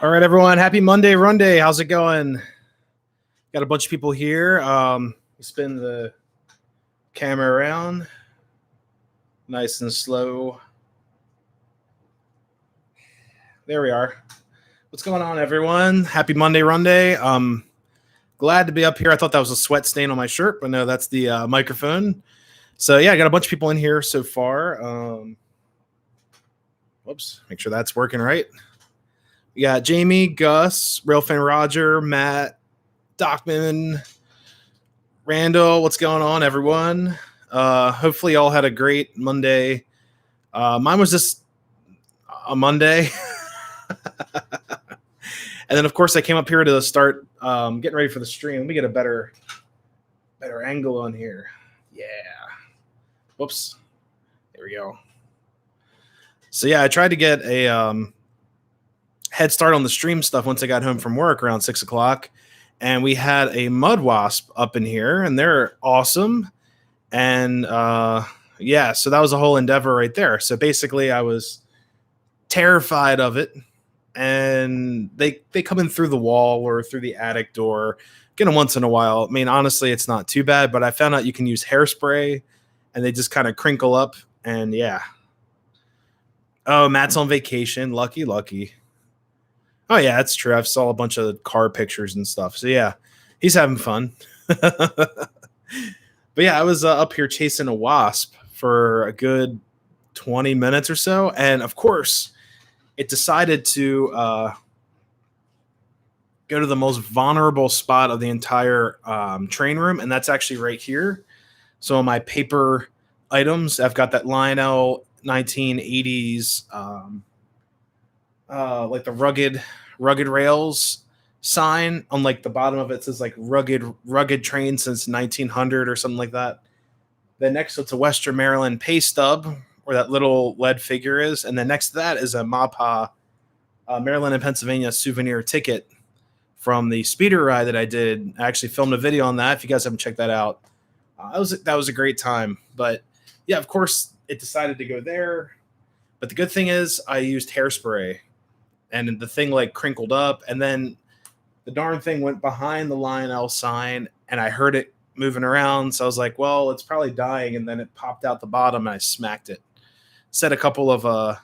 All right, everyone. Happy Monday-Runday. How's it going? Got a bunch of people here. Spin the camera around. Nice and slow. There we are. What's going on, everyone? Happy Monday-Runday. Glad to be up here. I thought that was a sweat stain on my shirt, but no, that's the microphone. So, yeah, I got a bunch of people in here so far. Whoops. Make sure that's working right. We got Jamie, Gus, Railfan Roger, Matt, Dockman, Randall. What's going on, everyone? Hopefully y'all had a great Monday. Mine was just a Monday. And then, of course, I came up here to start getting ready for the stream. Let me get a better angle on here. Yeah. Whoops. There we go. So, yeah, I tried to get a head start on the stream stuff once I got home from work around 6 o'clock. And we had a mud wasp up in here, and they're awesome. And, yeah, so that was a whole endeavor right there. So basically I was terrified of it. And they come in through the wall or through the attic door. Get them once in a while. I mean, honestly, it's not too bad, but I found out you can use hairspray, and they just kind of crinkle up. And, yeah. Oh, Matt's on vacation. Lucky. Oh, yeah, that's true. I've saw a bunch of car pictures and stuff. So, yeah, he's having fun. But, yeah, I was up here chasing a wasp for a good 20 minutes or so. And, of course, it decided to go to the most vulnerable spot of the entire train room, and that's actually right here. So, my paper items, I've got that Lionel 1980s like the rugged rails sign on like the bottom of it says like rugged train since 1900 or something like that. Then next to it's a Western Maryland pay stub where that little lead figure is, and then next to that is a MAPA Maryland and Pennsylvania souvenir ticket from the speeder ride that I did. I actually filmed a video on that. If you guys haven't checked that out, that was a great time. But yeah, of course it decided to go there. But the good thing is I used hairspray. And the thing like crinkled up, and then the darn thing went behind the Lionel sign, and I heard it moving around. So I was like, well, it's probably dying. And then it popped out the bottom, and I smacked it. Said a couple of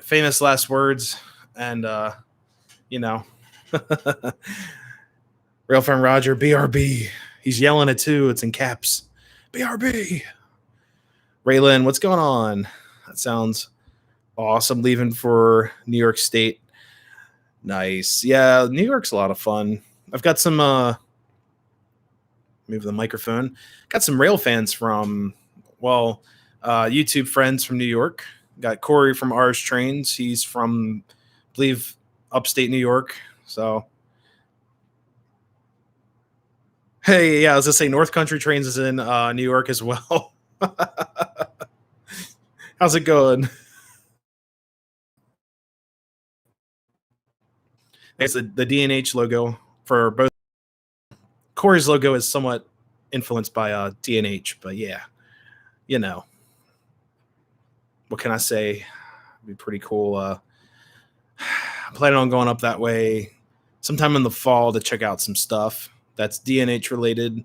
famous last words, and Real friend Roger, BRB. He's yelling it too. It's in caps. BRB. Raylan, what's going on? That sounds awesome. Leaving for New York State. Nice. Yeah, New York's a lot of fun. I've got some move the microphone. Got some rail fans from YouTube friends from New York. Got Corey from Ours Trains. He's from, I believe, upstate New York. So hey, yeah, I was gonna say North Country Trains is in New York as well. How's it going? It's the D&H logo for both. Corey's logo is somewhat influenced by D&H, but yeah, what can I say? It'd be pretty cool. I'm planning on going up that way sometime in the fall to check out some stuff that's D&H related.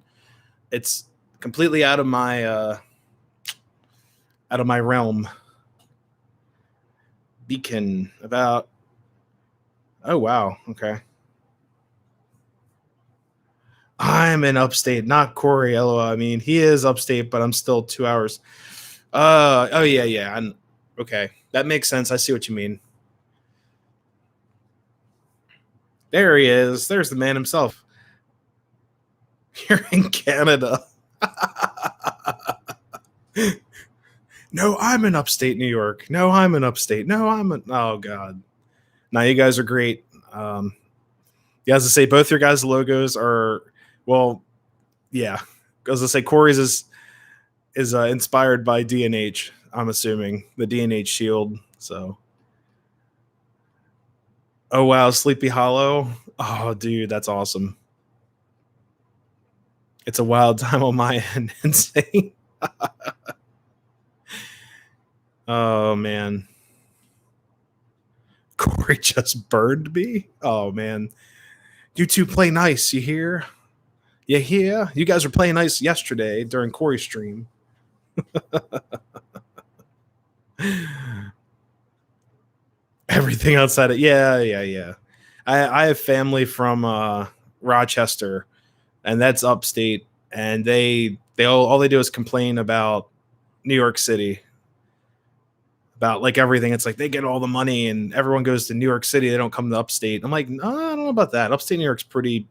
It's completely out of my realm. Beacon about. Oh, wow. Okay. I'm in upstate, not Corey. LOL. I mean, he is upstate, but I'm still 2 hours. Oh, yeah. Okay. That makes sense. I see what you mean. There he is. There's the man himself. You're in Canada. No, I'm in upstate New York. No, I'm in upstate. No, oh, God. Now you guys are great. Yeah, as I say, both your guys' logos are, well, yeah. As I say, Corey's is inspired by D&H. I'm assuming the D&H shield. So, oh wow, Sleepy Hollow. Oh, dude, that's awesome. It's a wild time on my end. Insane. Oh man. Corey just burned me. Oh man, you two play nice. You hear? You hear? You guys were playing nice yesterday during Corey's stream. Everything outside of yeah. I have family from Rochester, and that's upstate, and they all they do is complain about New York City, about like everything. It's like they get all the money and everyone goes to New York City. They don't come to upstate. I'm like, no, I don't know about that. Upstate New York's pretty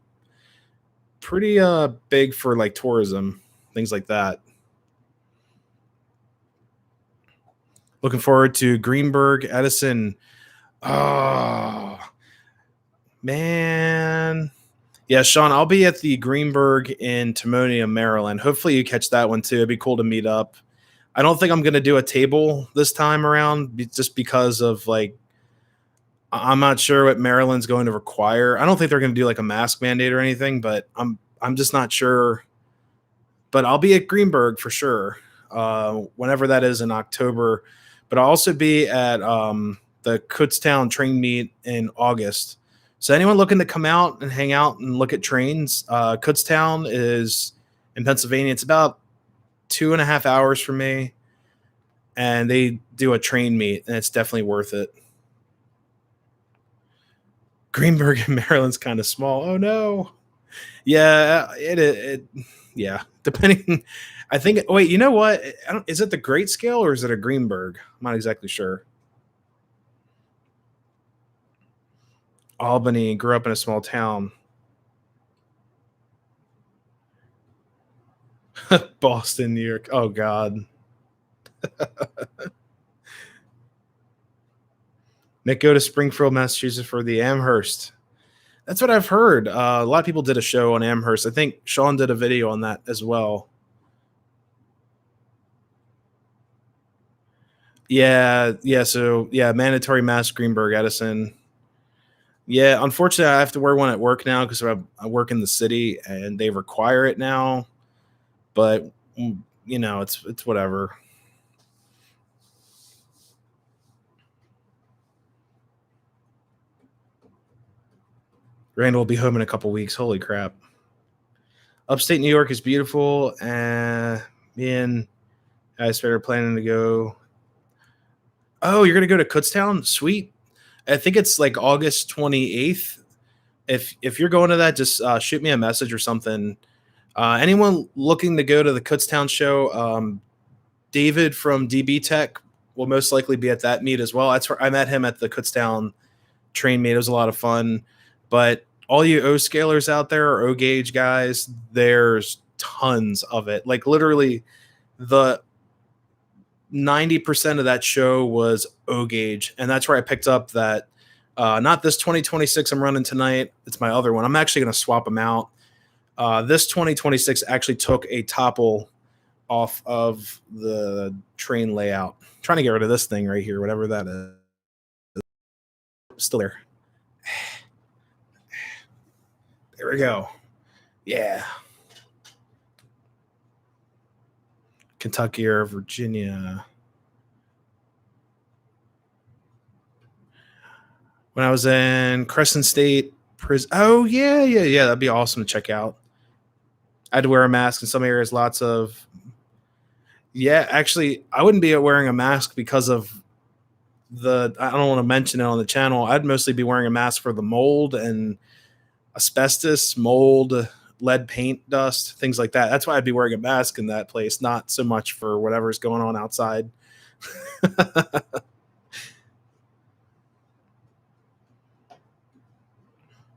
big for like tourism, things like that. Looking forward to Greenberg, Edison. Oh man. Yeah, Sean, I'll be at the Greenberg in Timonium, Maryland. Hopefully you catch that one too. It'd be cool to meet up. I don't think I'm going to do a table this time around just because of like I'm not sure what Maryland's going to require. I don't think they're going to do like a mask mandate or anything, but I'm just not sure. But I'll be at Greenberg for sure, whenever that is in October. But I'll also be at the Kutztown train meet in August. So anyone looking to come out and hang out and look at trains, Kutztown is in Pennsylvania. It's about 2.5 hours from me, and they do a train meet, and it's definitely worth it. Greenberg in Maryland's kind of small. Oh no. Yeah, yeah. Depending, I think. Wait, you know what? Is it the Great Scale or is it a Greenberg? I'm not exactly sure. Albany, grew up in a small town. Boston, New York. Oh God. Nick, go to Springfield, Massachusetts for the Amherst. That's what I've heard. A lot of people did a show on Amherst. I think Sean did a video on that as well. Yeah. So yeah, mandatory mask, Greenberg, Edison. Yeah, unfortunately, I have to wear one at work now because I work in the city and they require it now. But it's whatever. Randall will be home in a couple weeks. Holy crap! Upstate New York is beautiful, and me and I started planning to go. Oh, you're gonna go to Kutztown? Sweet. I think it's like August 28th. If you're going to that, just shoot me a message or something. Anyone looking to go to the Kutztown show, David from DB Tech will most likely be at that meet as well. That's where I met him at the Kutztown train meet. It was a lot of fun. But all you O scalers out there or O gauge guys, there's tons of it. Like literally the 90% of that show was O gauge. And that's where I picked up that not this 2026 I'm running tonight. It's my other one. I'm actually going to swap them out. This 2026 actually took a topple off of the train layout. I'm trying to get rid of this thing right here, whatever that is. Still there. There we go. Yeah. Kentucky or Virginia. When I was in Crescent State Prison. Oh, yeah. That'd be awesome to check out. I had to wear a mask in some areas, lots of. Yeah, actually, I wouldn't be wearing a mask because of I don't want to mention it on the channel. I'd mostly be wearing a mask for the mold and asbestos, mold, lead paint dust, things like that. That's why I'd be wearing a mask in that place, not so much for whatever's going on outside.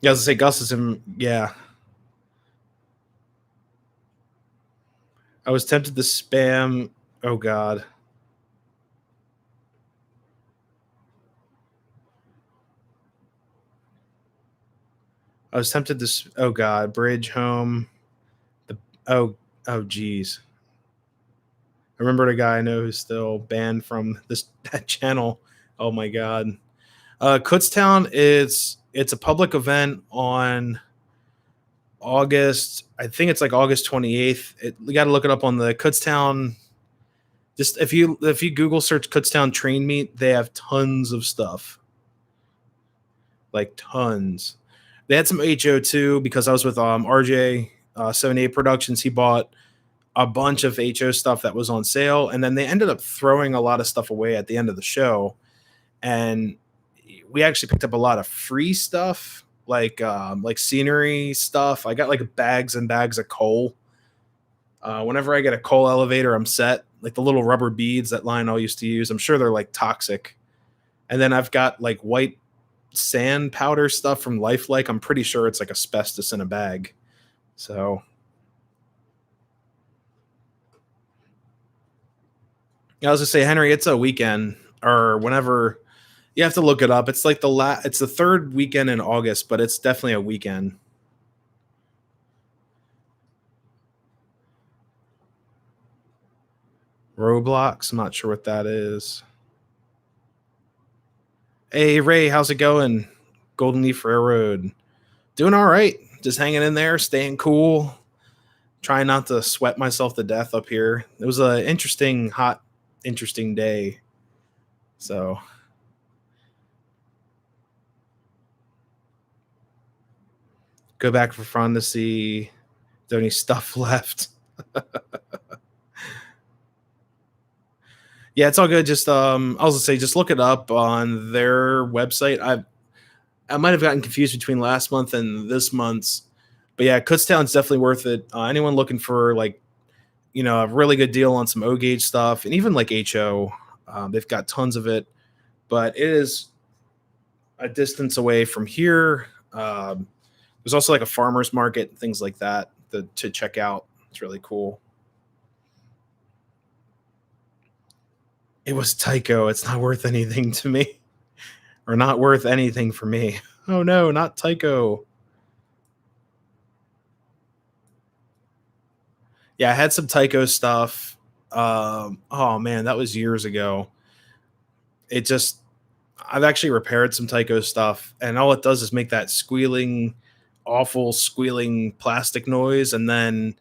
Yeah, I was gonna say Gus is in. Yeah, I was tempted to spam. Oh God. I was tempted to. Oh God, bridge home. Oh geez. I remember a guy I know who's still banned from that channel. Oh my God. Kutztown it's a public event on August. I think it's like August 28th. You got to look it up on the Kutztown. Just if you Google search Kutztown train meet, they have tons of stuff. like tons. They had some HO too because I was with RJ 78 Productions. He bought a bunch of HO stuff that was on sale, and then they ended up throwing a lot of stuff away at the end of the show. And we actually picked up a lot of free stuff, like scenery stuff. I got like bags and bags of coal. Whenever I get a coal elevator, I'm set. Like the little rubber beads that Lionel used to use, I'm sure they're like toxic. And then I've got like white sand powder stuff from Lifelike. I'm pretty sure it's like asbestos in a bag. So yeah, I was gonna say, Henry, it's a weekend or whenever you have to look it up. It's like it's the third weekend in August, but it's definitely a weekend. Roblox, I'm not sure what that is. Hey Ray, how's it going? Golden Leaf Railroad. Doing all right. Just hanging in there, staying cool. Trying not to sweat myself to death up here. It was an interesting, hot, interesting day. So go back for fun to see if there's any stuff left. Yeah, it's all good. Just I was gonna say, just look it up on their website. I might have gotten confused between last month and this month's, but yeah, Kutztown's definitely worth it. Anyone looking for like a really good deal on some O gauge stuff and even like HO, they've got tons of it, but it is a distance away from here. There's also like a farmer's market, things like that to check out. It's really cool. It was Tycho. It's not worth anything to me, or not worth anything for me. Oh no, not Tycho. Yeah, I had some Tycho stuff. Oh man, that was years ago. It just I've actually repaired some Tycho stuff, and all it does is make that squealing, awful squealing plastic noise, and then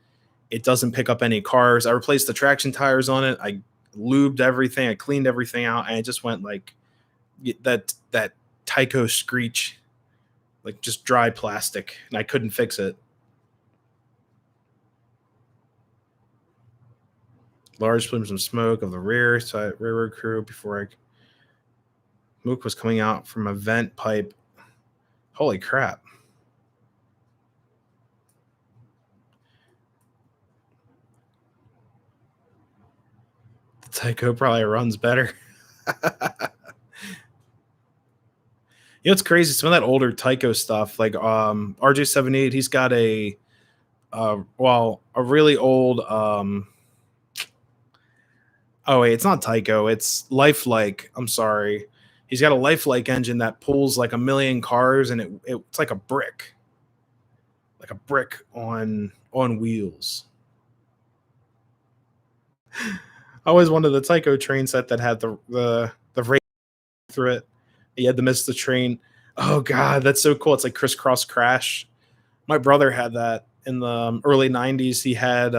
it doesn't pick up any cars. I replaced the traction tires on it. I lubed everything. I cleaned everything out, and it just went like that Tycho screech, like just dry plastic, and I couldn't fix it. Large plumes of smoke of the rear side railroad crew before smoke was coming out from a vent pipe. Holy crap. The Tycho probably runs better. It's crazy. Some of that older Tycho stuff, like RJ78, he's got a really old oh wait, it's not Tycho, it's Lifelike. I'm sorry. He's got a Lifelike engine that pulls like a million cars, and it's like a brick. Like a brick on wheels. I always wanted the Tycho train set that had the race through it. You had to miss the train. Oh god, that's so cool. It's like crisscross crash. My brother had that in the early 90s. He had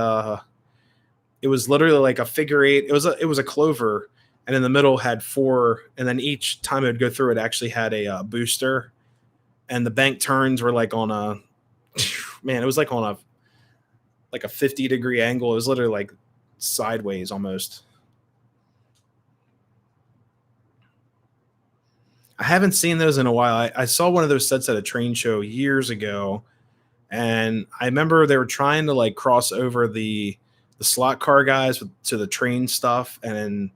it was literally like a figure eight. It was a clover, and in the middle had four, and then each time it would go through, it actually had a booster, and the bank turns were like on a man. It was like on a 50-degree angle. It was literally like sideways almost. I haven't seen those in a while. I saw one of those sets at a train show years ago, and I remember they were trying to like cross over the slot car guys to the train stuff, and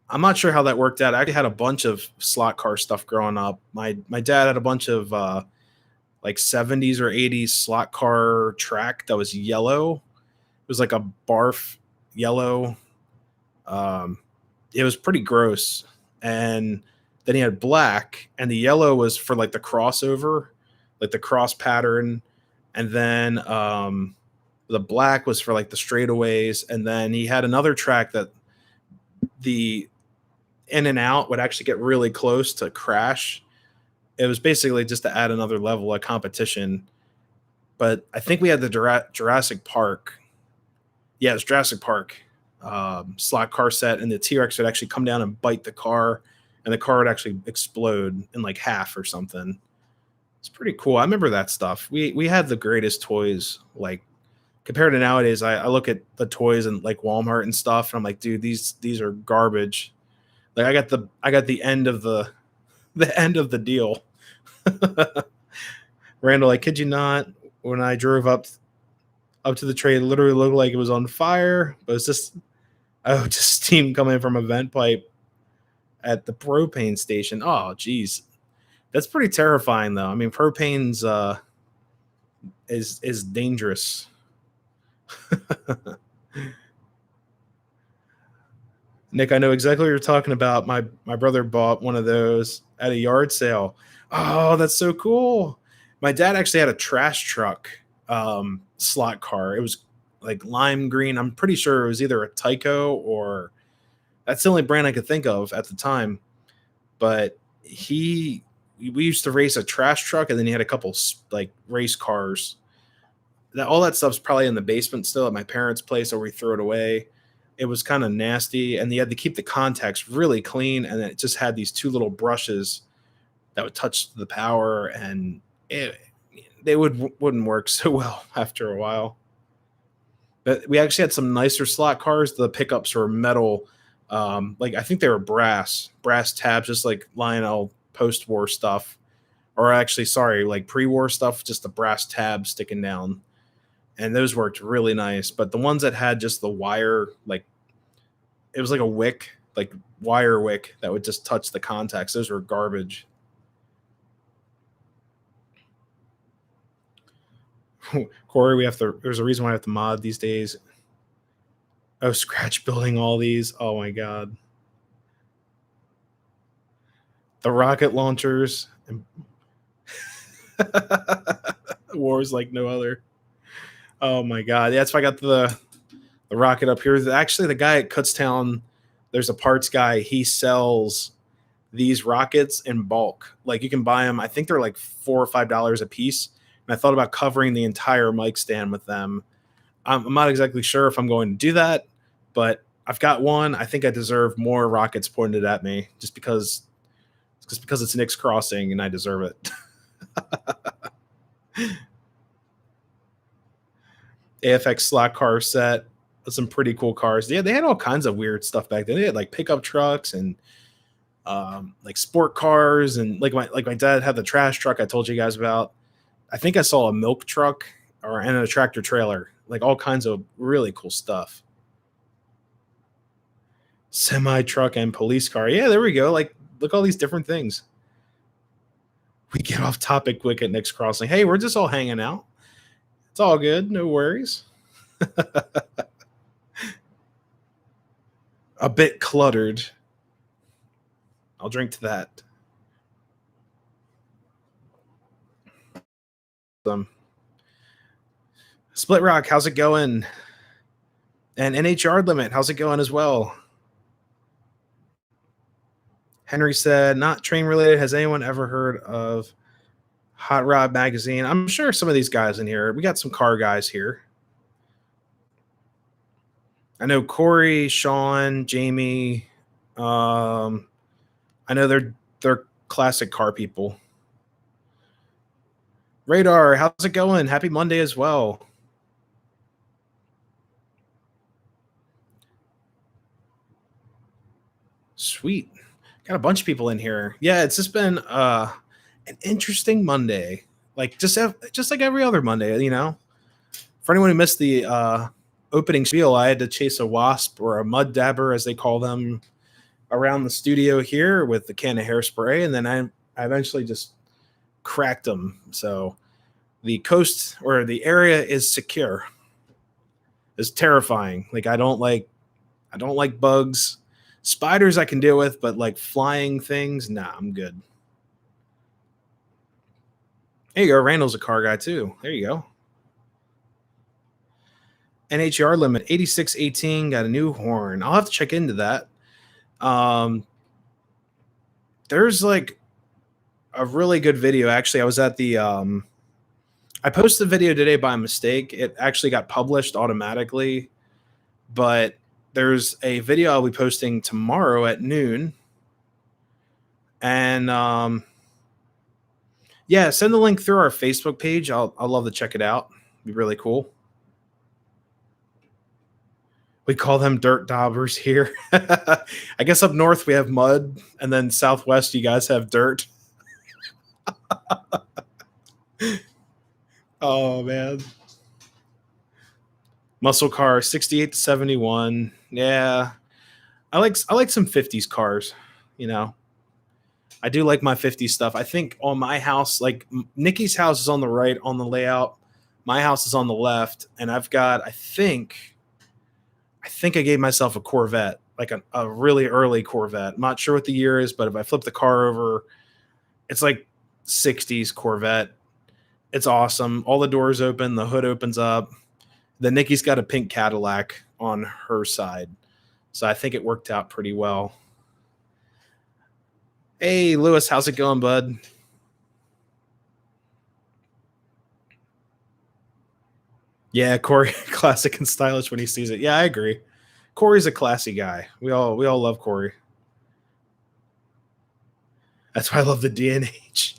I'm not sure how that worked out. I actually had a bunch of slot car stuff growing up. My dad had a bunch of like 70s or 80s slot car track that was yellow. It was like a barf yellow. Um, it was pretty gross. And then he had black, and the yellow was for like the crossover, like the cross pattern. And then the black was for like the straightaways. And then he had another track that the in and out would actually get really close to crash. It was basically just to add another level of competition. But I think we had the Jurassic Park. Yeah, it's Jurassic Park slot car set, and the T-Rex would actually come down and bite the car, and the car would actually explode in like half or something. It's pretty cool. I remember that stuff. We had the greatest toys. Like compared to nowadays, I look at the toys and like Walmart and stuff, and I'm like, dude, these are garbage. Like I got the end of the end of the deal. Randall, I kid you not, when I drove up to the trade, it literally looked like it was on fire, but it's just just steam coming from a vent pipe at the propane station. Oh, geez, that's pretty terrifying, though. I mean, propane's is dangerous. Nick, I know exactly what you're talking about. My brother bought one of those at a yard sale. Oh, that's so cool. My dad actually had a trash truck slot car. It was like lime green. I'm pretty sure it was either a Tyco or that's the only brand I could think of at the time. But he we used to race a trash truck, and then he had a couple like race cars. That all that stuff's probably in the basement still at my parents' place, or we threw it away. It was kind of nasty, and you had to keep the contacts really clean, and it just had these two little brushes that would touch the power, and it, they wouldn't work so well after a while. But we actually had some nicer slot cars. The pickups were metal, like I think they were brass tabs, just like Lionel post-war stuff, or actually, sorry, like pre-war stuff, just the brass tabs sticking down, and those worked really nice. But the ones that had just the wire, like it was like a wick, like wire wick that would just touch the contacts. Those were garbage. Corey, we have to. There's a reason why I have to mod these days. Oh, scratch building all these. Oh my god, the rocket launchers and wars like no other. Oh my god, yeah, that's why I got the rocket up here. Actually, the guy at Kutztown, there's a parts guy. He sells these rockets in bulk. Like you can buy them. I think they're like $4 or $5 a piece. And I thought about covering the entire mic stand with them. I'm not exactly sure if I'm going to do that, but I've got one. I think I deserve more rockets pointed at me just because it's Nick's Crossing and I deserve it. AFX slot car set. Some pretty cool cars. Yeah, they had all kinds of weird stuff back then. They had like pickup trucks and like sport cars, and like my dad had the trash truck I told you guys about. I think I saw a milk truck and a tractor trailer, like all kinds of really cool stuff. Semi truck and police car. Yeah, there we go. Like, look all these different things. We get off topic quick at Nick's Crossing. Hey, we're just all hanging out. It's all good. No worries. A bit cluttered. I'll drink to that. Split Rock, how's it going? And NHR Limit, how's it going as well? Henry said, not train related. Has anyone ever heard of Hot Rod Magazine? I'm sure some of these guys in here. We got some car guys here. I know Corey, Sean, Jamie. I know they're classic car people. Radar, how's it going? Happy Monday as well. Sweet. Got a bunch of people in here. Yeah, it's just been an interesting Monday. Like just like every other Monday, you know. For anyone who missed the opening spiel, I had to chase a wasp or a mud dabber, as they call them, around the studio here with the can of hairspray, and then I eventually just cracked them. So the coast or the area is secure. It's terrifying. Like I don't like bugs. Spiders I can deal with, but like flying things, nah, I'm good. There you go. Randall's a car guy too. There you go. NHR limit 8618 got a new horn. I'll have to check into that. There's like a really good video. Actually, I was at the I posted the video today by mistake. It actually got published automatically, but there's a video I'll be posting tomorrow at noon. And Yeah, send the link through our Facebook page. I'll love to check it out. Be really cool. We call them dirt daubers here. I guess up north we have mud, and then southwest you guys have dirt. Oh man. Muscle car 68 to 71. Yeah. I like some 50s cars, you know. I do like my 50s stuff. I think on my house, like Nikki's house is on the right on the layout. My house is on the left, and I've got I think I gave myself a Corvette, like a really early Corvette. I'm not sure what the year is, but if I flip the car over, it's like 60s Corvette. It's awesome. All the doors open, the hood opens up. Then Nikki's got a pink Cadillac on her side. So I think it worked out pretty well. Hey, Lewis, how's it going, bud? Yeah, Corey, classic and stylish when he sees it. Yeah, I agree. Corey's a classy guy. We all love Corey. That's why I love the DNH.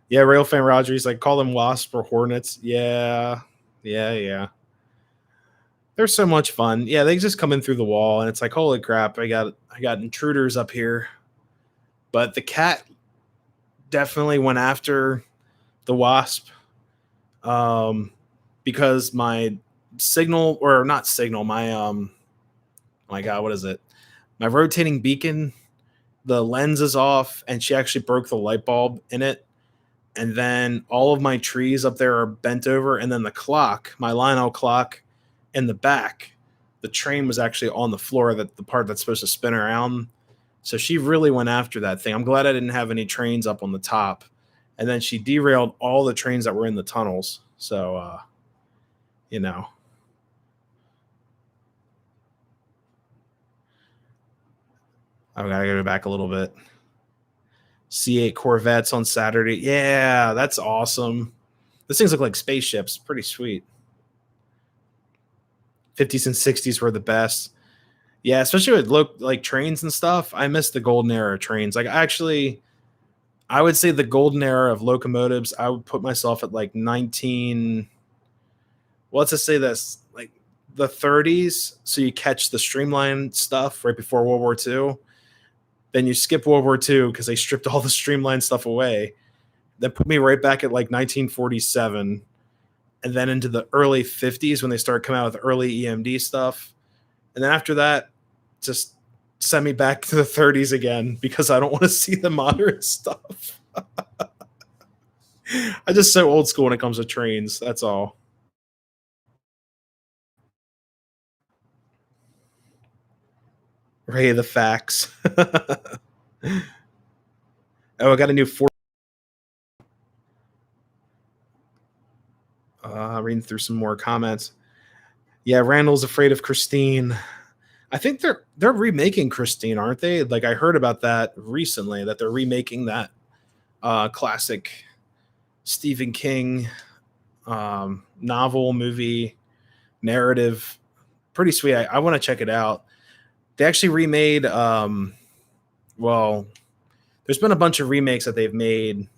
Yeah, Railfan Rogers, like call them wasps or hornets. Yeah, yeah. They're so much fun. Yeah, they just come in through the wall, and it's like, holy crap! I got intruders up here. But the cat definitely went after the wasp, um, because my signal or not signal, oh my god, what is it? My rotating beacon, the lens is off, and she actually broke the light bulb in it. And then all of my trees up there are bent over, and then the clock, my Lionel clock in the back, the train was actually on the floor, that the part that's supposed to spin around. So she really went after that thing. I'm glad I didn't have any trains up on the top. And then she derailed all the trains that were in the tunnels. So you know. I've got to go back a little bit. C8 Corvettes on Saturday. Yeah, that's awesome. Those things look like spaceships. Pretty sweet. 50s and 60s were the best. Yeah, especially with like trains and stuff. I miss the golden era of trains. Like actually, I would say the golden era of locomotives. I would put myself at like 19. Well, let's just say this, like the 30s. So you catch the streamlined stuff right before World War II. Then you skip World War II because they stripped all the streamlined stuff away. Then put me right back at like 1947, and then into the early 50s when they started coming out with early EMD stuff. And then after that, just send me back to the 30s again because I don't want to see the modern stuff. I'm just so old school when it comes to trains. That's all. Ray the facts. Oh, I got a new four. Reading through some more comments. Yeah, Randall's afraid of Christine. I think they're remaking Christine, aren't they? Like I heard about that recently, that they're remaking that classic Stephen King novel, movie, narrative. Pretty sweet. I want to check it out. They actually remade. Well, there's been a bunch of remakes that they've made.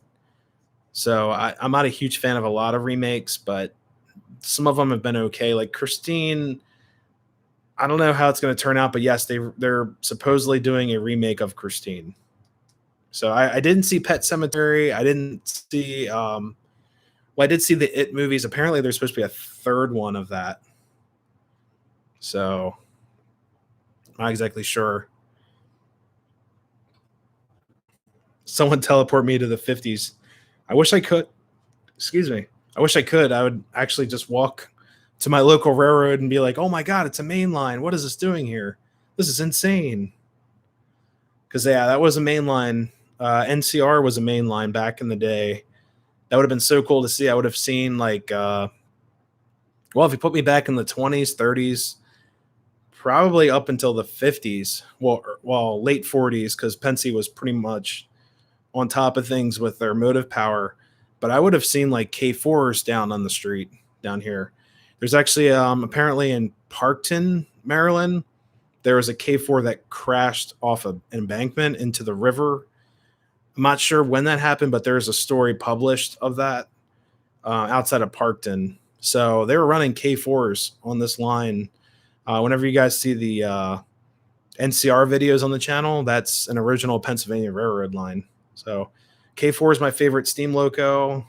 So I'm not a huge fan of a lot of remakes, but some of them have been okay. Like Christine, I don't know how it's going to turn out, but yes, they're supposedly doing a remake of Christine. So I didn't see Pet Cemetery. I didn't see. Well, I did see the It movies. Apparently, there's supposed to be a third one of that. So I'm not exactly sure. Someone teleport me to the 50s. I wish I could. Excuse me. I wish I could. I would actually just walk to my local railroad and be like, "Oh my god, it's a main line. What is this doing here? This is insane." Because yeah, that was a main line. NCR was a main line back in the day. That would have been so cool to see. I would have seen like, well, if you put me back in the 20s, 30s, probably up until the 50s. Well, late 40s, because Pensy was pretty much on top of things with their motive power. But I would have seen like K4s down on the street down here. There's actually apparently in Parkton, Maryland, there was a K4 that crashed off an embankment into the river. I'm not sure when that happened, but there's a story published of that outside of Parkton. So they were running K4s on this line. Whenever you guys see the NCR videos on the channel, that's an original Pennsylvania Railroad line. So K4 is my favorite steam loco.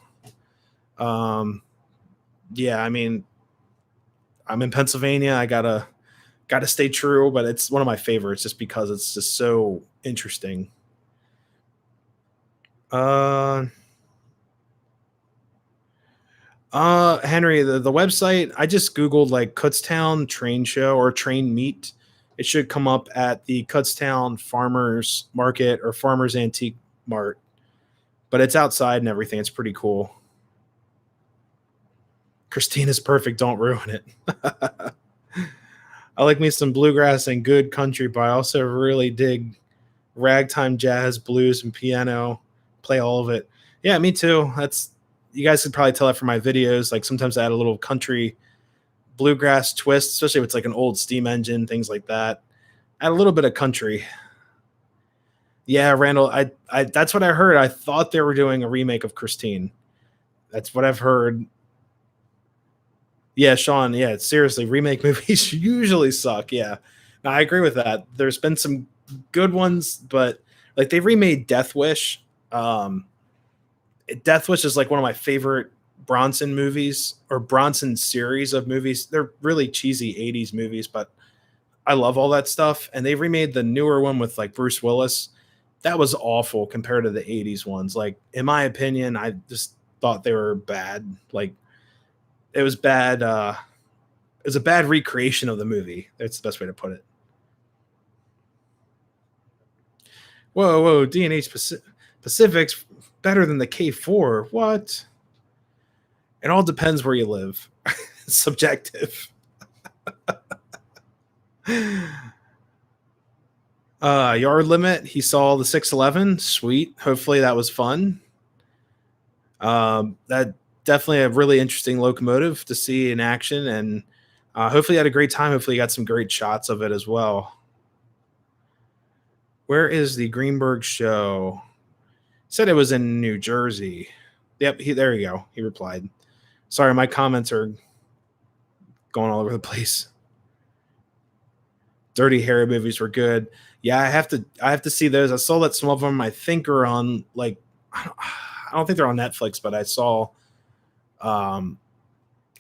Yeah, I mean, I'm in Pennsylvania. I gotta stay true, but it's one of my favorites just because it's just so interesting. Uh, Henry, the website, I just Googled like Kutztown train show or train meet. It should come up at the Kutztown Farmers Market or Farmers Antique Mart, but it's outside and everything. It's pretty cool. Christina's perfect. Don't ruin it. I like me some bluegrass and good country, but I also really dig ragtime, jazz, blues, and piano. Play all of it. Yeah, me too. That's You guys could probably tell that from my videos. Like sometimes I add a little country bluegrass twist, especially if it's like an old steam engine, things like that. Add a little bit of country. Yeah, Randall, I that's what I heard. I thought they were doing a remake of Christine. That's what I've heard. Yeah, Sean. Yeah, seriously, remake movies usually suck. Yeah, no, I agree with that. There's been some good ones, but like they remade Death Wish. Um, Death Wish is like one of my favorite Bronson movies or Bronson series of movies. They're really cheesy '80s movies, but I love all that stuff. And they remade the newer one with like Bruce Willis. That was awful compared to the '80s ones. Like in my opinion, I just thought they were bad. Like it was bad. It was a bad recreation of the movie. That's the best way to put it. Whoa, whoa, D&H Pacific's better than the K4. What? It all depends where you live. It's subjective. Yard limit. He saw the 611. Sweet. Hopefully that was fun. That definitely a really interesting locomotive to see in action, and hopefully you had a great time. Hopefully you got some great shots of it as well. Where is the Greenberg show? Said it was in New Jersey. Yep, there you go. He replied. Sorry, my comments are going all over the place. Dirty Harry movies were good. Yeah, I have to see those. I saw that some of them I think are on like I don't think they're on Netflix, but I saw I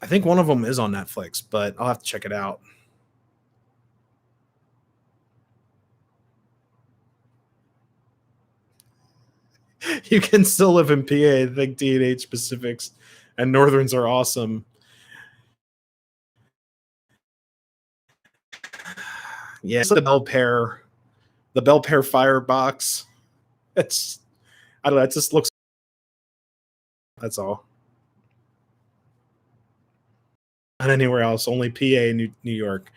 think one of them is on Netflix, but I'll have to check it out. You can still live in PA. I think D&H Pacifics and Northerns are awesome. Yeah, the Bel Pair firebox. It's I don't know. It just looks. That's all. Not anywhere else. Only PA, New York.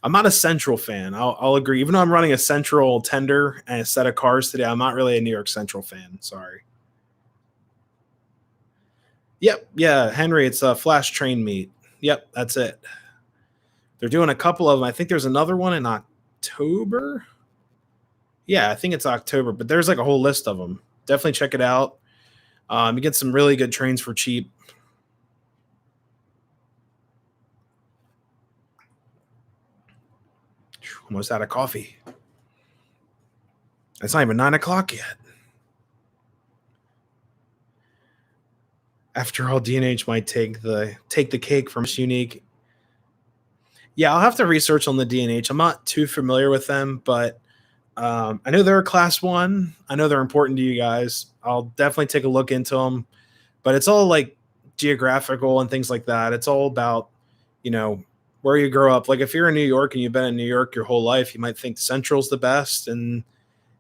I'm not a Central fan. I'll agree. Even though I'm running a Central tender and a set of cars today, I'm not really a New York Central fan. Sorry. Yep. Yeah, Henry. It's a Flash Train meet. Yep, that's it. They're doing a couple of them. I think there's another one in October. Yeah, I think it's October, but there's like a whole list of them. Definitely check it out. You get some really good trains for cheap. Almost out of coffee. It's not even 9 o'clock yet. After all, D&H might take the cake from Unique. Yeah, I'll have to research on the D&H. I'm not too familiar with them, but I know they're a class one. I know they're important to you guys. I'll definitely take a look into them. But it's all like geographical and things like that. It's all about, you know, where you grow up. Like if you're in New York and you've been in New York your whole life, you might think Central's the best. And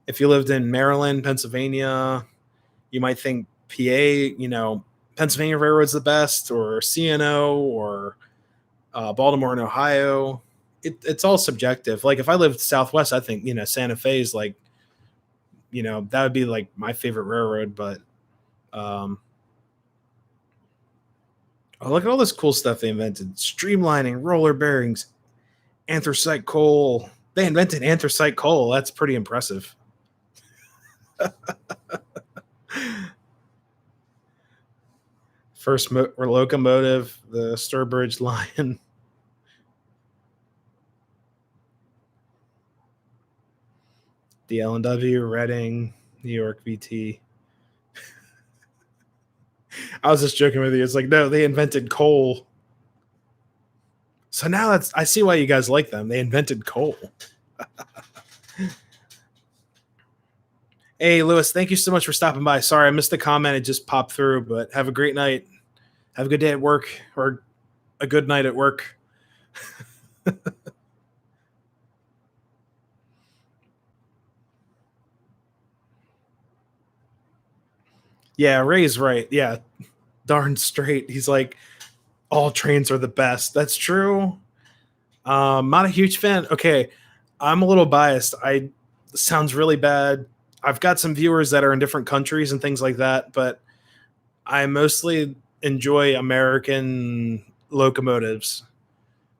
if you lived in Maryland, Pennsylvania, you might think PA, Pennsylvania Railroad's the best, or CNO, or Baltimore and Ohio. It's all subjective. Like if I lived Southwest, I think Santa Fe is like that would be like my favorite railroad. But oh, look at all this cool stuff they invented: streamlining, roller bearings, anthracite coal. They invented anthracite coal. That's pretty impressive. First locomotive, the Sturbridge Lion. The L&W, Reading, New York VT. I was just joking with you. It's like, no, they invented coal. So now I see why you guys like them. They invented coal. Hey, Lewis, thank you so much for stopping by. Sorry, I missed the comment. It just popped through, but have a great night. Have a good day at work, or a good night at work. Yeah, Ray's right. Yeah, darn straight. He's like, all trains are the best. That's true. Not a huge fan. Okay, I'm a little biased. I sounds really bad. I've got some viewers that are in different countries and things like that, but I mostly enjoy American locomotives.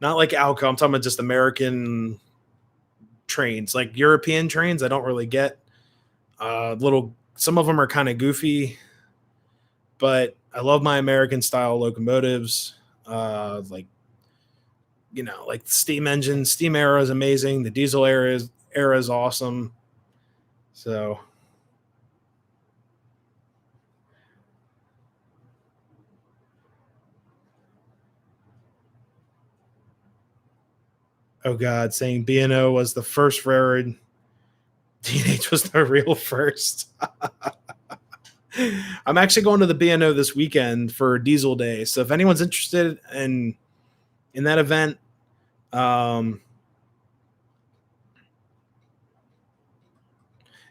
Not like Alco. I'm talking about just American trains. Like European trains, I don't really get. Little, some of them are kind of goofy, but I love my American style locomotives. Like, like the steam engine, steam era is amazing. The diesel era is awesome. So, oh God, saying B&O was the first railroad, DNH was the real first. I'm actually going to the B&O this weekend for Diesel Day. So if anyone's interested in that event, um,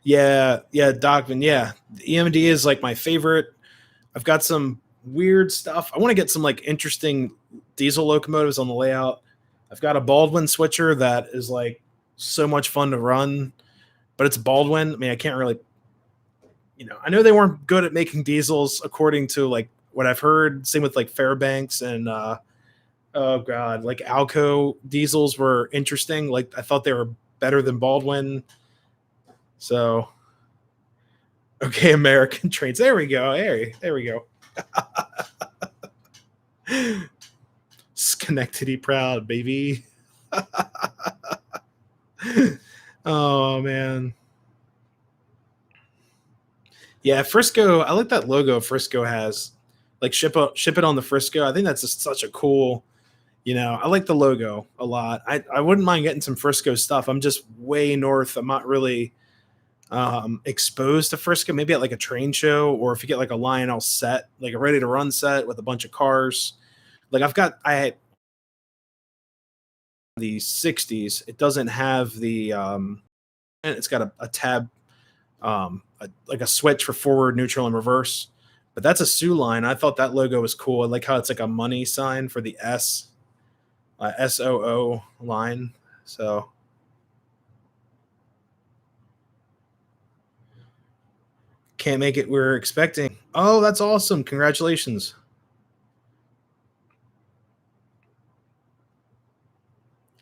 yeah, Docman, yeah, EMD is like my favorite. I've got some weird stuff. I want to get some like interesting diesel locomotives on the layout. I've got a Baldwin switcher that is like so much fun to run, but it's Baldwin. I mean, I can't really, I know they weren't good at making diesels according to like what I've heard. Same with like Fairbanks and oh God, like Alco diesels were interesting. Like I thought they were better than Baldwin. So okay, American trains. There we go. There we go. Schenectady proud, baby. Oh man. Yeah, Frisco. I like that logo Frisco has. Like ship it on the Frisco. I think that's just such a cool. I like the logo a lot. I wouldn't mind getting some Frisco stuff. I'm just way north. I'm not really exposed to Frisco. Maybe at like a train show, or if you get like a Lionel set, like a ready to run set with a bunch of cars. Like I had the 60s. It doesn't have the it's got a tab, like a switch for forward, neutral, and reverse. But that's a Sioux line. I thought that logo was cool. I like how it's like a money sign for the SOO line. So can't make it. We're expecting. Oh, that's awesome! Congratulations,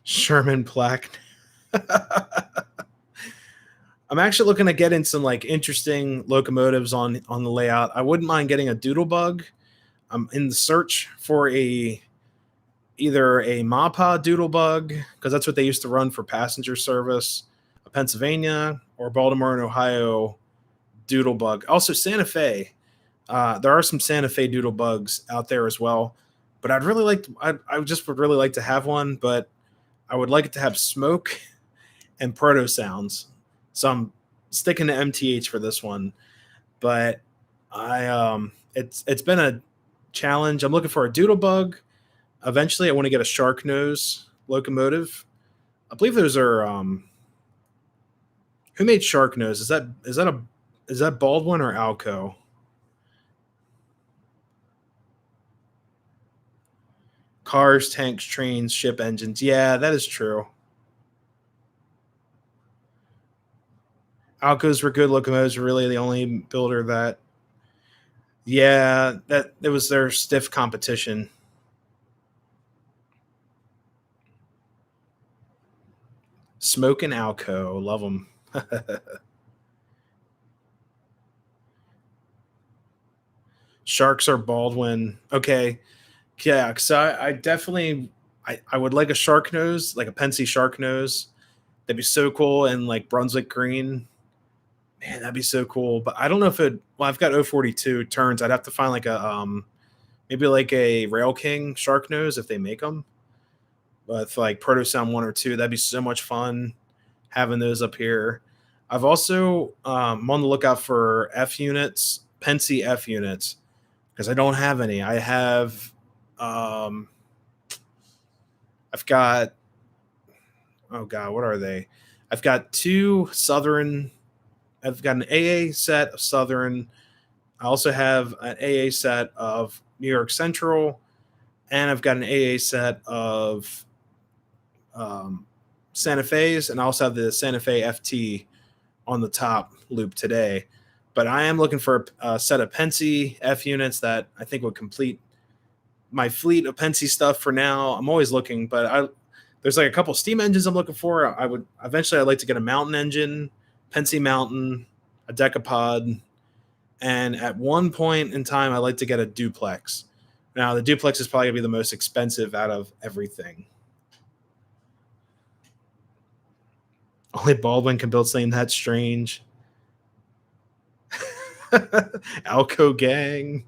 Sherman Plaque. I'm actually looking to get in some like interesting locomotives on the layout. I wouldn't mind getting a Doodlebug. I'm in the search for either a MAPA Doodlebug, because that's what they used to run for passenger service, a Pennsylvania or Baltimore and Ohio Doodlebug. Also Santa Fe. There are some Santa Fe Doodlebugs out there as well, but I just would really like to have one, but I would like it to have smoke and proto sounds. So I'm sticking to MTH for this one, but it's been a challenge. I'm looking for a Doodlebug. Eventually, I want to get a Shark Nose locomotive. I believe those are who made Shark Nose? Is that Baldwin or Alco? Cars, tanks, trains, ship engines. Yeah, that is true. Alcos were good locomotives. Were really the only builder that. Yeah, that it was their stiff competition. Smoke and Alco, love them. Sharks or Baldwin. Okay. Yeah, because I definitely I would like a shark nose, like a Pensy shark nose. That'd be so cool. And like Brunswick green. Man, that'd be so cool. But I don't know if it well, I've got 042 turns. I'd have to find like a maybe like a Rail King shark nose if they make them. With like Proto Sound 1 or 2. That'd be so much fun having those up here. I've also I'm on the lookout for F units, Pensy F units, because I don't have any. I have um I've got oh god, what are they? I've got two Southern. I've got an AA set of Southern. I also have an AA set of New York Central, and I've got an AA set of Santa Fe's, and I also have the Santa Fe FT on the top loop today. But I am looking for a set of Pensy F units that I think would complete my fleet of Pensy stuff for now. I'm always looking, but there's like a couple steam engines I'm looking for. I'd like to get a mountain engine, Pensy Mountain, a Decapod, and at one point in time I'd like to get a duplex. Now the duplex is probably gonna be the most expensive out of everything. Only Baldwin can build something that strange. Alco gang.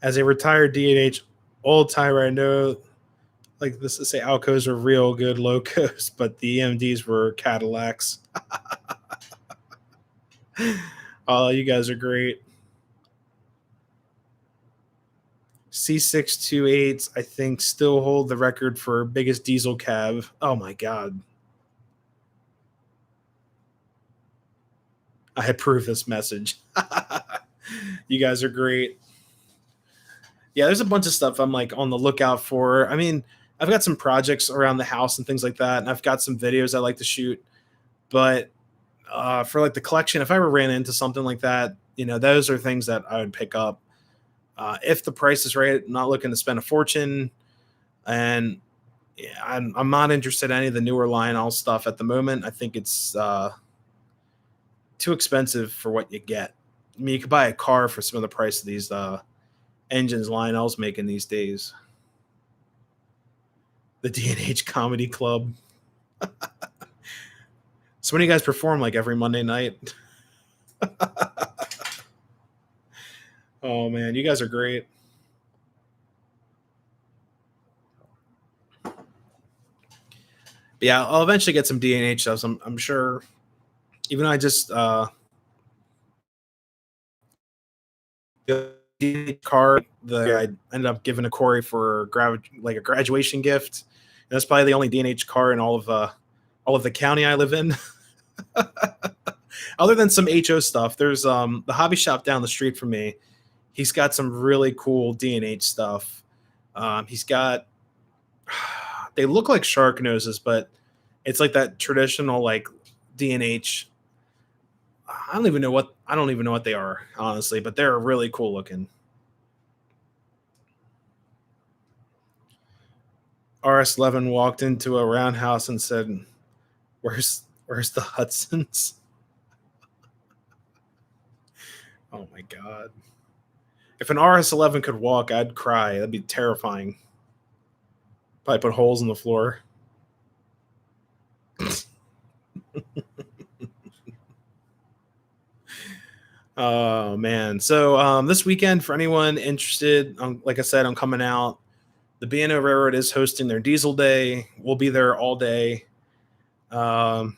As a retired DNH old timer, I know like this to say Alcos are real good locos, but the EMDs were Cadillacs. Oh, you guys are great. C628s, I think, still hold the record for biggest diesel cab. Oh my god. I approve this message. You guys are great. Yeah, there's a bunch of stuff I'm like on the lookout for. I mean, I've got some projects around the house and things like that, and I've got some videos I like to shoot. But for like the collection, if I ever ran into something like that, those are things that I would pick up if the price is right. I'm not looking to spend a fortune, and yeah, I'm not interested in any of the newer Lionel stuff at the moment. I think it's too expensive for what you get. I mean, you could buy a car for some of the price of these engines Lionel's making these days. The DNH Comedy Club. So when do you guys perform? Like every Monday night? Oh man, you guys are great. But yeah, I'll eventually get some DNH stuff. I'm sure. Even though I just the car that I ended up giving to Corey for like a graduation gift. And that's probably the only DNH car in all of the county I live in. Other than some HO stuff, there's the hobby shop down the street from me. He's got some really cool DNH stuff. He's got they look like shark noses, but it's like that traditional like DNH. I don't even know what they are, honestly, but they're really cool looking. RS11 walked into a roundhouse and said, where's the Hudsons? Oh my god. If an RS11 could walk, I'd cry. That'd be terrifying. Probably put holes in the floor. Oh man. So this weekend, for anyone interested, like I said, I'm coming out. The B&O Railroad is hosting their Diesel Day. We'll be there all day. My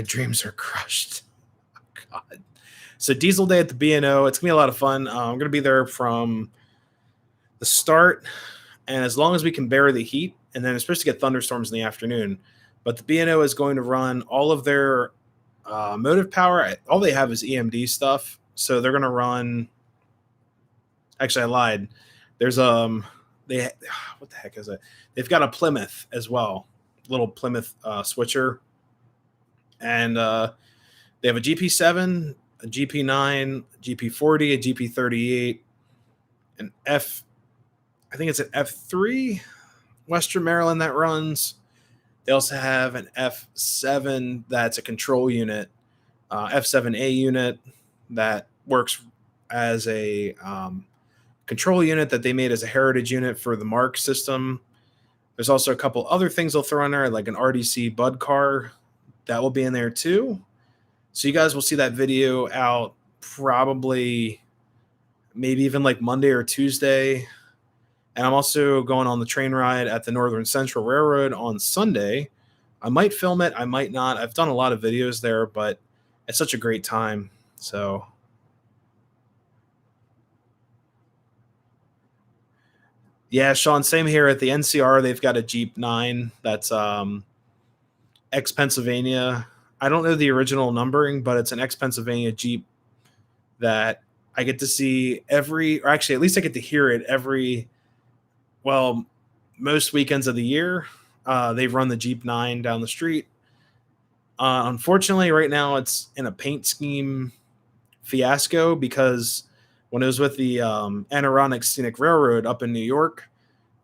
dreams are crushed. God. So Diesel Day at the B&O. It's gonna be a lot of fun. I'm gonna be there from the start, and as long as we can bear the heat, and then it's supposed to get thunderstorms in the afternoon. But the B&O is going to run all of their motive power. All they have is EMD stuff, so they're going to run. Actually, I lied. There's they what the heck is it? They've got a Plymouth as well, little Plymouth switcher, and they have a GP7, a GP9, a GP40, a GP38, an F. I think it's an F3 Western Maryland that runs. They also have an F7 that's a control unit. F7A unit that works as a control unit that they made as a heritage unit for the Mark system. There's also a couple other things they'll throw in there, like an RDC Bud car that will be in there too. So you guys will see that video out probably maybe even like Monday or Tuesday. And I'm also going on the train ride at the Northern Central Railroad on Sunday. I might film it, I might not. I've done a lot of videos there, but it's such a great time. So yeah, Sean, same here at the NCR. They've got a Jeep 9 that's ex Pennsylvania. I don't know the original numbering, but it's an ex Pennsylvania Jeep that I get to see or actually, at least I get to hear it well, most weekends of the year. They've run the Jeep 9 down the street. Unfortunately, right now it's in a paint scheme fiasco because when it was with the Adirondack Scenic Railroad up in New York,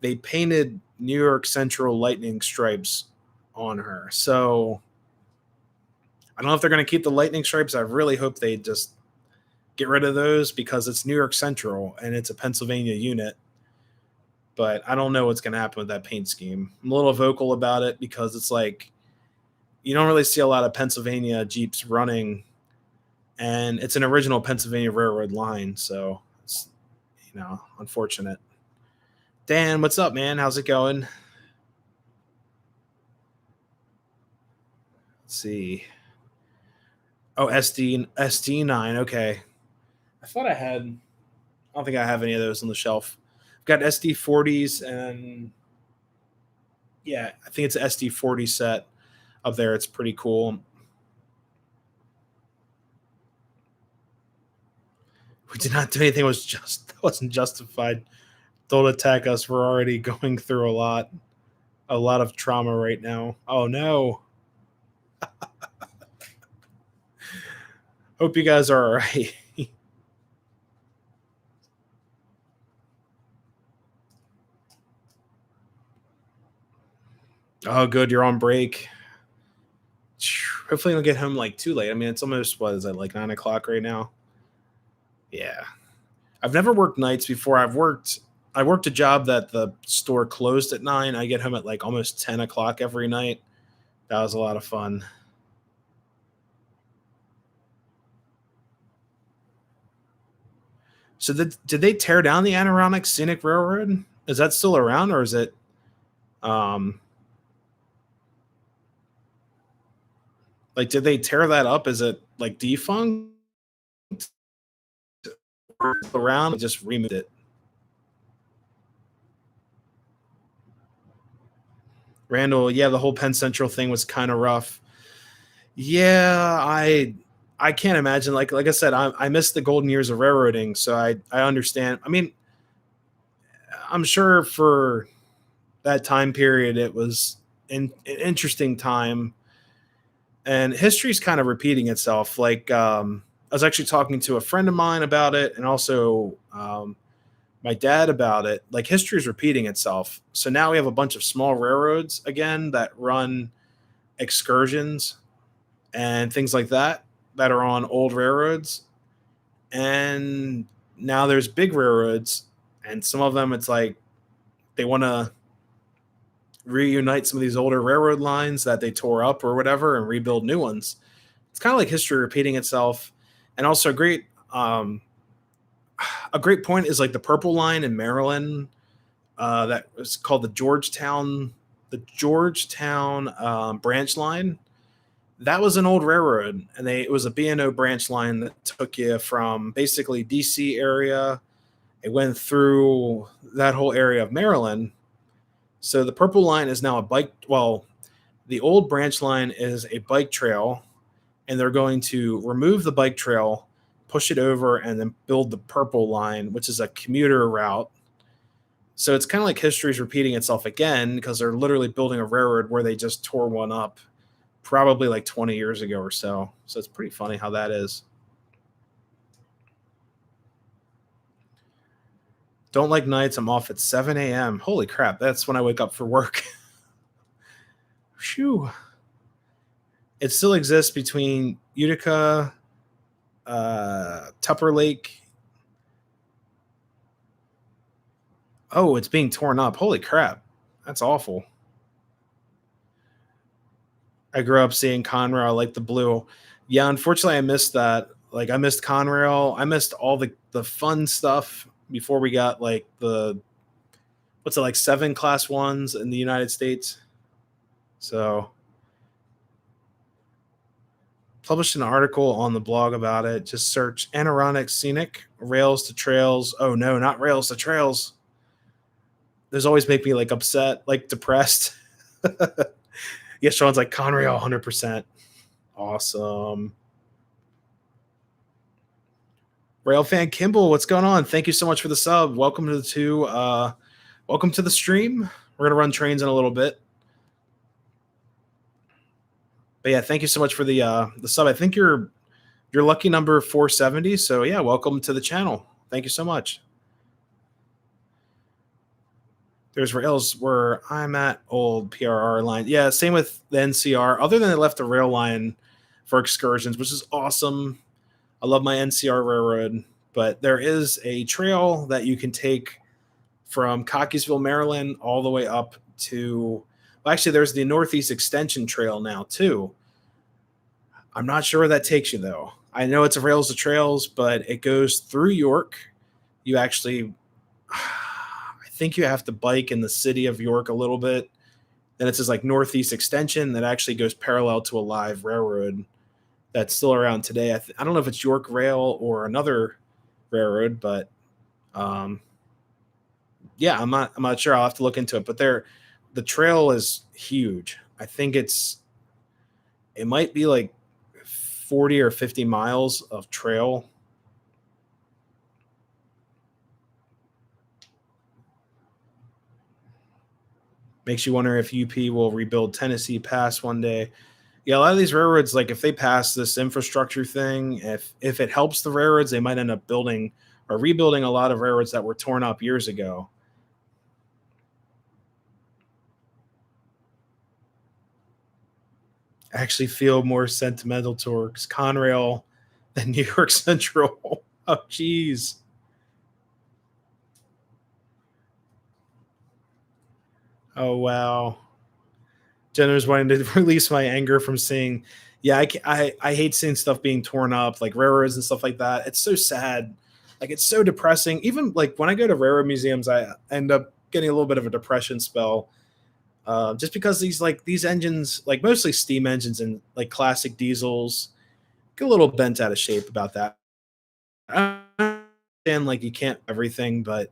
they painted New York Central lightning stripes on her. So I don't know if they're going to keep the lightning stripes. I really hope they just get rid of those because it's New York Central and it's a Pennsylvania unit. But I don't know what's going to happen with that paint scheme. I'm a little vocal about it because it's like you don't really see a lot of Pennsylvania Jeeps running, and it's an original Pennsylvania Railroad line. So it's, unfortunate. Dan, what's up, man? How's it going? Let's see. Oh, SD9. Okay. I thought I had. I don't think I have any of those on the shelf. I've got SD40s and yeah, I think it's an SD40 set up there. It's pretty cool. We did not do anything. That wasn't justified. Don't attack us. We're already going through a lot of trauma right now. Oh no. Hope you guys are all right. Oh, good. You're on break. Hopefully, you'll get home like too late. I mean, it's almost what is it like 9 o'clock right now? Yeah. I've never worked nights before. I worked a job that the store closed at 9. I get home at like almost 10 o'clock every night. That was a lot of fun. So did they tear down the Adirondack Scenic Railroad? Is that still around, or is it like did they tear that up? Is it like defunct around? Just removed it. Randall, yeah, the whole Penn Central thing was kind of rough. Yeah, I can't imagine. Like I said, I missed the golden years of railroading, so I understand. I mean, I'm sure for that time period, it was an interesting time, and history's kind of repeating itself. Like I was actually talking to a friend of mine about it, and also my dad about it. Like history is repeating itself. So now we have a bunch of small railroads again that run excursions and things like that are on old railroads. And now there's big railroads, and some of them it's like they want to reunite some of these older railroad lines that they tore up or whatever and rebuild new ones. It's kind of like history repeating itself. And also a great point is like the Purple Line in Maryland that was called the Georgetown branch line. That was an old railroad, and it was a B&O branch line that took you from basically DC area. It went through that whole area of Maryland. So the Purple Line is now the old branch line is a bike trail, and they're going to remove the bike trail, push it over, and then build the Purple Line, which is a commuter route. So it's kind of like history's repeating itself again because they're literally building a railroad where they just tore one up probably like 20 years ago or so. So it's pretty funny how that is. Don't like nights. I'm off at 7 a.m. Holy crap. That's when I wake up for work. Phew. It still exists between Utica, Tupper Lake. Oh, it's being torn up. Holy crap. That's awful. I grew up seeing Conrail. I like the blue. Yeah, unfortunately, I missed that. Like, I missed Conrail. I missed all the fun stuff before we got like the what's it, like 7 class ones in the United States. So published an article on the blog about it. Just search Adironic Scenic Rails to Trails. Oh no, not Rails to Trails. Those always make me like upset, like depressed. Yeah, Sean's like Conrail 100%. Awesome. Rail fan Kimball, what's going on? Thank you so much for the sub. Welcome to welcome to the stream. We're gonna run trains in a little bit. But yeah, thank you so much for the sub. I think you're lucky number 470. So yeah, welcome to the channel. Thank you so much. There's rails where I'm at, old PRR line. Yeah, same with the NCR. Other than they left the rail line for excursions, which is awesome. I love my NCR railroad, but there is a trail that you can take from Cockeysville, Maryland, all the way up to. Well, actually, there's the Northeast Extension Trail now too. I'm not sure where that takes you though. I know it's a rails to trails, but it goes through York. You actually, I think you have to bike in the city of York a little bit. Then it says like Northeast Extension that actually goes parallel to a live railroad that's still around today. I don't know if it's York Rail or another railroad, but yeah, I'm not sure. I'll have to look into it. But the trail is huge. I think it might be like 40 or 50 miles of trail. Makes you wonder if UP will rebuild Tennessee Pass one day. Yeah, a lot of these railroads, like if they pass this infrastructure thing, if it helps the railroads, they might end up building or rebuilding a lot of railroads that were torn up years ago. I actually feel more sentimental towards Conrail than New York Central. Oh, geez. Oh, wow. Jenner's wanting to release my anger from seeing. Yeah, I hate seeing stuff being torn up, like railroads and stuff like that. It's so sad. Like, it's so depressing. Even like when I go to railroad museums, I end up getting a little bit of a depression spell. Just because these engines, like mostly steam engines and like classic diesels, get a little bent out of shape about that. I understand like you can't everything, but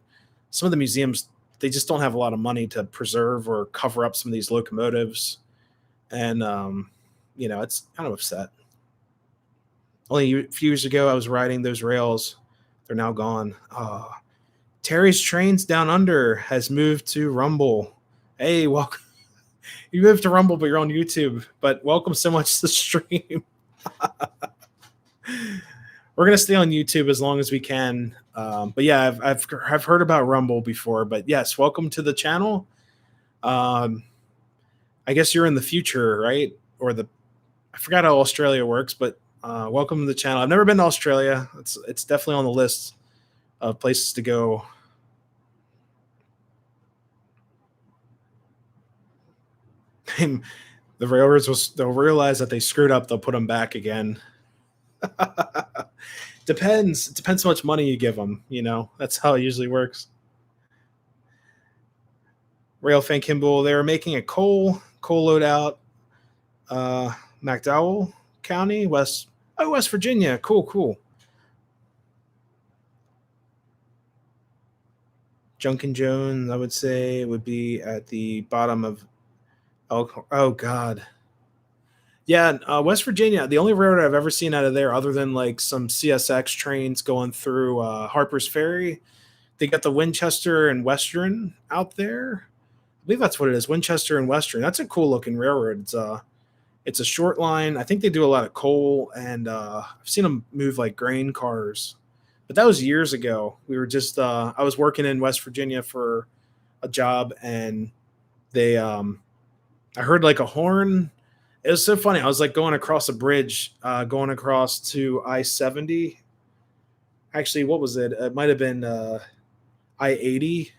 some of the museums, they just don't have a lot of money to preserve or cover up some of these locomotives, and it's kind of upset. Only a few years ago, I was riding those rails; they're now gone. Terry's Trains Down Under has moved to Rumble. Hey, welcome. You moved to Rumble, but you're on YouTube. But welcome so much to the stream. We're gonna stay on YouTube as long as we can. But yeah, I've heard about Rumble before. But yes, welcome to the channel. I guess you're in the future, right? I forgot how Australia works, but welcome to the channel. I've never been to Australia. It's definitely on the list of places to go. The railroads they'll realize that they screwed up. They'll put them back again. Depends. It depends how much money you give them. That's how it usually works. Rail fan Kimball, they were making a coal loadout. McDowell County, West Virginia. Cool. Junkin Jones, I would say, would be at the bottom of. Oh God. Yeah, West Virginia. The only railroad I've ever seen out of there, other than like some CSX trains going through Harper's Ferry, they got the Winchester and Western out there. I believe that's what it is, Winchester and Western. That's a cool looking railroad. It's a short line. I think they do a lot of coal, and I've seen them move like grain cars. But that was years ago. We were just I was working in West Virginia for a job, and they I heard like a horn, It was so funny. I was like going across a bridge, going across to I-70. Actually, what was it? It might have been I-80,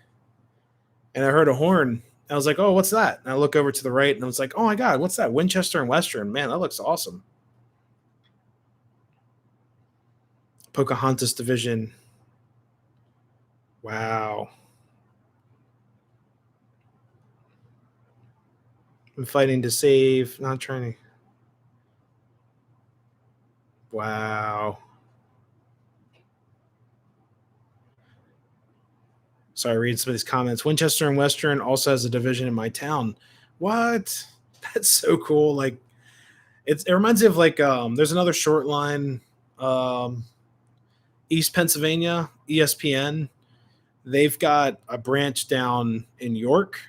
and I heard a horn. I was like, "Oh, what's that?" And I look over to the right, and I was like, "Oh my god, what's that? Winchester and Western. Man, that looks awesome." Pocahontas Division. Wow. I'm fighting to save, not trying to. Wow. Sorry, read some of these comments. Winchester and Western also has a division in my town. What? That's so cool. Like it reminds me of like there's another short line, um East Pennsylvania, ESPN. They've got a branch down in York.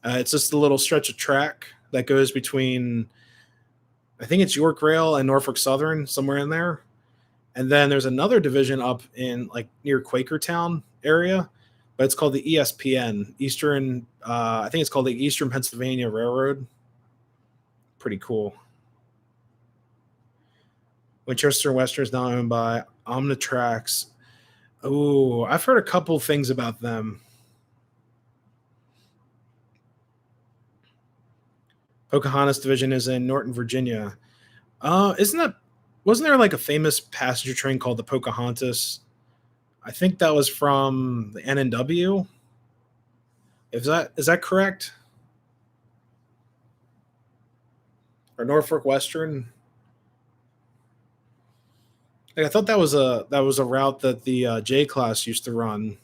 It's just a little stretch of track that goes between, I think it's York Rail and Norfolk Southern, somewhere in there. And then there's another division up in like near Quakertown area, but it's called the ESPN, Eastern. I think it's called the Eastern Pennsylvania Railroad. Pretty cool. Winchester and Western is now owned by Omnitrax. Oh, I've heard a couple things about them. Pocahontas division is in Norton, Virginia. Isn't that, wasn't there like a famous passenger train called the Pocahontas? I think that was from the NNW. Is that correct? Or Norfolk Western? Like, I thought that was a route that the J class used to run.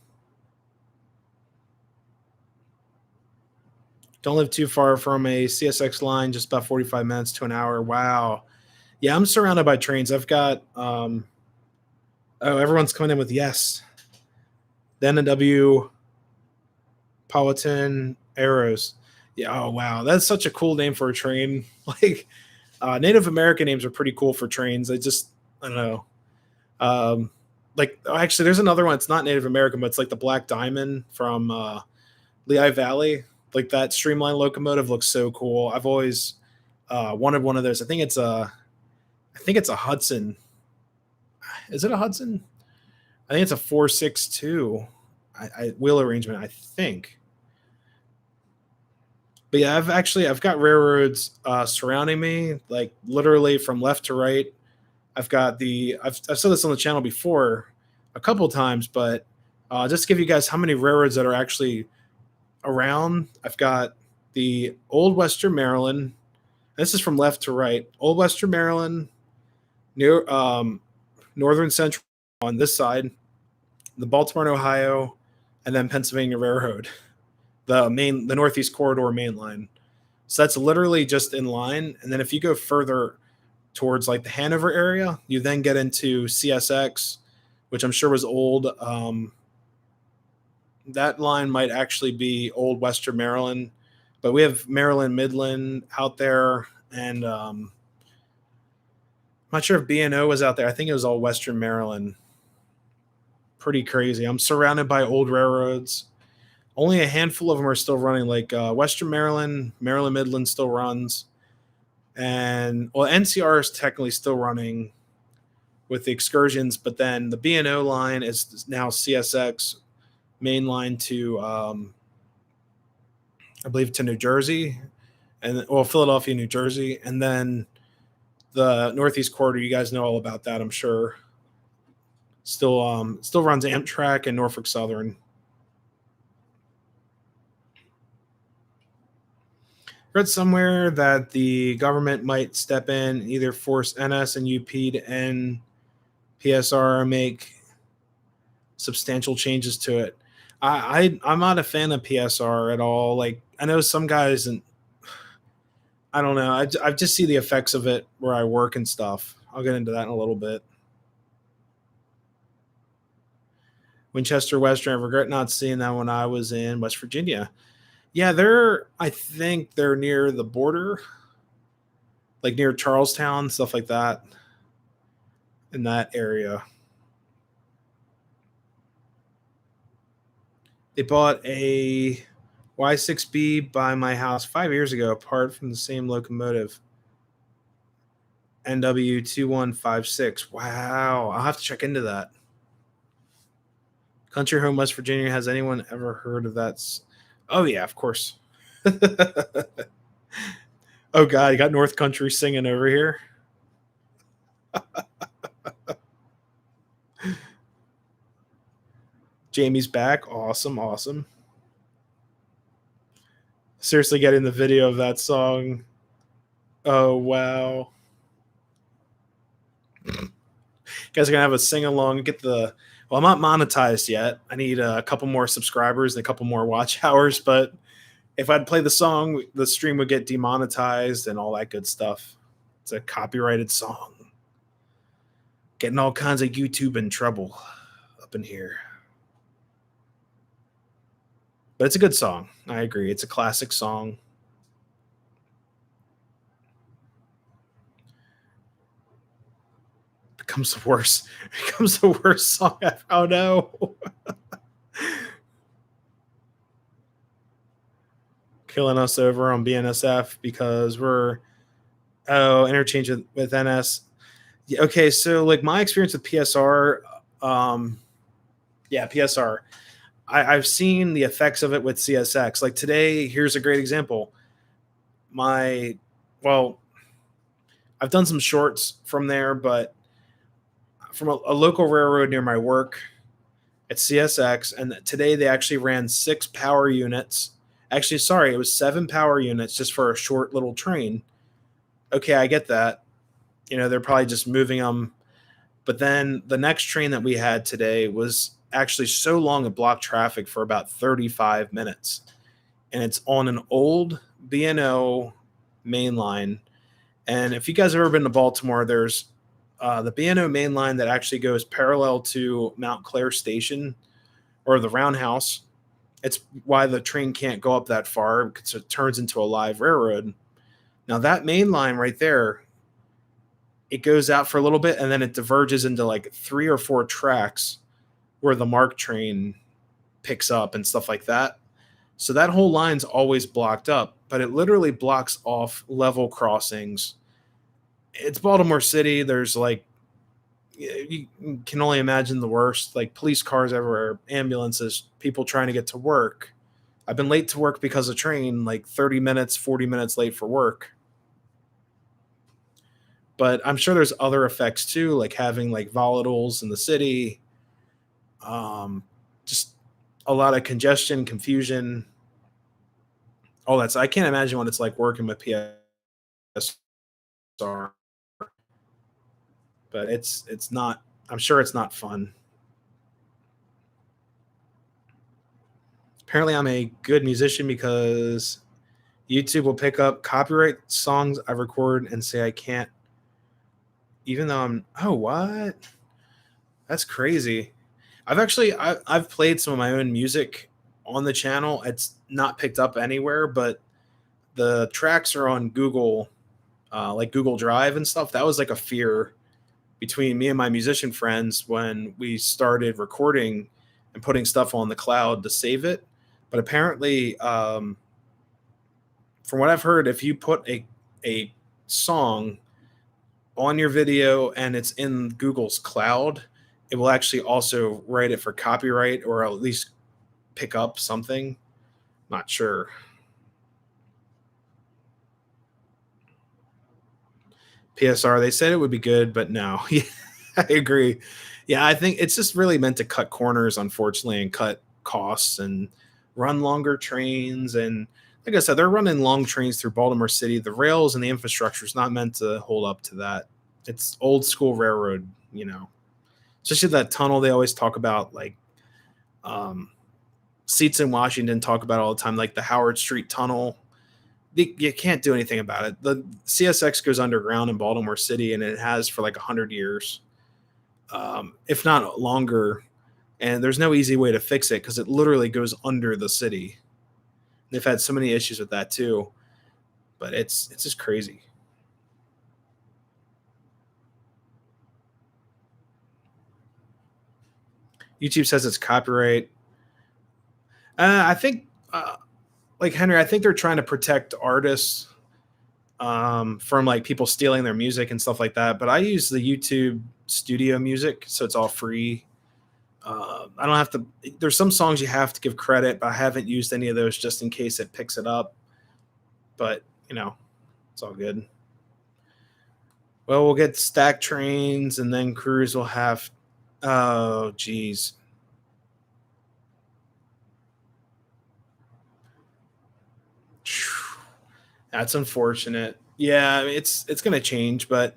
Don't live too far from a CSX line, just about 45 minutes to an hour. Wow. Yeah, I'm surrounded by trains. I've got oh, everyone's coming in with yes. The NNW Politan Arrows. Yeah, oh wow. That's such a cool name for a train. Like Native American names are pretty cool for trains. I don't know. Like actually there's another one. It's not Native American, but it's like the Black Diamond from Lehigh Valley. Like that streamline locomotive looks so cool. I've always wanted one of those. I think it's a Hudson. Is it a Hudson? I think it's a 462 wheel arrangement, I think. But yeah, I've got railroads surrounding me, like literally from left to right. I've said this on the channel before a couple times, but just to give you guys how many railroads that are actually around, I've got the Old Western Maryland. This is from left to right. Old Western Maryland, near Northern Central on this side, the Baltimore and Ohio, and then Pennsylvania Railroad, the Northeast Corridor main line. So that's literally just in line. And then if you go further towards like the Hanover area, you then get into CSX, which I'm sure was old. That line might actually be Old Western Maryland, but we have Maryland Midland out there, and I'm not sure if B&O was out there. I think it was all Western Maryland. Pretty crazy. I'm surrounded by old railroads. Only a handful of them are still running. Like Western Maryland, Maryland Midland still runs, and well, NCR is technically still running with the excursions, but then the B&O line is now CSX main line to I believe to New Jersey, and well, Philadelphia, New Jersey, and then the Northeast Corridor. You guys know all about that, I'm sure. Still runs Amtrak and Norfolk Southern. Read somewhere that the government might step in, either force NS and UP to end PSR or make substantial changes to it. I'm not a fan of PSR at all. Like I know some guys, and I don't know. I just see the effects of it where I work and stuff. I'll get into that in a little bit. Winchester Western. I regret not seeing that when I was in West Virginia. Yeah, I think they're near the border, like near Charlestown, stuff like that, in that area. They bought a Y6B by my house 5 years ago, apart from the same locomotive. NW2156. Wow, I'll have to check into that. Country Home West Virginia. Has anyone ever heard of that? Oh yeah, of course. Oh god, you got North Country singing over here. Jamie's back. Awesome, awesome. Seriously, getting the video of that song. Oh wow. You guys are gonna have a sing along. Get the well, I'm not monetized yet. I need a couple more subscribers and a couple more watch hours. But if I'd play the song, the stream would get demonetized and all that good stuff. It's a copyrighted song. Getting all kinds of YouTube in trouble up in here. But it's a good song. I agree. It's a classic song. Becomes the worst. Becomes the worst song ever. Oh no. Killing us over on BNSF because we're interchange with NS. Yeah, okay, so like my experience with PSR, yeah, PSR. I've seen the effects of it with CSX. Like today, here's a great example. My well, I've done some shorts from there, but from a local railroad near my work at CSX, and today they actually ran 6 power units. Actually, sorry, it was 7 power units just for a short little train. Okay, I get that. You know, they're probably just moving them. But then the next train that we had today was actually so long it blocked traffic for about 35 minutes. And it's on an old B&O main line. And if you guys have ever been to Baltimore, there's the B&O main line that actually goes parallel to Mount Clair Station or the Roundhouse. It's why the train can't go up that far because it turns into a live railroad. Now that main line right there, it goes out for a little bit and then it diverges into like 3 or 4 tracks where the MARC train picks up and stuff like that. So that whole line's always blocked up, but it literally blocks off level crossings. It's Baltimore City. There's like, you can only imagine the worst, like police cars everywhere, ambulances, people trying to get to work. I've been late to work because of train, like 30 minutes, 40 minutes late for work. But I'm sure there's other effects too, like having like volatiles in the city, just a lot of congestion, confusion, all that. So I can't imagine what it's like working with PSR, but it's not. I'm sure it's not fun. Apparently, I'm a good musician because YouTube will pick up copyright songs I record and say I can't, even though I'm. Oh, what? That's crazy. I've played some of my own music on the channel. It's not picked up anywhere, but the tracks are on Google, like Google Drive and stuff. That was like a fear between me and my musician friends when we started recording and putting stuff on the cloud to save it. But apparently, from what I've heard, if you put a song on your video and it's in Google's cloud, it will actually also write it for copyright or at least pick up something. Not sure. PSR, they said it would be good, but no. Yeah, I agree. Yeah, I think it's just really meant to cut corners, unfortunately, and cut costs and run longer trains. And like I said, they're running long trains through Baltimore City. The rails and the infrastructure is not meant to hold up to that. It's old school railroad, you know. Especially that tunnel they always talk about, like um, Seats in Washington talk about all the time, like the Howard Street Tunnel. You can't do anything about it. The CSX goes underground in Baltimore City, and it has for like 100 years, if not longer. And there's no easy way to fix it because it literally goes under the city. They've had so many issues with that too, but it's just crazy. YouTube says it's copyright. I think, like Henry, I think they're trying to protect artists from like people stealing their music and stuff like that. But I use the YouTube Studio Music, so it's all free. I don't have to. There's some songs you have to give credit, but I haven't used any of those just in case it picks it up. But it's all good. Well, we'll get stack trains, and then crews will have. Oh, geez. That's unfortunate. Yeah, it's going to change, but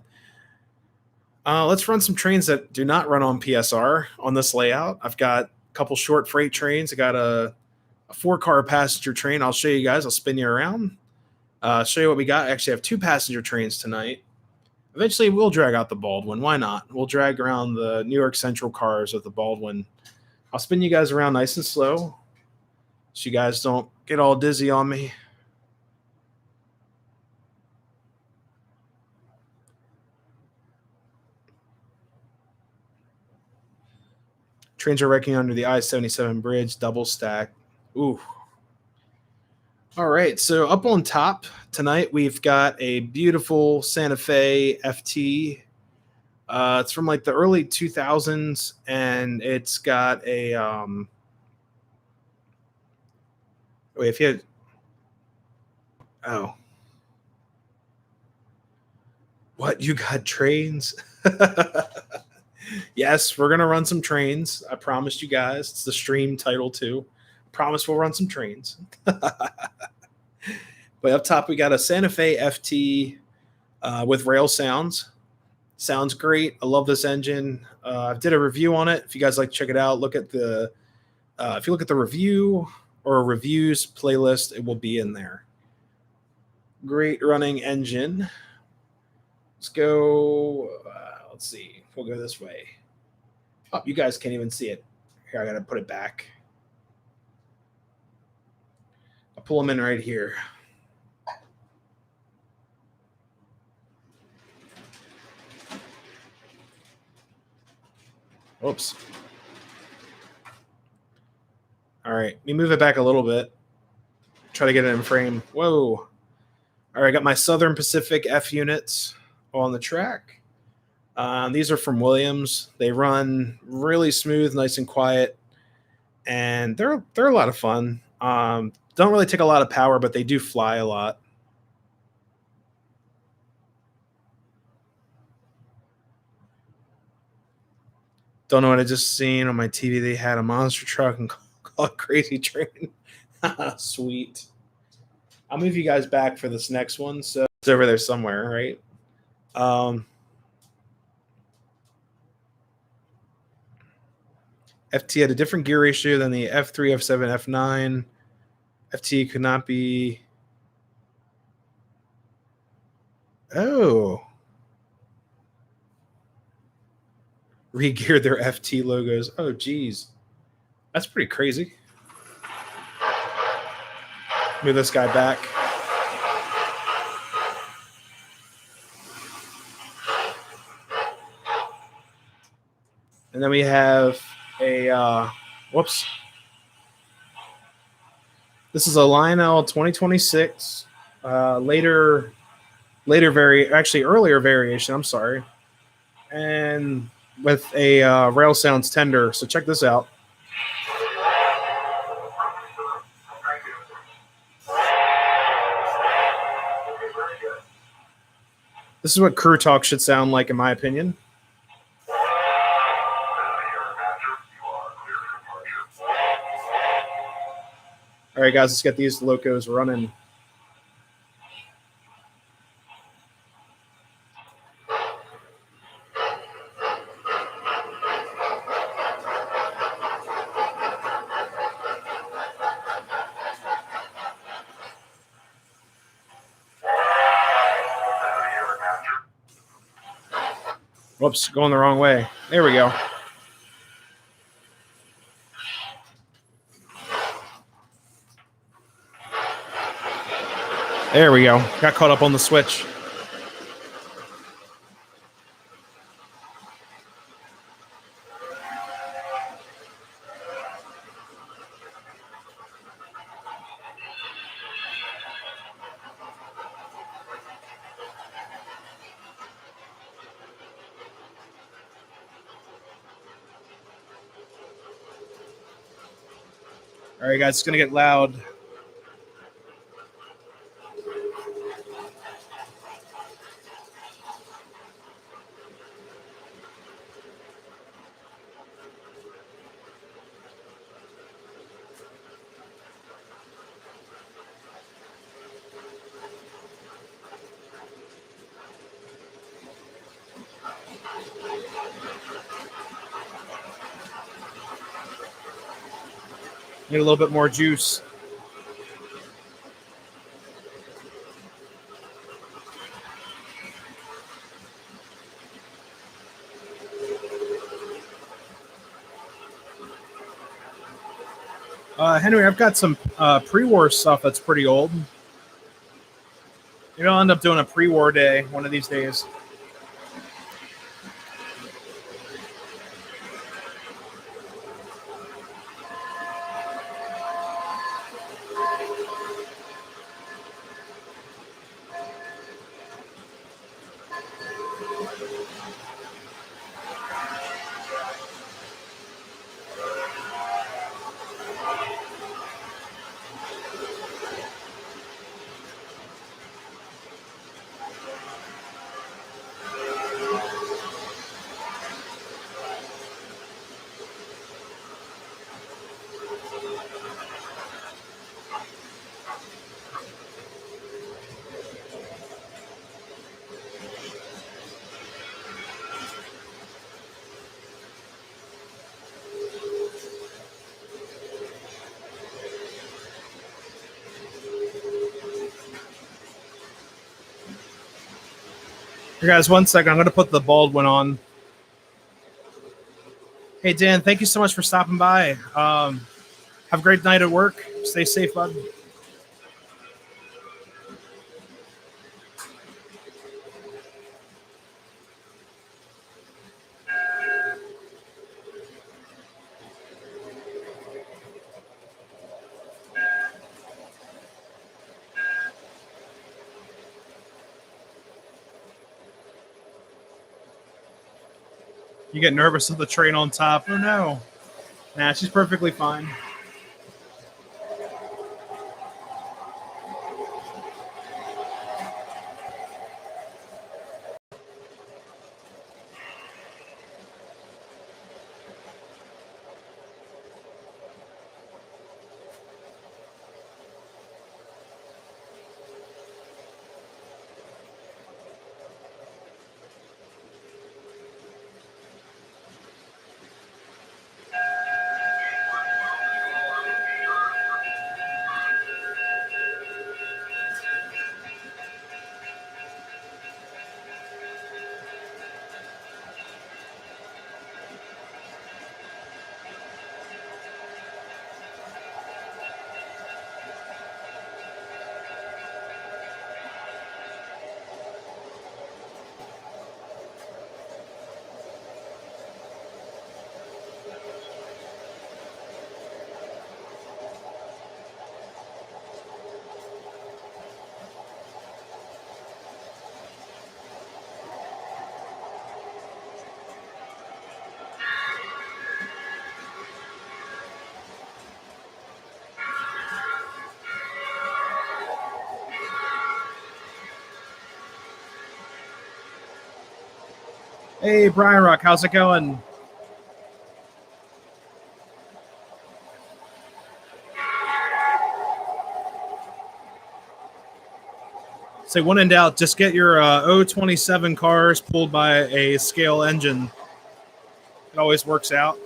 let's run some trains that do not run on PSR on this layout. I've got a couple short freight trains. I got a 4-car passenger train. I'll show you guys. I'll spin you around. Show you what we got. I actually have 2 passenger trains tonight. Eventually, we'll drag out the Baldwin. Why not? We'll drag around the New York Central cars with the Baldwin. I'll spin you guys around nice and slow so you guys don't get all dizzy on me. Trains are wrecking under the I-77 bridge, double stack. Ooh. All right, so up on top tonight, we've got a beautiful Santa Fe FT. It's from like the early 2000s, and it's got a wait, if you had, oh, what, you got trains? Yes, we're gonna run some trains. I promised you guys. It's the stream title too. Promise we'll run some trains. But up top, we got a Santa Fe FT with rail sounds. Sounds great. I love this engine. I did a review on it. If you guys like to check it out, look at the if you look at the review or reviews playlist, it will be in there. Great running engine. Let's go. Let's see. We'll go this way. Oh, you guys can't even see it. Here, I got to put it back. I'll pull them in right here. Oops. All right. Let me move it back a little bit. Try to get it in frame. Whoa. All right. I got my Southern Pacific F units on the track. These are from Williams. They run really smooth, nice and quiet, and they're a lot of fun. Don't really take a lot of power, but they do fly a lot. Don't know what I just seen on my TV. They had a monster truck and called Crazy Train. Sweet. I'll move you guys back for this next one. So it's over there somewhere, right? FT had a different gear ratio than the F3, F7, F9. FT could not be. Oh. Re-geared their FT logos. Oh, geez. That's pretty crazy. Move this guy back. And then we have a, whoops. This is a Lionel 2026. Earlier variation, I'm sorry. And with a rail sounds tender. So check this out. This is what crew talk should sound like, in my opinion. All right, guys, let's get these locos running. Whoops, going the wrong way. There we go. There we go. Got caught up on the switch. All right, guys, it's gonna get loud. Need a little bit more juice. Henry, I've got some pre-war stuff that's pretty old. Maybe I'll end up doing a pre-war day one of these days. Here, guys, 1 second. I'm going to put the Baldwin on. Hey, Dan, thank you so much for stopping by. Have a great night at work. Stay safe, bud. You get nervous with the train on top. Oh, no. Nah, she's perfectly fine. Hey, Brian Rock, how's it going? Say, when in doubt, just get your 027 cars pulled by a scale engine. It always works out.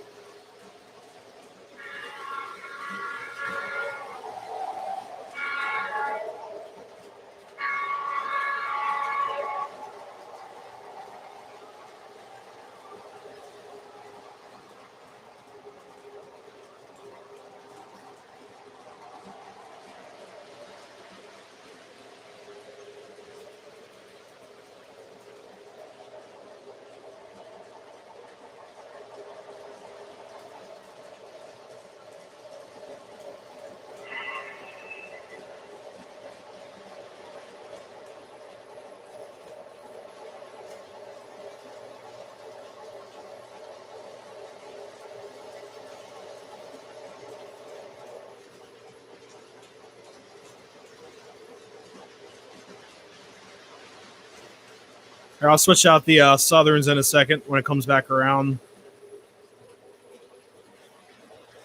Here, I'll switch out the Southerns in a second when it comes back around.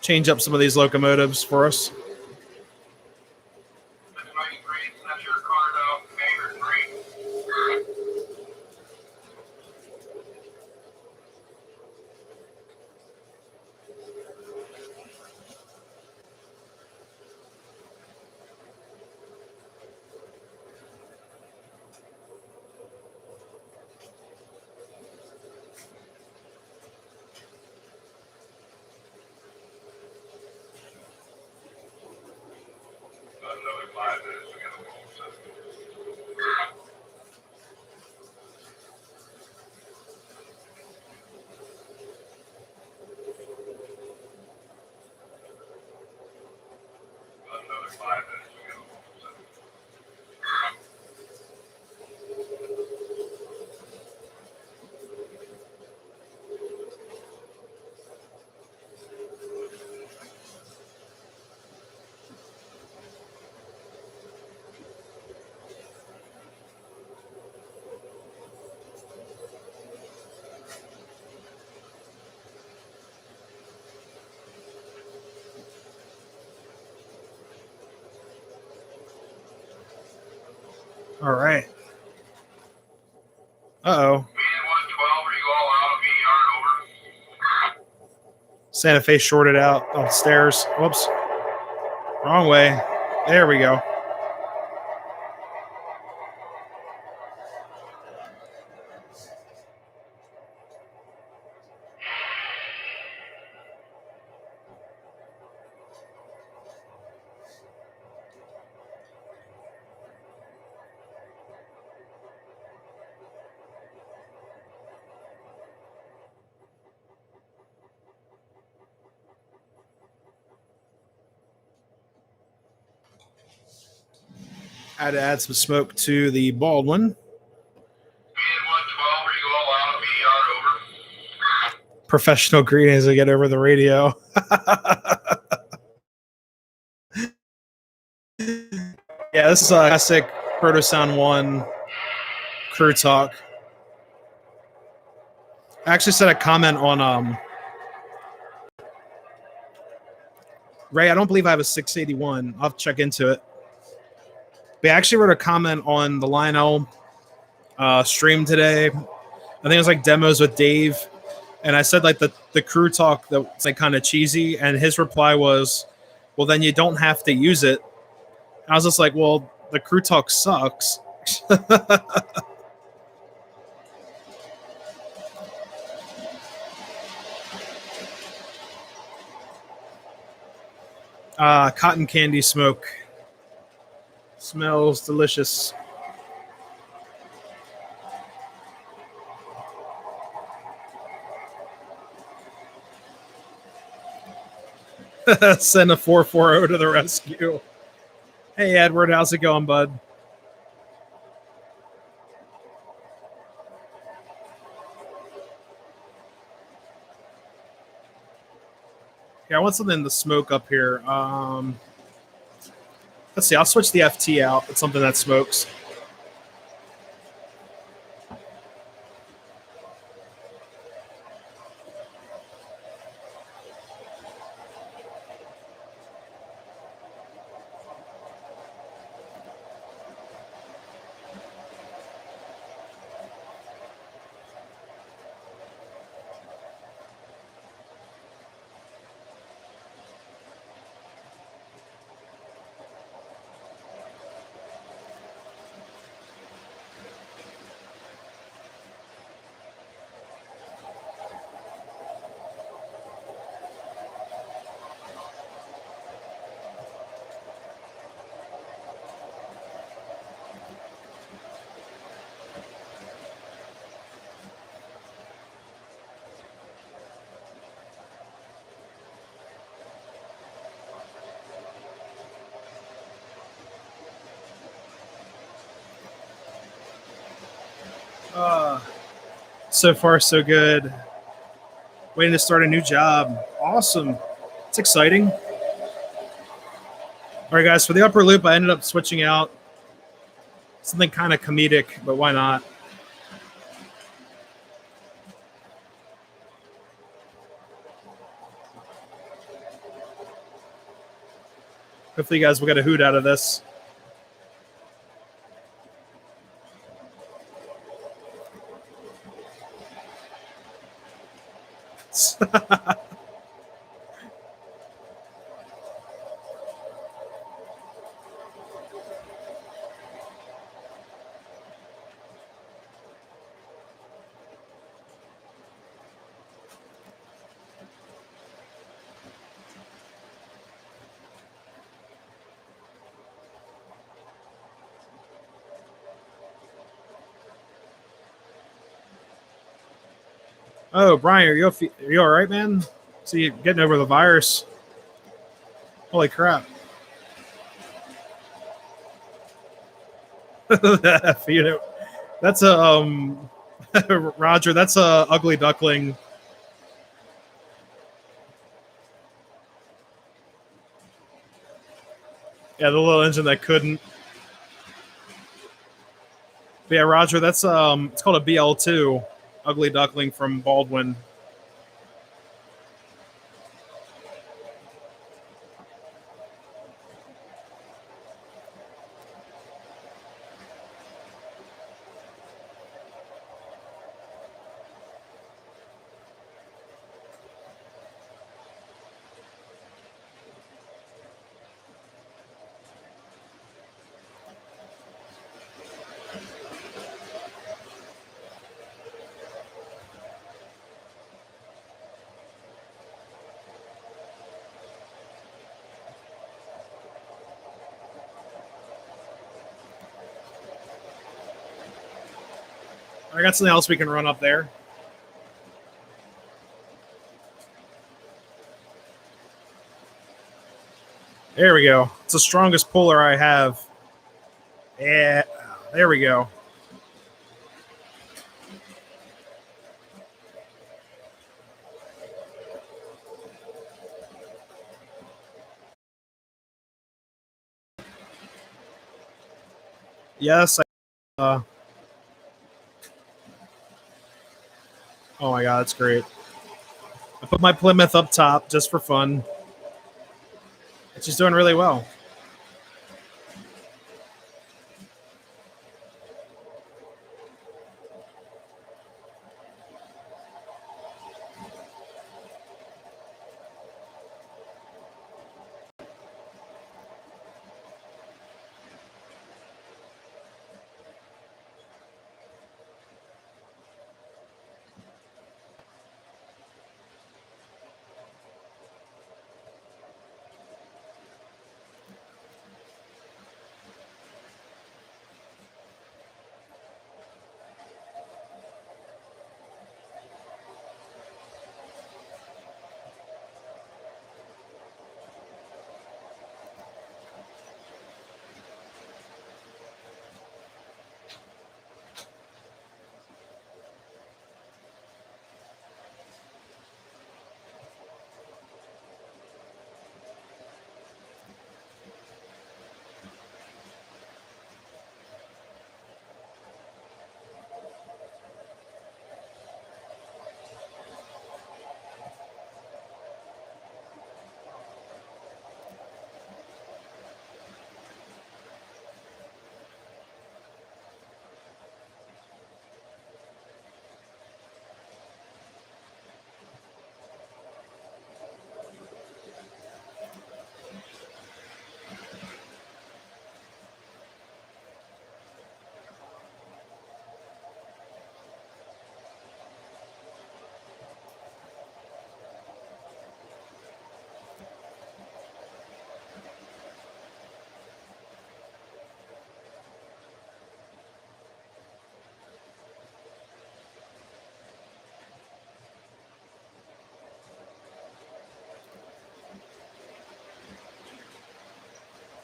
Change up some of these locomotives for us. All right. Uh-oh. Santa Fe shorted out upstairs. Whoops. Wrong way. There we go. I had to add some smoke to the Baldwin. Professional greetings to get over the radio. Yeah, this is a classic Proto Sound 1 crew talk. I actually said a comment on Ray, I don't believe I have a 681. I'll have to check into it. But I actually wrote a comment on the Lionel stream today. I think it was like demos with Dave. And I said like the crew talk that's like kind of cheesy. And his reply was, well, then you don't have to use it. And I was just like, well, the crew talk sucks. Cotton candy smoke. Smells delicious. Send a 440 to the rescue. Hey, Edward, how's it going, bud? Yeah, I want something to smoke up here. Let's see. I'll switch the FT out. It's something that smokes. So far, so good. Waiting to start a new job. Awesome. It's exciting. All right, guys, for the upper loop, I ended up switching out something kind of comedic, but why not? Hopefully, you guys will get a hoot out of this. Oh, Brian, are you all right, man? See you getting over the virus. Holy crap! You know, that's a Roger. That's a ugly duckling. Yeah, the little engine that couldn't. But yeah, Roger. That's it's called a BL2, ugly duckling from Baldwin. I got something else we can run up there. There we go. It's the strongest puller I have. Yeah, there we go. Yes. Oh my god, that's great. I put my Plymouth up top just for fun. It's just doing really well.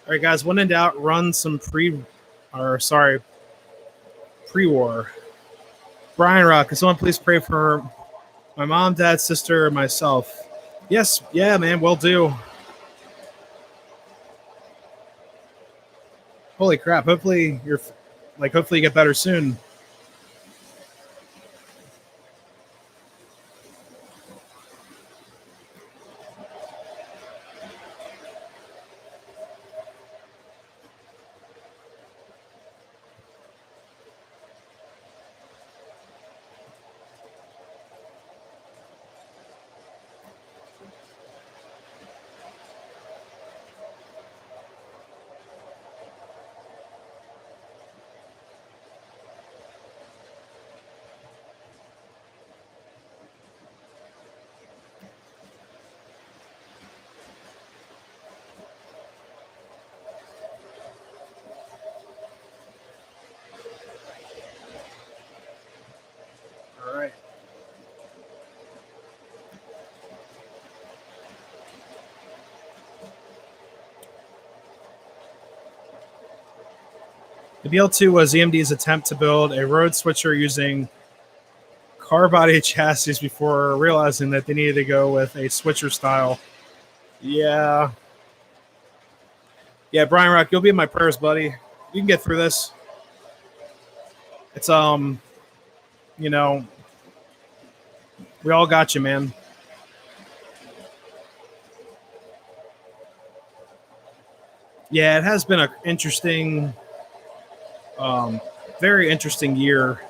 All right, guys. When in doubt, run some pre-war. Brian Rock, can someone please pray for my mom, dad, sister, and myself? Yes, yeah, man, will do. Holy crap! Hopefully hopefully you get better soon. The BL2 was EMD's attempt to build a road switcher using car body chassis before realizing that they needed to go with a switcher style. Yeah. Yeah, Brian Rock, you'll be in my prayers, buddy. You can get through this. It's you know, we all got you, man. Yeah, it has been an interesting, very interesting year.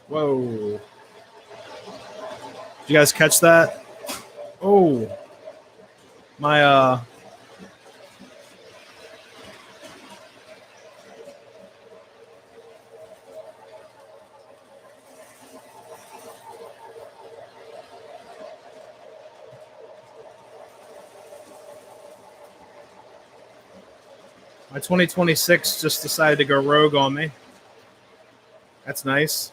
Whoa. Did you guys catch that? Oh. My my 2026 just decided to go rogue on me. That's nice.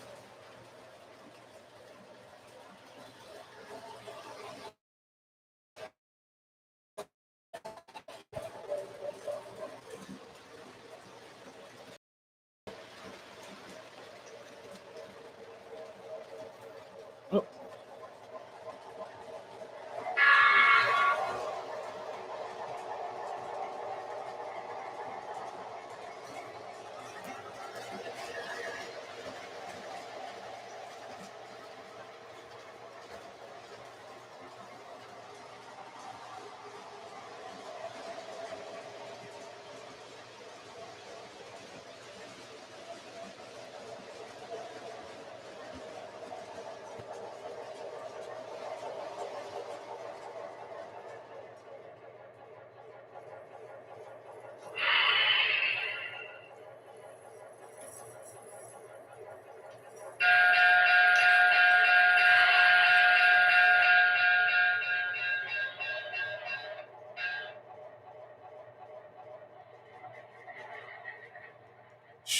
Oh.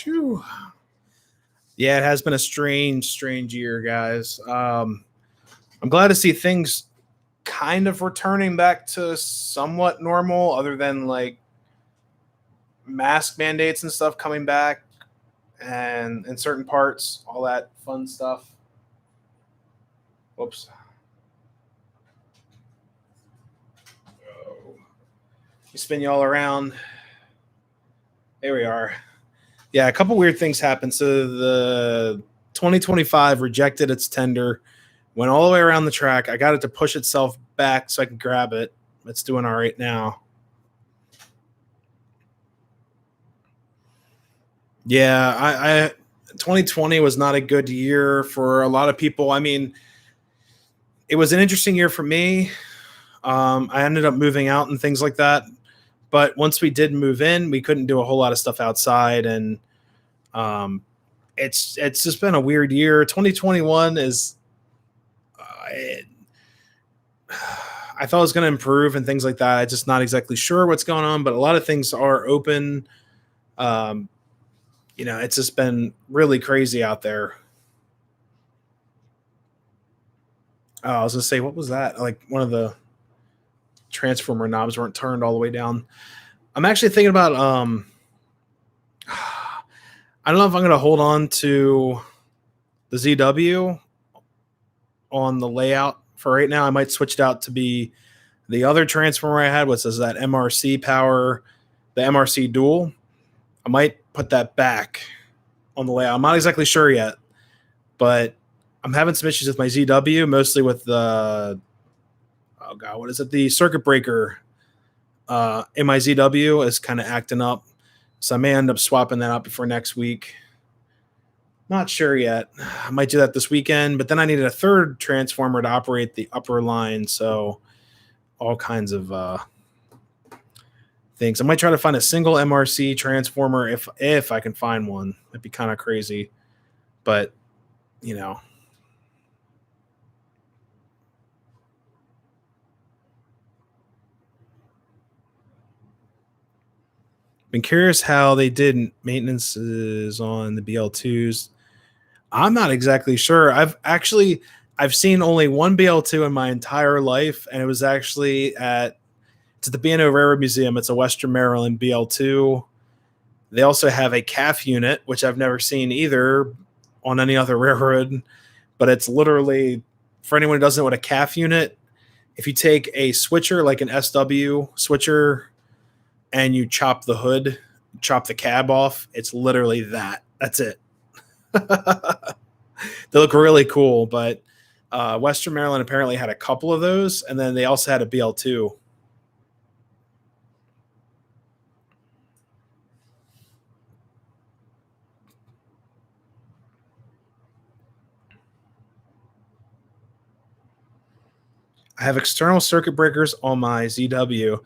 Shoo. Yeah, it has been a strange year, guys. I'm glad to see things kind of returning back to somewhat normal, other than like mask mandates and stuff coming back, and in certain parts, all that fun stuff. Whoops. Oh. You spin you all around. There we are. Yeah, a couple weird things happened. So the 2025 rejected its tender, went all the way around the track. I got it to push itself back so I could grab it. It's doing all right now. Yeah, I 2020 was not a good year for a lot of people. I mean, it was an interesting year for me. I ended up moving out and things like that. But once we did move in, we couldn't do a whole lot of stuff outside, and um, it's just been a weird year. 2021 is. It, I thought it was going to improve and things like that. I'm just not exactly sure what's going on, but a lot of things are open. Um, it's just been really crazy out there. Oh, I was going to say, what was that? Like one of the transformer knobs weren't turned all the way down. I'm actually thinking about. I don't know if I'm going to hold on to the ZW on the layout for right now. I might switch it out to be the other transformer I had, which is that MRC power, the MRC dual. I might put that back on the layout. I'm not exactly sure yet, but I'm having some issues with my ZW, mostly with the what is it? The circuit breaker in my ZW is kind of acting up, so I may end up swapping that out before next week. Not sure yet. I might do that this weekend, but then I needed a third transformer to operate the upper line, so all kinds of things. I might try to find a single MRC transformer if I can find one. It'd be kind of crazy, but been curious how they did maintenances on the BL2s. I'm not exactly sure. I've seen only one BL2 in my entire life, and it was actually at the B&O Railroad Museum. It's a Western Maryland BL2. They also have a calf unit, which I've never seen either on any other railroad, but it's literally, for anyone who doesn't know what a calf unit, if you take a switcher like an SW switcher and you chop the hood, chop the cab off, it's literally that. That's it. They look really cool, but Western Maryland apparently had a couple of those, and then they also had a BL2. I have external circuit breakers on my ZW.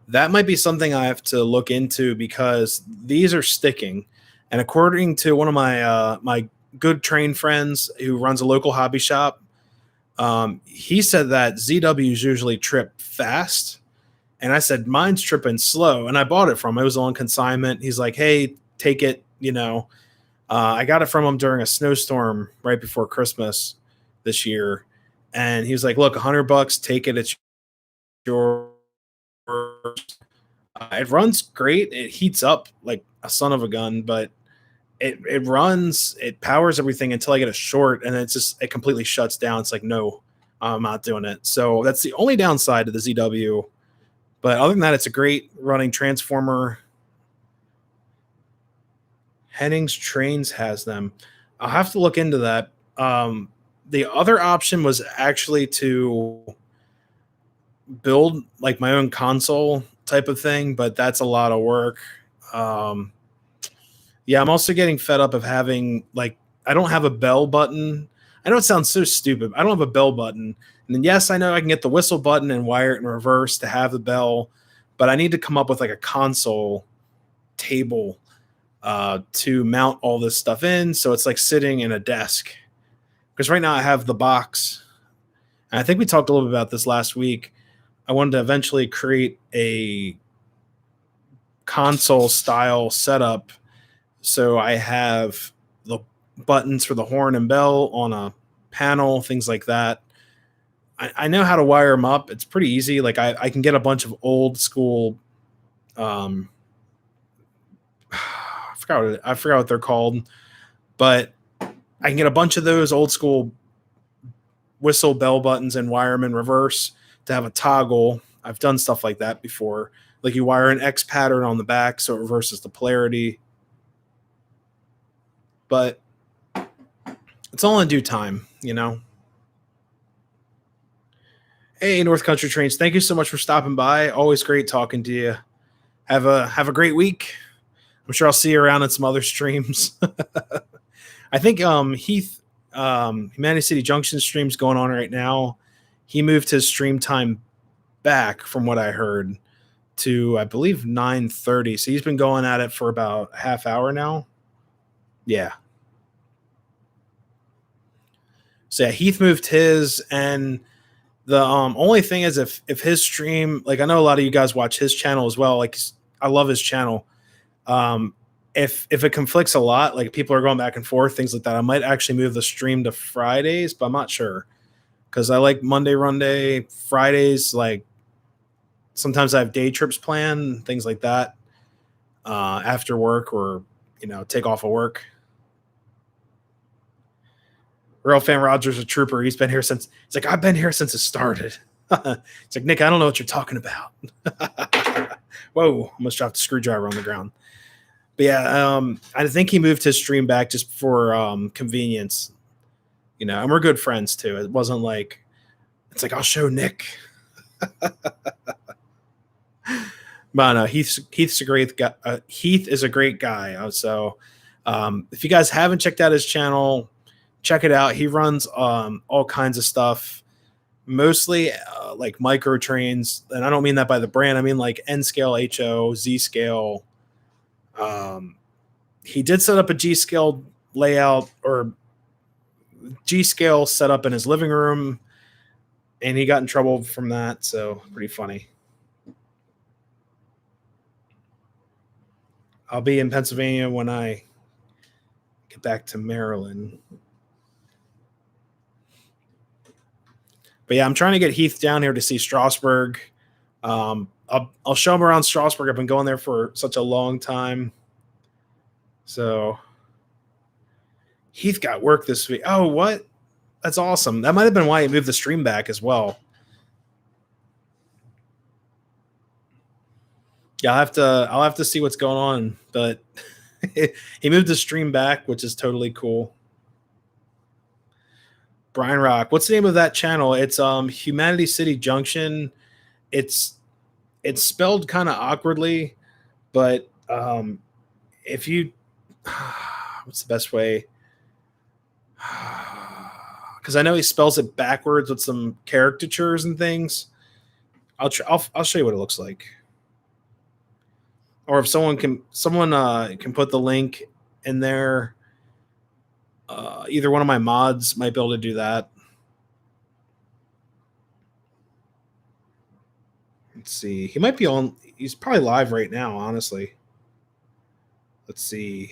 That might be something I have to look into because these are sticking. And according to one of my good train friends who runs a local hobby shop, he said that ZWs usually trip fast. And I said, mine's tripping slow. And I bought it from him. It was on consignment. He's like, hey, take it. I got it from him during a snowstorm right before Christmas this year. And he was like, look, $100, take it. It's yours. It runs great. It heats up like a son of a gun, but it powers everything until I get a short, and it completely shuts down. It's like, no, I'm not doing it. So that's the only downside to the ZW. But other than that, it's a great running transformer. Hennings Trains has them. I'll have to look into that. The other option was actually to build like my own console type of thing, but that's a lot of work. Um, yeah, I'm also getting fed up of having like I don't have a bell button. I know it sounds so stupid. I don't have a bell button. And then yes, I know I can get the whistle button and wire it in reverse to have the bell, but I need to come up with like a console table to mount all this stuff in. So it's like sitting in a desk. Because right now I have the box. And I think we talked a little bit about this last week. I wanted to eventually create a console style setup. So I have the buttons for the horn and bell on a panel, things like that. I know how to wire them up. It's pretty easy. Like I can get a bunch of old school um, I forgot what they're called, but I can get a bunch of those old school whistle bell buttons and wire them in reverse to have a toggle. I've done stuff like that before. Like you wire an X pattern on the back so it reverses the polarity. But it's all in due time, you know. Hey, North Country Trains, thank you so much for stopping by. Always great talking to you. Have a great week. I'm sure I'll see you around in some other streams. I think Heath Humanity City Junction stream's going on right now. He moved his stream time back from what I heard to I believe 9:30. So he's been going at it for about a half hour now. Yeah. So yeah, Heath moved his, and the only thing is if his stream, like I know a lot of you guys watch his channel as well. Like I love his channel. Um, if it conflicts a lot, like people are going back and forth, things like that, I might actually move the stream to Fridays, but I'm not sure because I like Monday-Runday. Fridays, like sometimes I have day trips planned, things like that, after work or take off of work. Real fan Rogers a trooper. He's been here since. It's like I've been here since it started. It's like Nick, I don't know what you're talking about. Whoa! Almost dropped a screwdriver on the ground. But yeah, I think he moved his stream back just for convenience. And we're good friends too. It wasn't like it's like I'll show Nick. But no, Heath's a great guy. Heath is a great guy. So if you guys haven't checked out his channel, check it out. He runs all kinds of stuff, mostly like micro trains. And I don't mean that by the brand. I mean like N scale, HO, Z scale. He did set up a G scale layout or G scale set up in his living room, and he got in trouble from that. So pretty funny. I'll be in Pennsylvania when I get back to Maryland. But yeah, I'm trying to get Heath down here to see Strasbourg. I'll show him around Strasbourg. I've been going there for such a long time. So Heath got work this week. Oh, what? That's awesome. That might have been why he moved the stream back as well. Yeah, I'll have to see what's going on, but he moved the stream back, which is totally cool. Brian Rock. What's the name of that channel? It's Humanity City Junction. It's spelled kind of awkwardly, but if you what's the best way? Because I know he spells it backwards with some caricatures and things. I'll show you what it looks like. Or if someone can put the link in there. Either one of my mods might be able to do that. Let's see. He might be on. He's probably live right now, honestly. Let's see.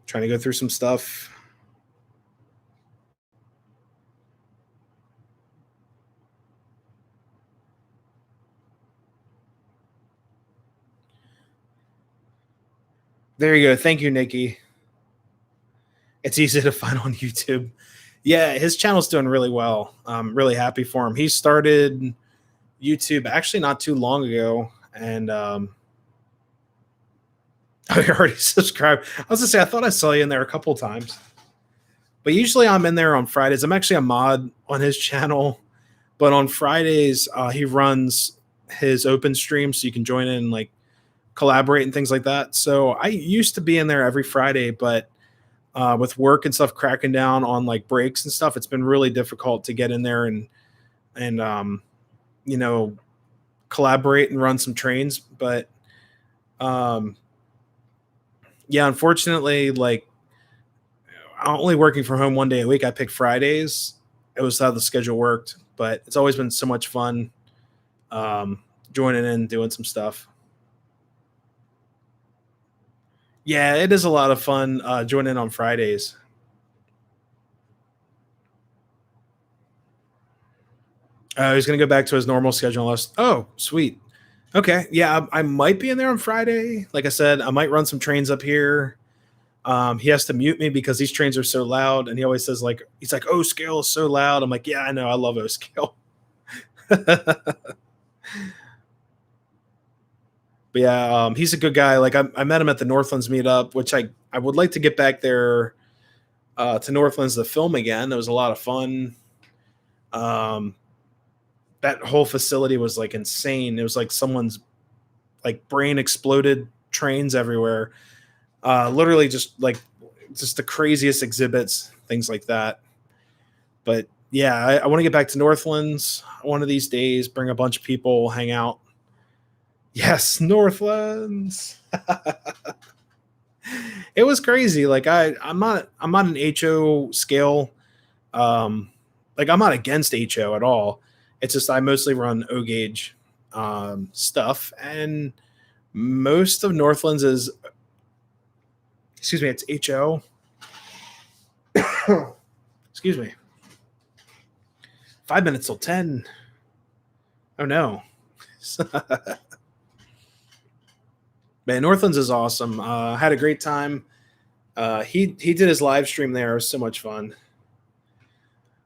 Trying to go through some stuff. There you go. Thank you, Nikki. It's easy to find on YouTube. Yeah, his channel's doing really well. I'm really happy for him. He started YouTube actually not too long ago, and I already subscribed. I was gonna say I thought I saw you in there a couple times, but usually I'm in there on Fridays. I'm actually a mod on his channel, but on Fridays he runs his open stream, so you can join in and like collaborate and things like that. So I used to be in there every Friday, but with work and stuff cracking down on like breaks and stuff, it's been really difficult to get in there and you know, collaborate and run some trains. But yeah, unfortunately, like I'm only working from home one day a week. I picked Fridays. It was how the schedule worked, but it's always been so much fun joining in, doing some stuff. Yeah, it is a lot of fun joining in on Fridays. He's going to go back to his normal schedule. Oh, sweet. Okay. Yeah, I might be in there on Friday. Like I said, I might run some trains up here. He has to mute me because these trains are so loud. And he always says, like, he's like, oh, scale is so loud. I'm like, yeah, I know. I love O scale. But yeah, he's a good guy. Like I met him at the Northlands meetup, which I would like to get back there to Northlands to film again. It was a lot of fun. That whole facility was like insane. It was like someone's like brain exploded, trains everywhere. Literally just the craziest exhibits, things like that. But yeah, I want to get back to Northlands one of these days, bring a bunch of people, hang out. Yes, Northlands. It was crazy. Like I'm not an HO scale. Like I'm not against HO at all. It's just I mostly run O gauge stuff, and most of Northlands is, excuse me, it's HO. Excuse me. 5 minutes till 10. Oh no. Man, Northlands is awesome. I had a great time. He did his live stream there. It was so much fun.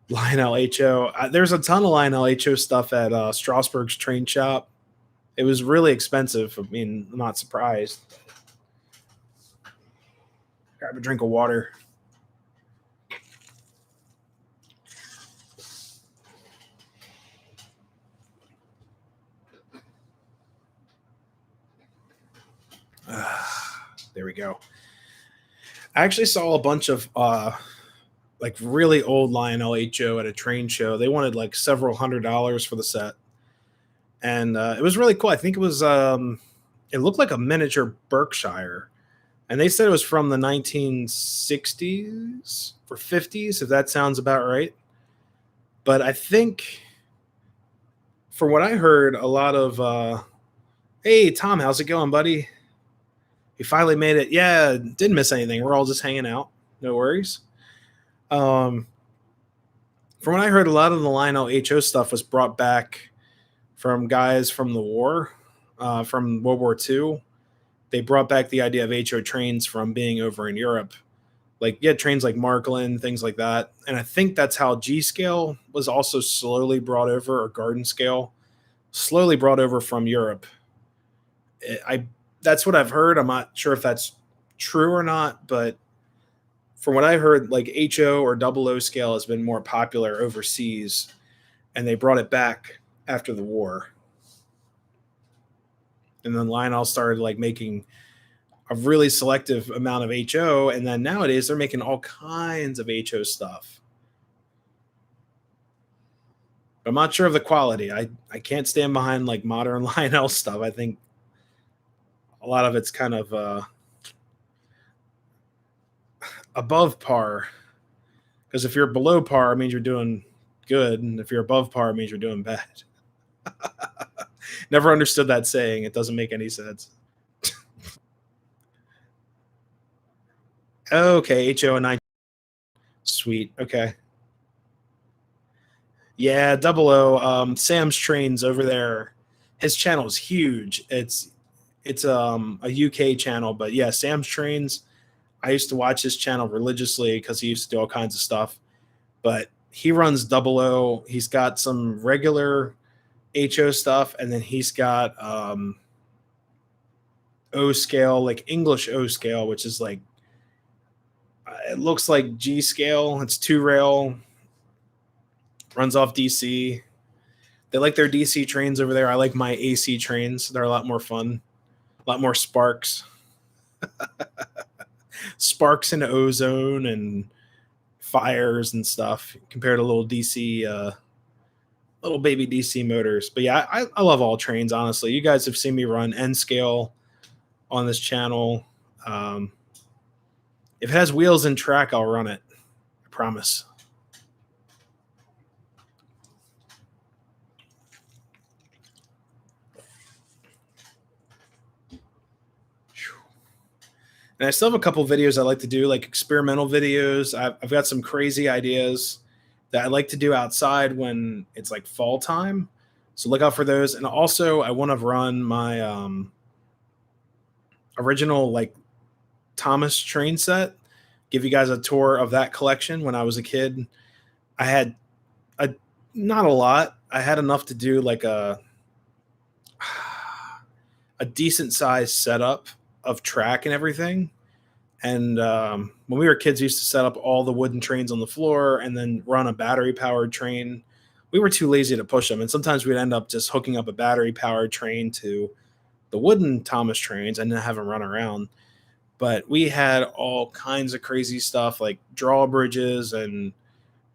Lionel HO. There's a ton of Lionel HO stuff at Strasbourg's train shop. It was really expensive. I mean, I'm not surprised. Grab a drink of water. There we go. I actually saw a bunch of like really old Lionel HO at a train show. They wanted like several $100s for the set, and it was really cool. I think it was it looked like a miniature Berkshire, and they said it was from the 1960s or 50s, if that sounds about right. But I think, from what I heard, a lot of hey Tom, how's it going, buddy? We finally made it. Yeah, didn't miss anything. We're all just hanging out. No worries. Um, from what I heard, a lot of the Lionel HO stuff was brought back from guys from the war, from World War II. They brought back the idea of HO trains from being over in Europe. Like, yeah, trains like Markland, things like that. And I think that's how G scale was also slowly brought over, or garden scale, slowly brought over from Europe. I That's what I've heard. I'm not sure if that's true or not, but from what I heard, like HO or double O scale has been more popular overseas, and they brought it back after the war. And then Lionel started like making a really selective amount of HO, and then nowadays they're making all kinds of HO stuff. I'm not sure of the quality. I can't stand behind like modern Lionel stuff. I think a lot of it's kind of above par. Because if you're below par, it means you're doing good, and if you're above par, it means you're doing bad. Never understood that saying. It doesn't make any sense. Okay, HO and 9. Sweet. Okay. Yeah, double O. Sam's Trains over there. His channel is huge. It's a UK channel, but yeah, Sam's Trains. I used to watch his channel religiously because he used to do all kinds of stuff. But he runs double O. He's got some regular HO stuff, and then he's got O scale, like English O scale, which is like it looks like G scale. It's 2 rail, runs off DC. They like their DC trains over there. I like my AC trains. They're a lot more fun, a lot more sparks, sparks and ozone and fires and stuff compared to little DC, little baby DC motors. But yeah, I love all trains. Honestly, you guys have seen me run N scale on this channel. Um, if it has wheels and track, I'll run it. I promise. And I still have a couple videos I like to do, like experimental videos. I've got some crazy ideas that I like to do outside when it's like fall time. So look out for those. And also, I want to run my original like Thomas train set. Give you guys a tour of that collection. When I was a kid, I had a not a lot. I had enough to do like a decent sized setup of track and everything. And when we were kids, we used to set up all the wooden trains on the floor and then run a battery powered train. We were too lazy to push them. And sometimes we'd end up just hooking up a battery powered train to the wooden Thomas trains and then have them run around. But we had all kinds of crazy stuff like drawbridges. And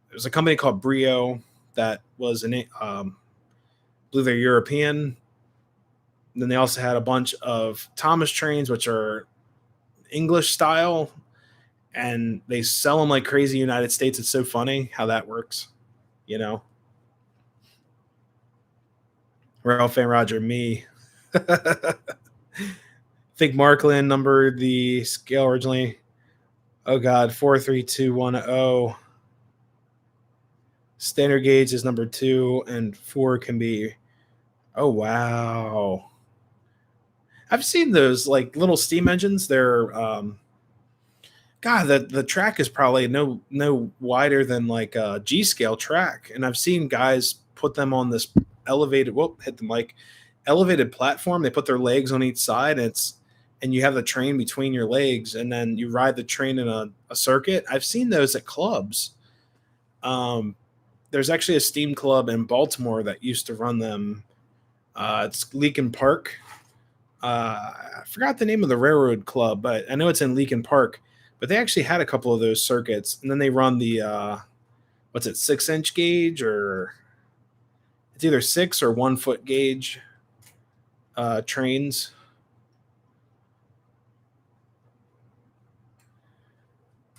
there's a company called Brio that was I believe they're European. And then they also had a bunch of Thomas trains, which are English style, and they sell them like crazy in the United States. It's so funny how that works, you know. Ralph and Roger, me. I think Markland numbered the scale originally. Oh God, 43210. Standard gauge is number 2, and 4 can be. Oh wow. I've seen those like little steam engines. They're God, the track is probably no wider than like a G scale track, and I've seen guys put them on this elevated. Whoop, hit the mic. Elevated platform. They put their legs on each side, and you have the train between your legs, and then you ride the train in a circuit. I've seen those at clubs. There's actually a steam club in Baltimore that used to run them. It's Leakin Park. I forgot the name of the railroad club, but I know it's in Leakin Park. But they actually had a couple of those circuits, and then they run the what's it, 6-inch gauge, or it's either 6 or 1 foot gauge trains.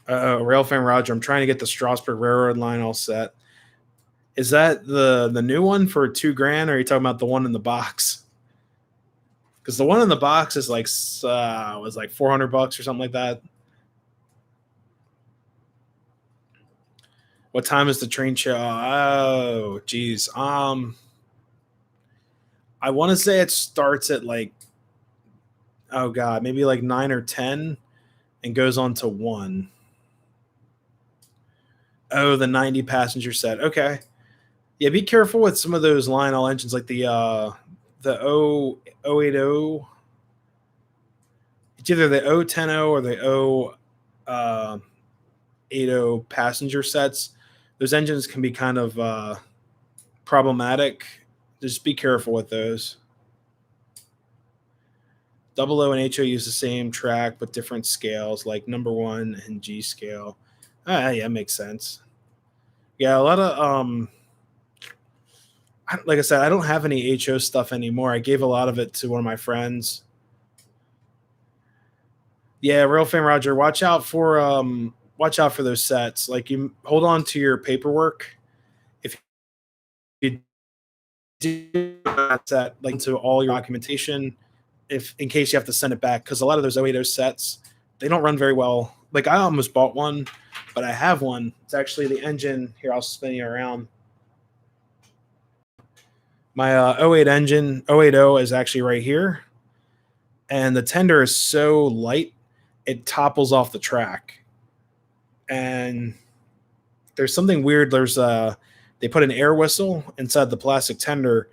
Rail fan Roger, I'm trying to get the Strasburg Railroad line all set. Is that the new one for $2,000, or are you talking about the one in the box? Because the one in the box is like was like $400 or something like that. What time is the train show? Oh, geez. I want to say it starts at like, oh god, maybe like 9 or 10, and goes on to 1. Oh, the 90 passenger set. Okay. Yeah, be careful with some of those Lionel engines, like the 080. It's either the 010 or the 080 passenger sets. Those engines can be kind of problematic. Just be careful with those. Double O and HO use the same track but different scales, like number 1 and G scale. Yeah, makes sense. Yeah, a lot of like I said, I don't have any HO stuff anymore. I gave a lot of it to one of my friends. Yeah, real fan Roger, watch out for those sets. Like, you hold on to your paperwork. If you do that set, like, to all your documentation, if in case you have to send it back, because a lot of those 080 sets, they don't run very well. Like, I almost bought one, but I have one. It's actually the engine here. I'll spin you around. My 08 engine, 080, is actually right here, and the tender is so light it topples off the track. And there's something weird. They put an air whistle inside the plastic tender,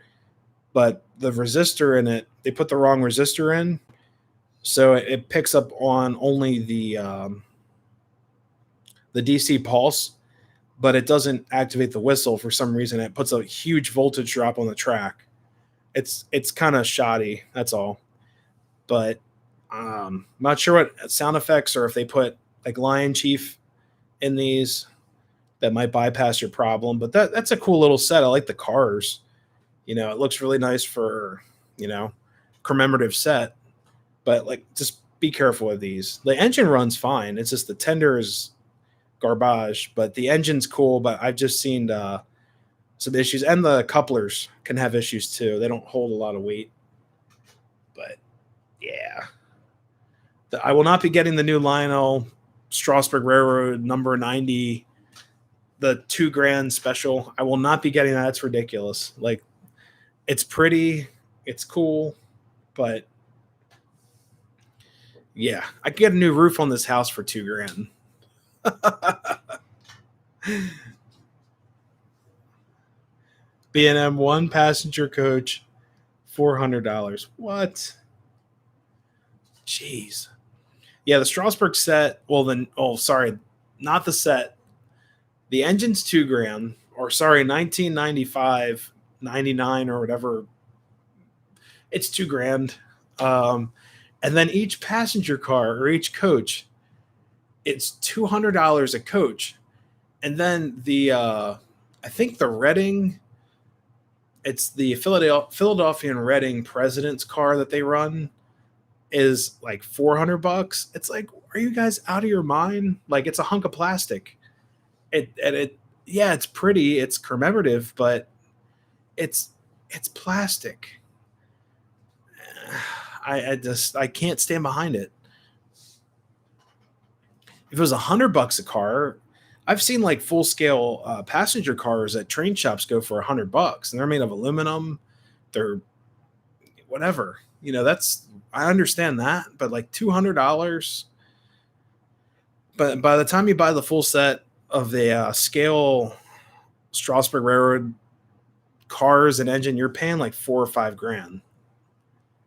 but the resistor in it, they put the wrong resistor in, so it picks up on only the DC pulse, but it doesn't activate the whistle for some reason. It puts a huge voltage drop on the track. It's kind of shoddy. That's all. But I'm not sure what sound effects, or if they put like Lion Chief in these, that might bypass your problem. But that's a cool little set. I like the cars. It looks really nice for, commemorative set. But like, just be careful with these. The engine runs fine. It's just the tender is garbage, but the engine's cool. But I've just seen some issues, and the couplers can have issues too. They don't hold a lot of weight. But yeah, I will not be getting the new Lionel Strasburg Railroad number 90, the $2,000 special. I will not be getting that. It's ridiculous. Like, it's pretty, it's cool, but yeah, I could get a new roof on this house for $2,000. B&M 1 passenger coach, $400. What? Jeez. Yeah, the Strasburg set. Well, then, sorry, not the set. The engine's $2,000, or sorry, 1995, 99 or whatever. It's $2,000. And then each passenger car or each coach, it's $200 a coach. And then I think the Reading, it's the Philadelphia and Reading President's car that they run, is like $400. It's like, are you guys out of your mind? Like, it's a hunk of plastic. Yeah, it's pretty, it's commemorative, but it's plastic. I can't stand behind it. If it was $100 a car, I've seen like full scale passenger cars at train shops go for $100, and they're made of aluminum. They're whatever. I understand that, but like $200. But by the time you buy the full set of the scale Strasburg Railroad cars and engine, you're paying like $4 or $5,000.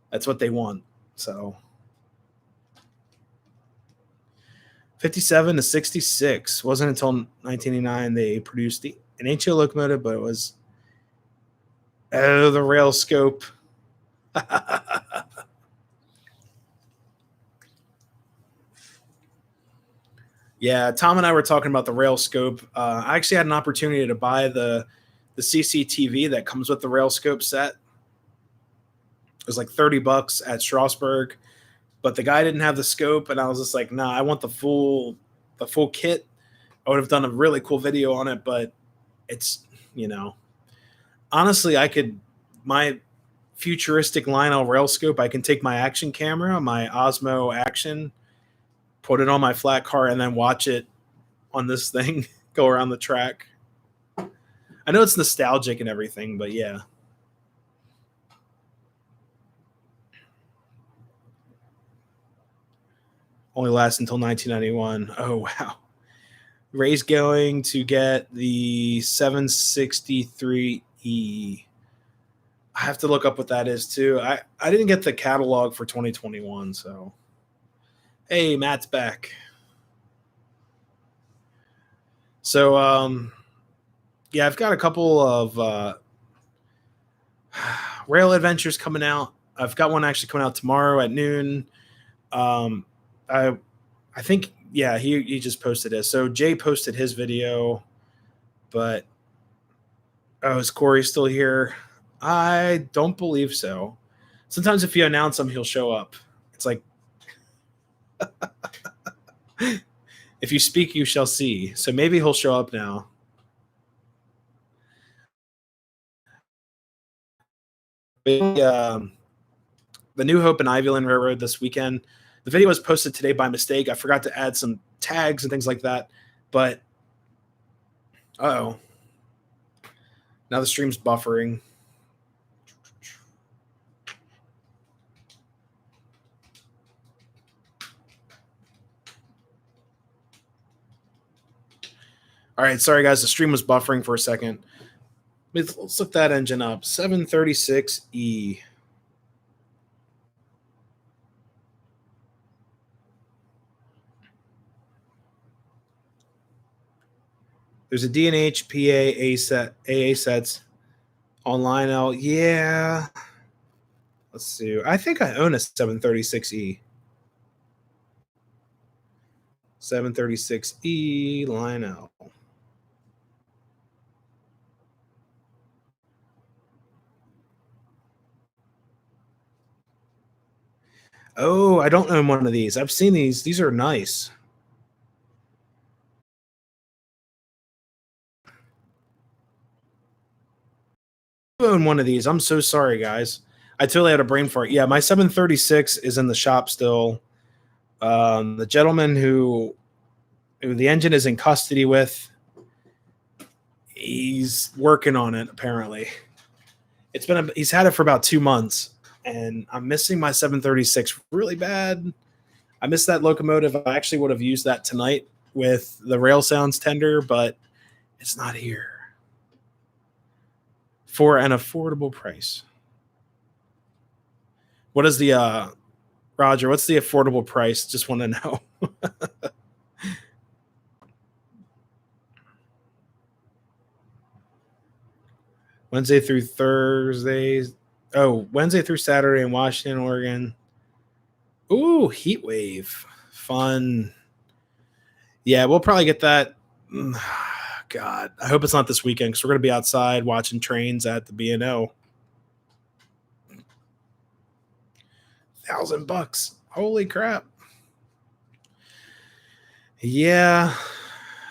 That's what they want. So 57 to 66. Wasn't until 1989 they produced an HO locomotive, but it was the rail scope. Yeah, Tom and I were talking about the rail scope. I actually had an opportunity to buy the CCTV that comes with the rail scope set. It was like $30 at Strasburg, but the guy didn't have the scope, and I was just like, nah, I want the full kit. I would have done a really cool video on it, but it's, honestly, my futuristic Lionel rail scope, I can take my action camera, my Osmo Action, put it on my flat car, and then watch it on this thing. go around the track. I know it's nostalgic and everything, but yeah. Only lasts until 1991. Oh, wow. Ray's going to get the 763E. I have to look up what that is, too. I didn't get the catalog for 2021, so. Hey, Matt's back. So, yeah, I've got a couple of rail adventures coming out. I've got one actually coming out tomorrow at noon. I think, yeah, he just posted it. So Jay posted his video, but is Corey still here? I don't believe so. Sometimes if you announce him, he'll show up. It's like, if you speak, you shall see. So maybe he'll show up now. The New Hope and Ivyland Railroad this weekend. The video was posted today by mistake. I forgot to add some tags and things like that. But, now the stream's buffering. All right, sorry guys, the stream was buffering for a second. Let's look that engine up. 736E. There's a D&H, PA, AA sets online. Yeah. Let's see. I think I own a 736E. 736E Lionel. Oh, I don't own one of these. I've seen these. These are nice. I own one of these. I'm so sorry, guys. I totally had a brain fart. Yeah, my 736 is in the shop still. The gentleman who the engine is in custody with, he's working on it apparently. He's had it for about 2 months, and I'm missing my 736 really bad. I missed that locomotive. I actually would have used that tonight with the Rail Sounds tender, but it's not here for an affordable price. What is the Roger? What's the affordable price? Just want to know. Wednesday through Thursdays. Oh, Wednesday through Saturday in Washington, Oregon. Ooh, heat wave. Fun. Yeah, we'll probably get that. God, I hope it's not this weekend because we're going to be outside watching trains at the B&O. $1,000. Holy crap. Yeah,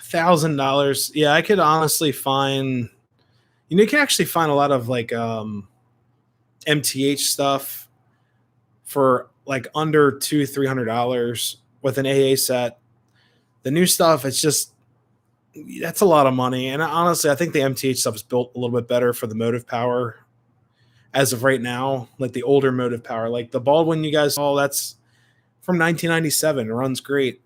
$1,000. Yeah, I could honestly find. You can actually find a lot of like MTH stuff for like under $200-$300 with an AA set. The new stuff, it's just that's a lot of money. And honestly, I think the MTH stuff is built a little bit better for the motive power as of right now, like the older motive power, like the Baldwin you guys saw. That's from 1997. It runs great.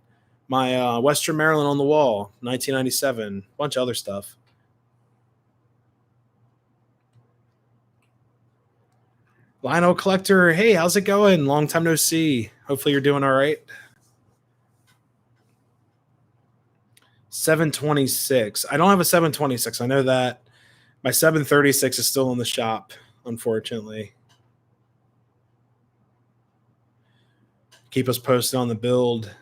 My Western Maryland on the wall, 1997. Bunch of other stuff. Lionel Collector, hey, how's it going? Long time no see. Hopefully you're doing all right. 726. I don't have a 726. I know that. My 736 is still in the shop, unfortunately. Keep us posted on the build.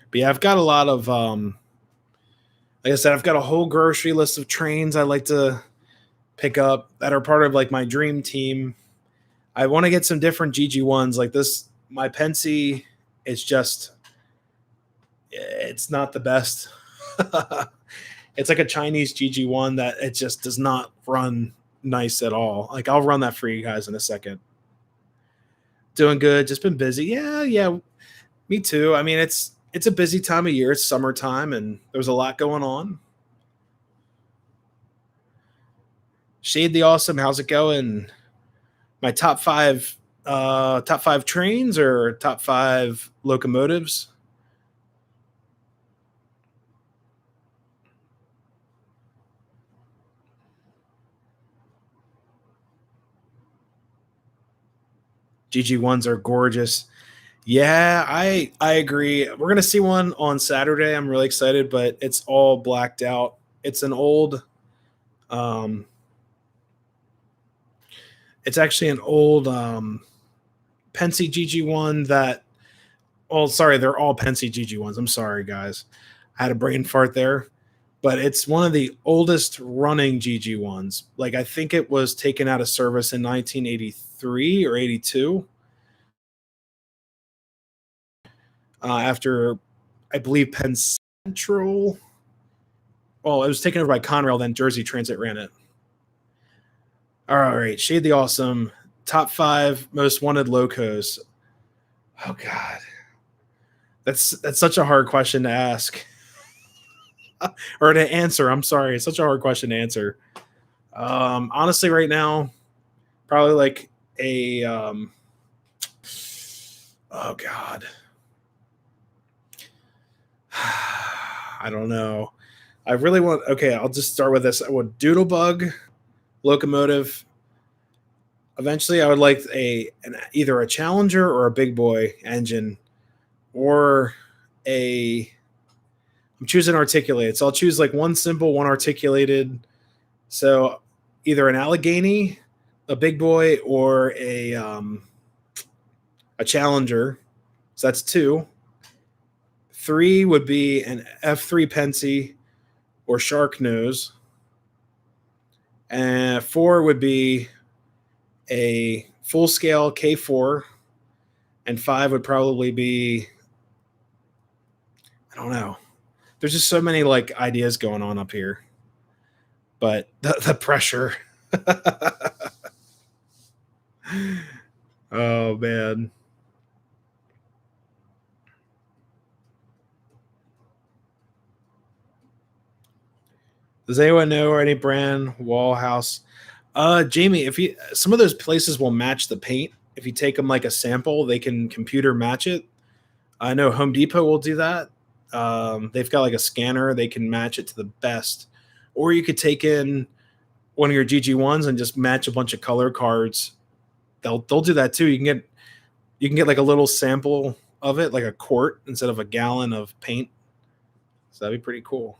But yeah, I've got a lot of like I said, I've got a whole grocery list of trains I like to pick up that are part of like my dream team. I want to get some different GG1s like this. My Pensy is just, it's not the best. It's like a Chinese GG1 that it just does not run nice at all. Like I'll run that for you guys in a second. Doing good. Just been busy. Yeah, yeah. Me too. I mean, it's a busy time of year. It's summertime, and there's a lot going on. Shade the Awesome, how's it going? My top five trains or top five locomotives? GG1s are gorgeous. Yeah, I agree. We're gonna see one on Saturday. I'm really excited, but it's all blacked out. It's an old um it's actually an old Pensy GG1 that, oh, sorry, they're all Pensy GG1s. I'm sorry, guys. I had a brain fart there. But it's one of the oldest running GG1s. Like, I think it was taken out of service in 1983 or 82 after, I believe, Penn Central. Well, it was taken over by Conrail, then Jersey Transit ran it. All right, Shade the Awesome. Top five most wanted locos. Oh, God. That's such a hard question to ask. Or to answer. I'm sorry. It's such a hard question to answer. Honestly, right now, probably like a oh God. I don't know. I really want, okay, I'll just start with this. I would Doodlebug locomotive. Eventually I would like either a Challenger or a big boy engine, or a, I'm choosing articulated. So I'll choose like one simple, one articulated. So either an Allegheny, a big boy, or a Challenger. So that's two. Three would be an F3 Pensy or Shark Nose. And four would be a full scale K4. And five would probably be, I don't know. There's just so many like ideas going on up here. But the pressure. Oh man. Does anyone know or any brand wall house? Jamie, if you, some of those places will match the paint. If you take them like a sample, they can computer match it. I know Home Depot will do that. They've got like a scanner; they can match it to the best. Or you could take in one of your GG1s and just match a bunch of color cards. They'll do that too. You can get like a little sample of it, like a quart instead of a gallon of paint. So that'd be pretty cool.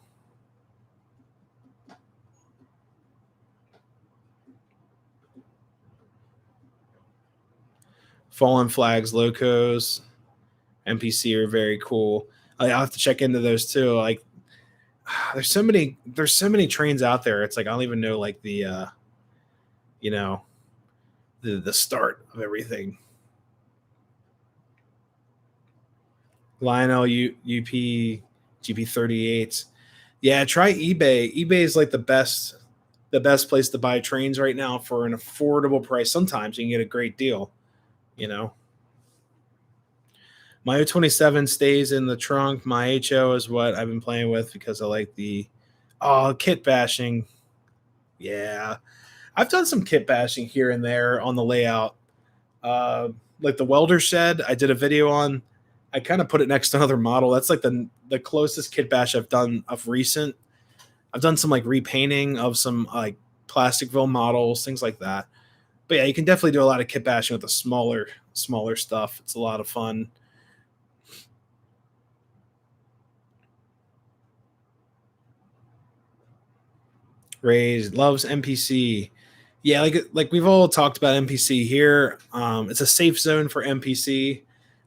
Fallen Flags locos, MPC are very cool. I'll have to check into those too. Like there's so many trains out there. It's like I don't even know like you know the start of everything. Lionel UP GP38. Yeah, try eBay. eBay is like the best place to buy trains right now for an affordable price. Sometimes you can get a great deal, you know. My O27 stays in the trunk. My HO is what I've been playing with because I like the kit bashing. Yeah. I've done some kit bashing here and there on the layout. Uh, like the welder shed, I did a video on. I kind of put it next to another model. That's like the closest kit bash I've done of recent. I've done some like repainting of some like Plasticville models, things like that. But yeah, you can definitely do a lot of kit bashing with the smaller stuff. It's a lot of fun. Raised loves NPC. Yeah, like we've all talked about NPC here. It's a safe zone for NPC.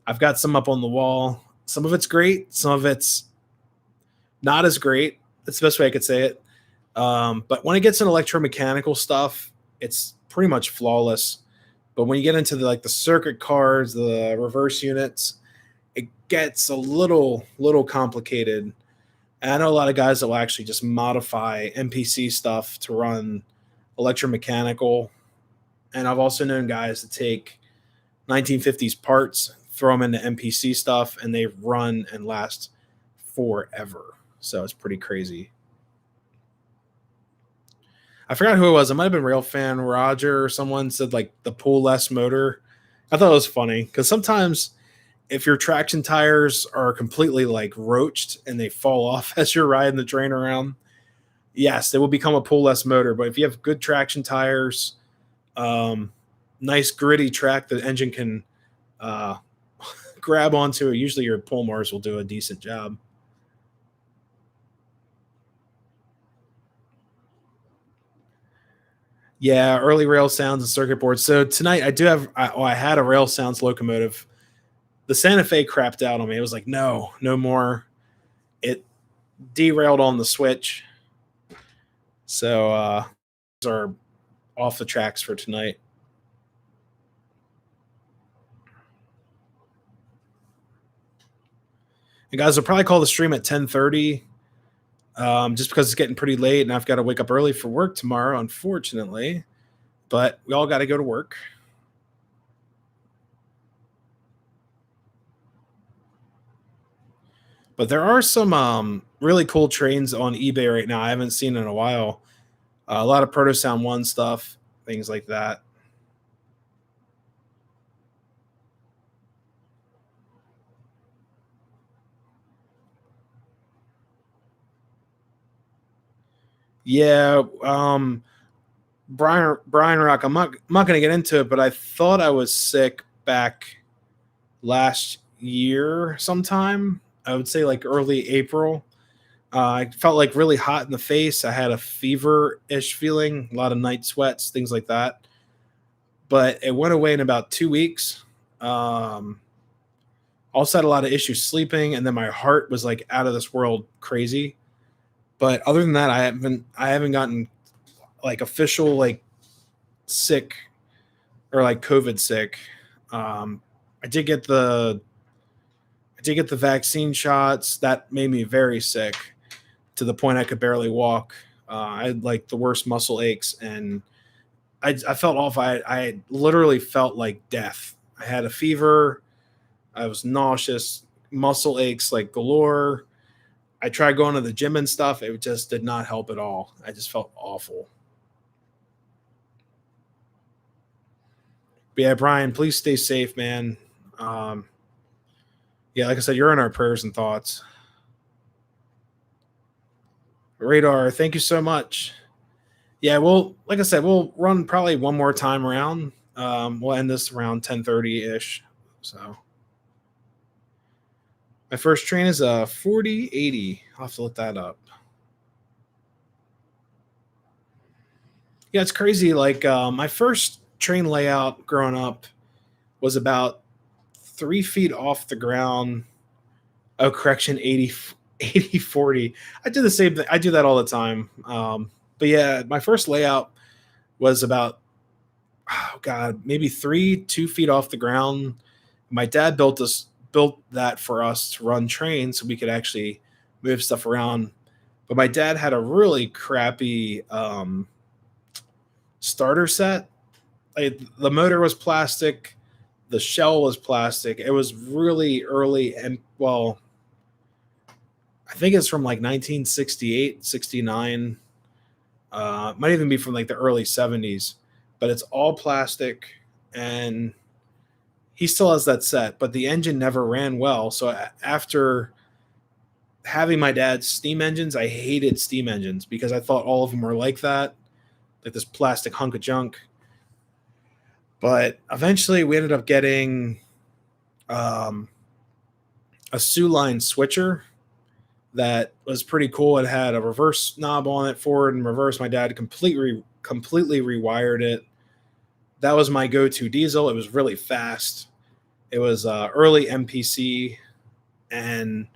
I've got some up on the wall. Some of it's great. Some of it's not as great. That's the best way I could say it. But when it gets in electromechanical stuff, it's pretty much flawless. But when you get into like the circuit cards, the reverse units, it gets a little complicated. And I know a lot of guys that will actually just modify NPC stuff to run electromechanical. And I've also known guys to take 1950s parts, throw them into MPC stuff, and they run and last forever. So it's pretty crazy. I forgot who it was. It might have been Railfan Roger or someone said like the pull less motor. I thought it was funny because sometimes if your traction tires are completely like roached and they fall off as you're riding the train around, yes, they will become a pull less motor. But if you have good traction tires, nice gritty track the engine can grab onto it, usually your pull Mars will do a decent job. Yeah, early rail sounds and circuit boards. So tonight I do have. I had a rail sounds locomotive. The Santa Fe crapped out on me. It was like, no, no more. It derailed on the switch. So are off the tracks for tonight. And guys, will probably call the stream at 10:30, just because it's getting pretty late and I've got to wake up early for work tomorrow, unfortunately. But we all got to go to work. But there are some really cool trains on eBay right now I haven't seen in a while. A lot of Proto Sound 1 stuff, things like that. Yeah, Brian Rock. I'm not going to get into it, but I thought I was sick back last year sometime. I would say like early April. I felt like really hot in the face. I had a fever-ish feeling, a lot of night sweats, things like that. But it went away in about 2 weeks. Also had a lot of issues sleeping, and then my heart was like out of this world crazy. But other than that, I haven't gotten like official like sick or like COVID sick. I did get the vaccine shots. That made me very sick to the point I could barely walk. I had like the worst muscle aches, and I felt awful. I literally felt like death. I had a fever. I was nauseous, muscle aches like galore. I tried going to the gym and stuff. It just did not help at all. I just felt awful. But yeah, Brian, please stay safe, man. Um, yeah, like I said, you're in our prayers and thoughts. Radar, thank you so much. Yeah, well, like I said, we'll run probably one more time around. We'll end this around 10:30 ish. So my first train is a 4080. I'll have to look that up. Yeah, it's crazy. Like my first train layout growing up was about 3 feet off the ground. Oh, correction, 80 40. I do the same thing. I do that all the time. But yeah, my first layout was about, oh God, maybe 2 feet off the ground. My dad built that for us to run trains so we could actually move stuff around. But my dad had a really crappy starter set. Like, the motor was plastic, the shell was plastic. It was really early, and well, I think it's from like 1968, 69. Might even be from like the early 70s, but it's all plastic, and he still has that set, but the engine never ran well. So after having my dad's steam engines, I hated steam engines because I thought all of them were like that, like this plastic hunk of junk. But eventually we ended up getting um, a Sioux line switcher that was pretty cool. It had a reverse knob on it, forward and reverse. My dad completely rewired it. That was my go-to diesel. It was really fast. It was early MPC, and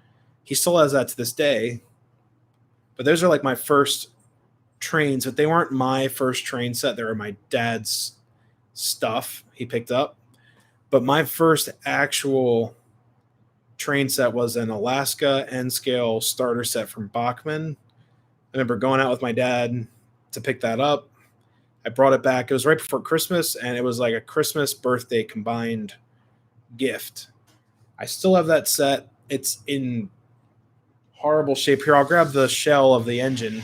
he still has that to this day. But those are like my first trains, but they weren't my first train set. They were my dad's stuff he picked up. But my first actual train set was an Alaska N scale starter set from Bachman. I remember going out with my dad to pick that up. I brought it back. It was right before Christmas, and it was like a Christmas birthday combined gift. I still have that set. It's in horrible shape. Here, I'll grab the shell of the engine.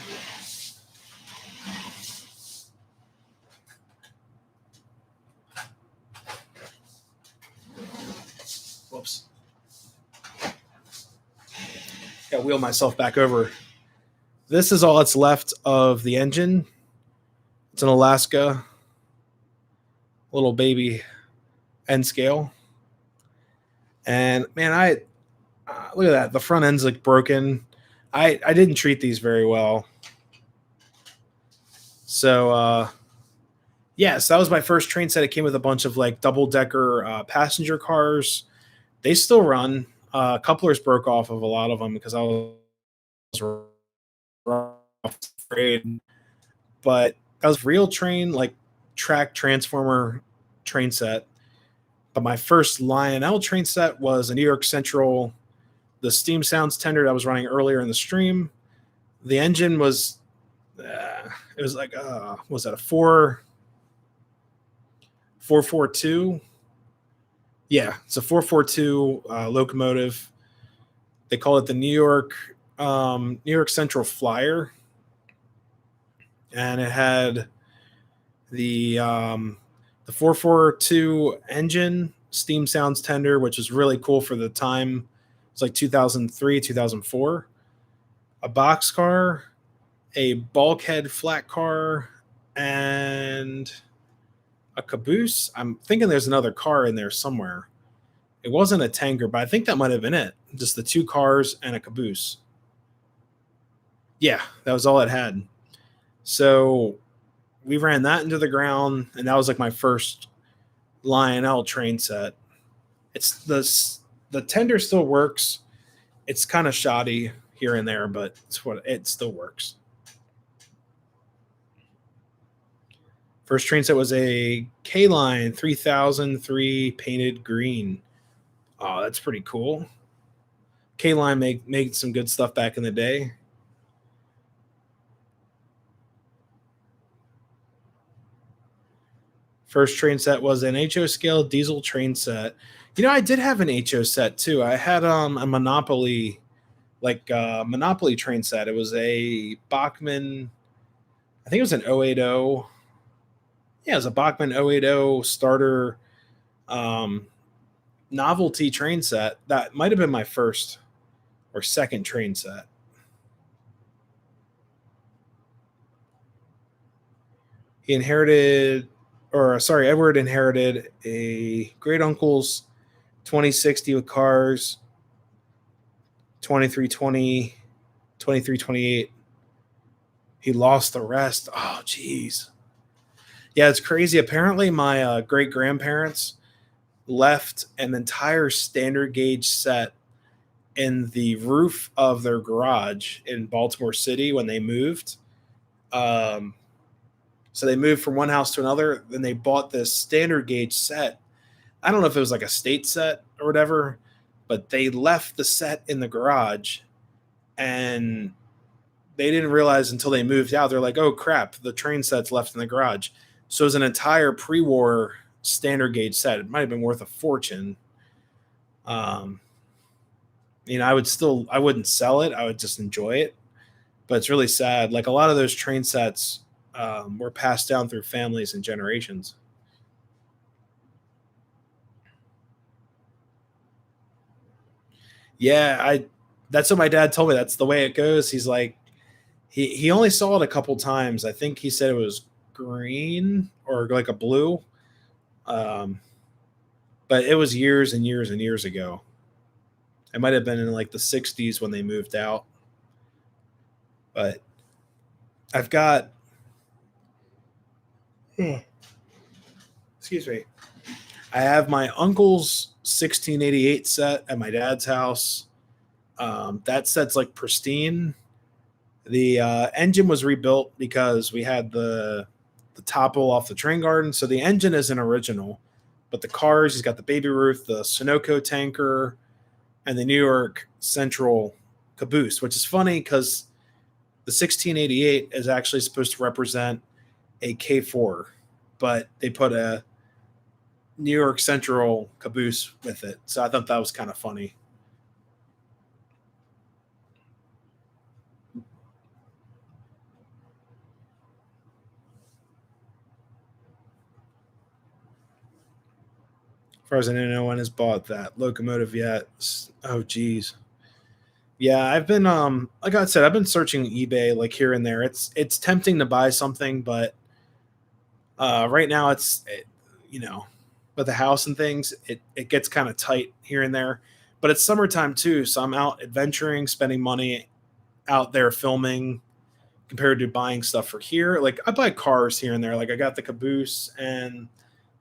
Whoops. Got to wheel myself back over. This is all that's left of the engine. It's an Alaska little baby N scale. And man, look at that. The front end's like broken. I didn't treat these very well. So yes, that was my first train set. It came with a bunch of like double decker passenger cars. They still run. Couplers broke off of a lot of them because I was afraid. But that was real train, like track transformer train set. But my first Lionel train set was a New York Central, the steam sounds tender that I was running earlier in the stream. The engine was, it was like, was that a 442? Yeah, it's a 442 locomotive. They call it the New York Central Flyer, and it had the 442 engine, steam sounds tender, which is really cool for the time. It's like 2003, 2004. A boxcar, a bulkhead flat car, and a caboose. I'm thinking there's another car in there somewhere. It wasn't a tanker, but I think that might have been it. Just the two cars and a caboose. Yeah, that was all it had. So we ran that into the ground, and that was like my first Lionel train set. It's the tender still works. It's kind of shoddy here and there, but it still works. First train set was a K-Line 3003 painted green. Oh, that's pretty cool. K-Line made some good stuff back in the day. First train set was an HO scale diesel train set. You know, I did have an HO set too. I had a Monopoly, Monopoly train set. It was a Bachmann, I think it was an 080. Yeah, it was a Bachmann 080 starter novelty train set. That might have been my first or second train set. Edward inherited a great uncle's 2060 with cars, 2320, 2328. He lost the rest. Oh, geez. Yeah, it's crazy. Apparently, my great grandparents left an entire standard gauge set in the roof of their garage in Baltimore City when they moved. So they moved from one house to another. Then they bought this standard gauge set. I don't know if it was like a state set or whatever, but they left the set in the garage, and they didn't realize until they moved out. They're like, oh crap, the train set's left in the garage. So it was an entire pre-war standard gauge set. It might have been worth a fortune. I wouldn't sell it. I would just enjoy it. But it's really sad. Like a lot of those train sets were passed down through families and generations. Yeah, that's what my dad told me. That's the way it goes. He's like, he only saw it a couple times. I think he said it was green or like a blue. But it was years and years and years ago. It might have been in like the 60s when they moved out. But I've got excuse me. I have my uncle's 1688 set at my dad's house. That set's like pristine. The engine was rebuilt because we had the topple off the train garden. So the engine isn't original, but the cars, he's got the Baby Ruth, the Sunoco tanker, and the New York Central caboose, which is funny because the 1688 is actually supposed to represent a K4, but they put a New York Central caboose with it. So I thought that was kind of funny. As far as I know, no one has bought that locomotive yet. Oh, geez. Yeah, I've been like I said, I've been searching eBay like here and there. It's tempting to buy something, but right now you know, with the house and things, it gets kind of tight here and there. But it's summertime too, so I'm out adventuring, spending money out there filming compared to buying stuff for here. Like I buy cars here and there. Like I got the caboose and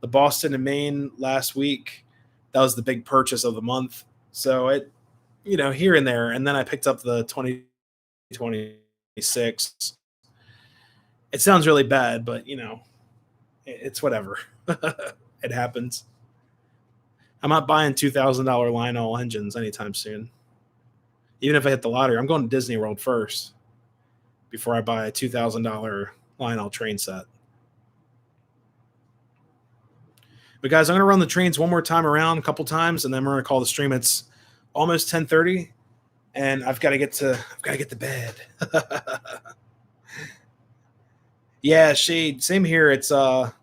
the Boston and Maine last week. That was the big purchase of the month. So it, here and there. And then I picked up the 2026. It sounds really bad, but it's whatever. It happens. I'm not buying $2,000 Lionel engines anytime soon. Even if I hit the lottery, I'm going to Disney World first before I buy a $2,000 Lionel train set. But guys, I'm going to run the trains one more time around a couple times, and then we're going to call the stream. It's almost 10:30, and I've got to get to bed. Yeah, Shade. Same here. It's the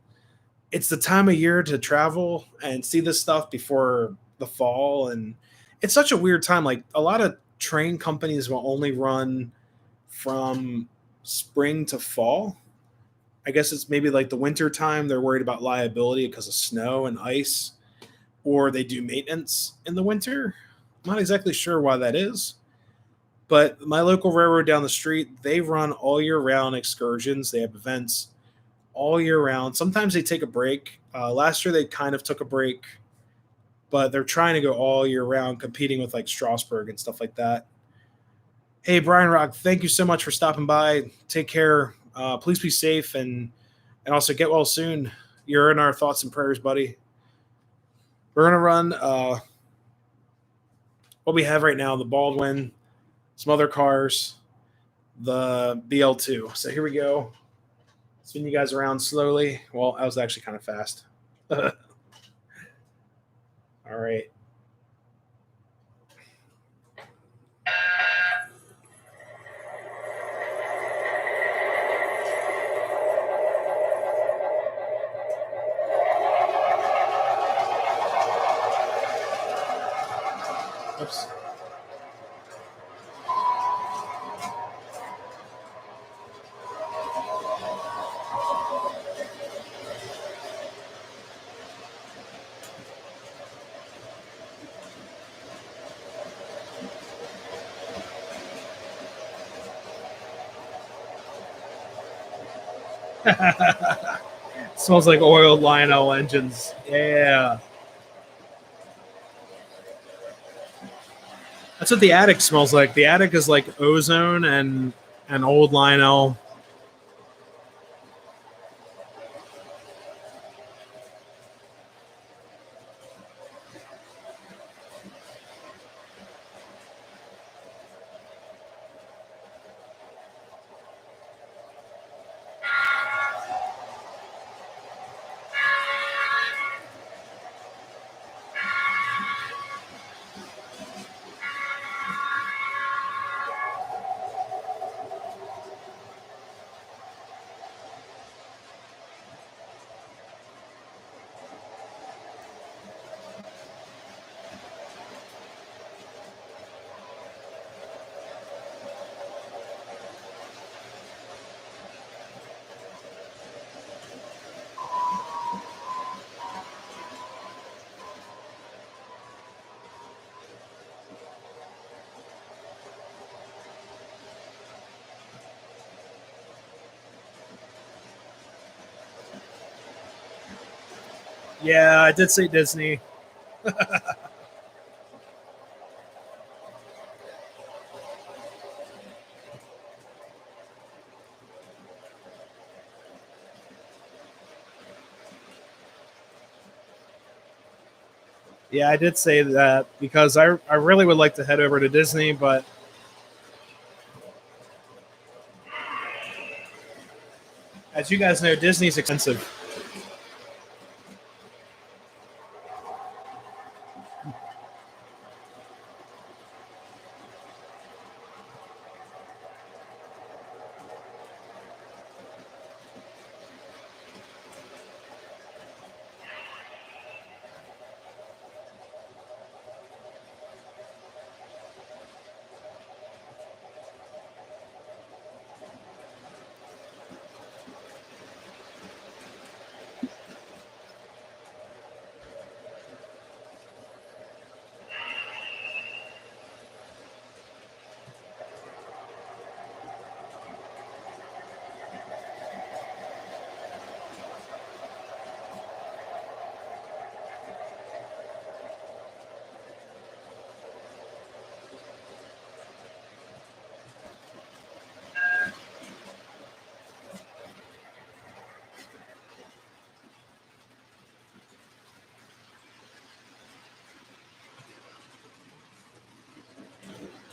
time of year to travel and see this stuff before the fall, and it's such a weird time. Like a lot of train companies will only run from spring to fall. I guess it's maybe like the winter time. They're worried about liability because of snow and ice, or they do maintenance in the winter. I'm not exactly sure why that is, but my local railroad down the street, they run all year round excursions. They have events all year round. Sometimes they take a break. Last year they kind of took a break, but they're trying to go all year round, competing with like Strasbourg and stuff like that. Hey, Brian Rock, thank you so much for stopping by. Take care. Please be safe and also get well soon. You're in our thoughts and prayers, buddy. We're gonna run what we have right now: the Baldwin, some other cars, the BL2. So here we go. Spin you guys around slowly. Well, I was actually kind of fast. All right. Oops. Smells like oiled Lionel engines. Yeah. That's what the attic smells like. The attic is like ozone and old Lionel. Yeah, I did say Disney. Yeah, I did say that because I really would like to head over to Disney, but As you guys know, Disney's expensive.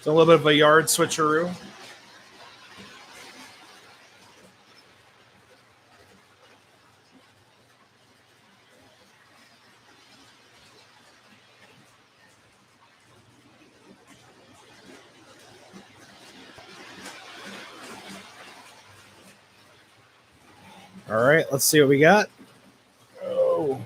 It's a little bit of a yard switcheroo. All right, let's see what we got. Oh.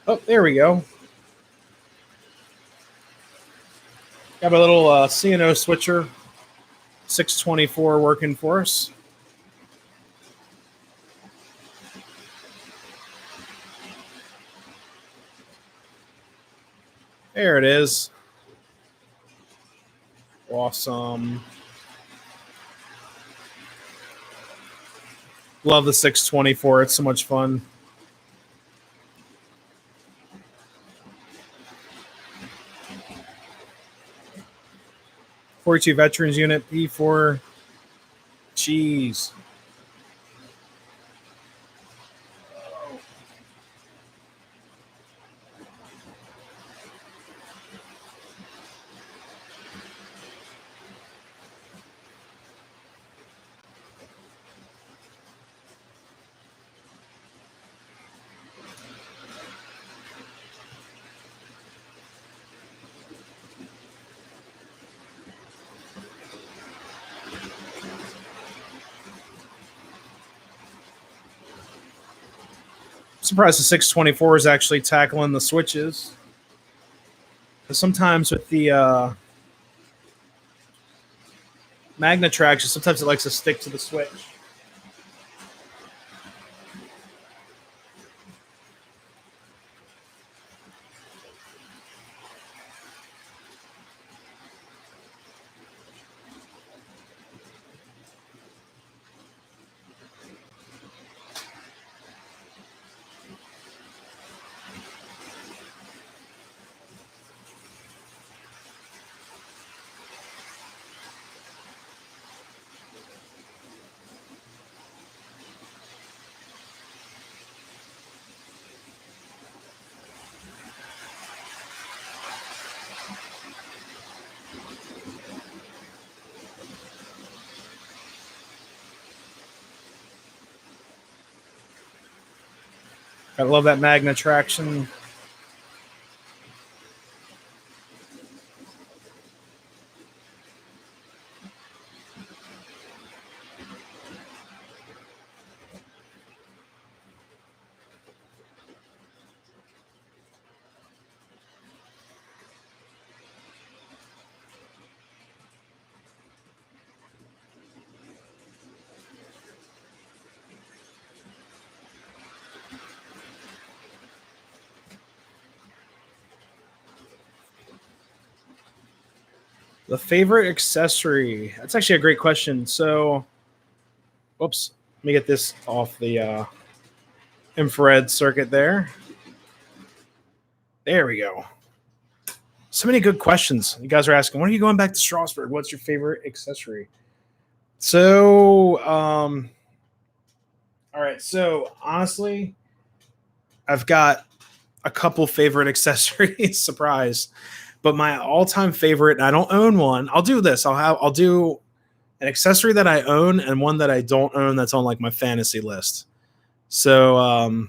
Oh, there we go. Got a little CNO switcher, 624 working for us. There it is. Awesome. Love the 624. It's so much fun. .42 Veterans Unit, P4. Jeez. Surprised the 624 is actually tackling the switches. Because sometimes with the Magna traction, sometimes it likes to stick to the switch. I love that Magna traction. The favorite accessory. That's actually a great question. So, whoops. Let me get this off the infrared circuit there. There we go. So many good questions. You guys are asking, when are you going back to Strasbourg? What's your favorite accessory? So, All right. So honestly, I've got a couple favorite accessories. Surprise. But my all-time favorite, and I don't own one. I'll do this. I'll do an accessory that I own and one that I don't own that's on like my fantasy list. So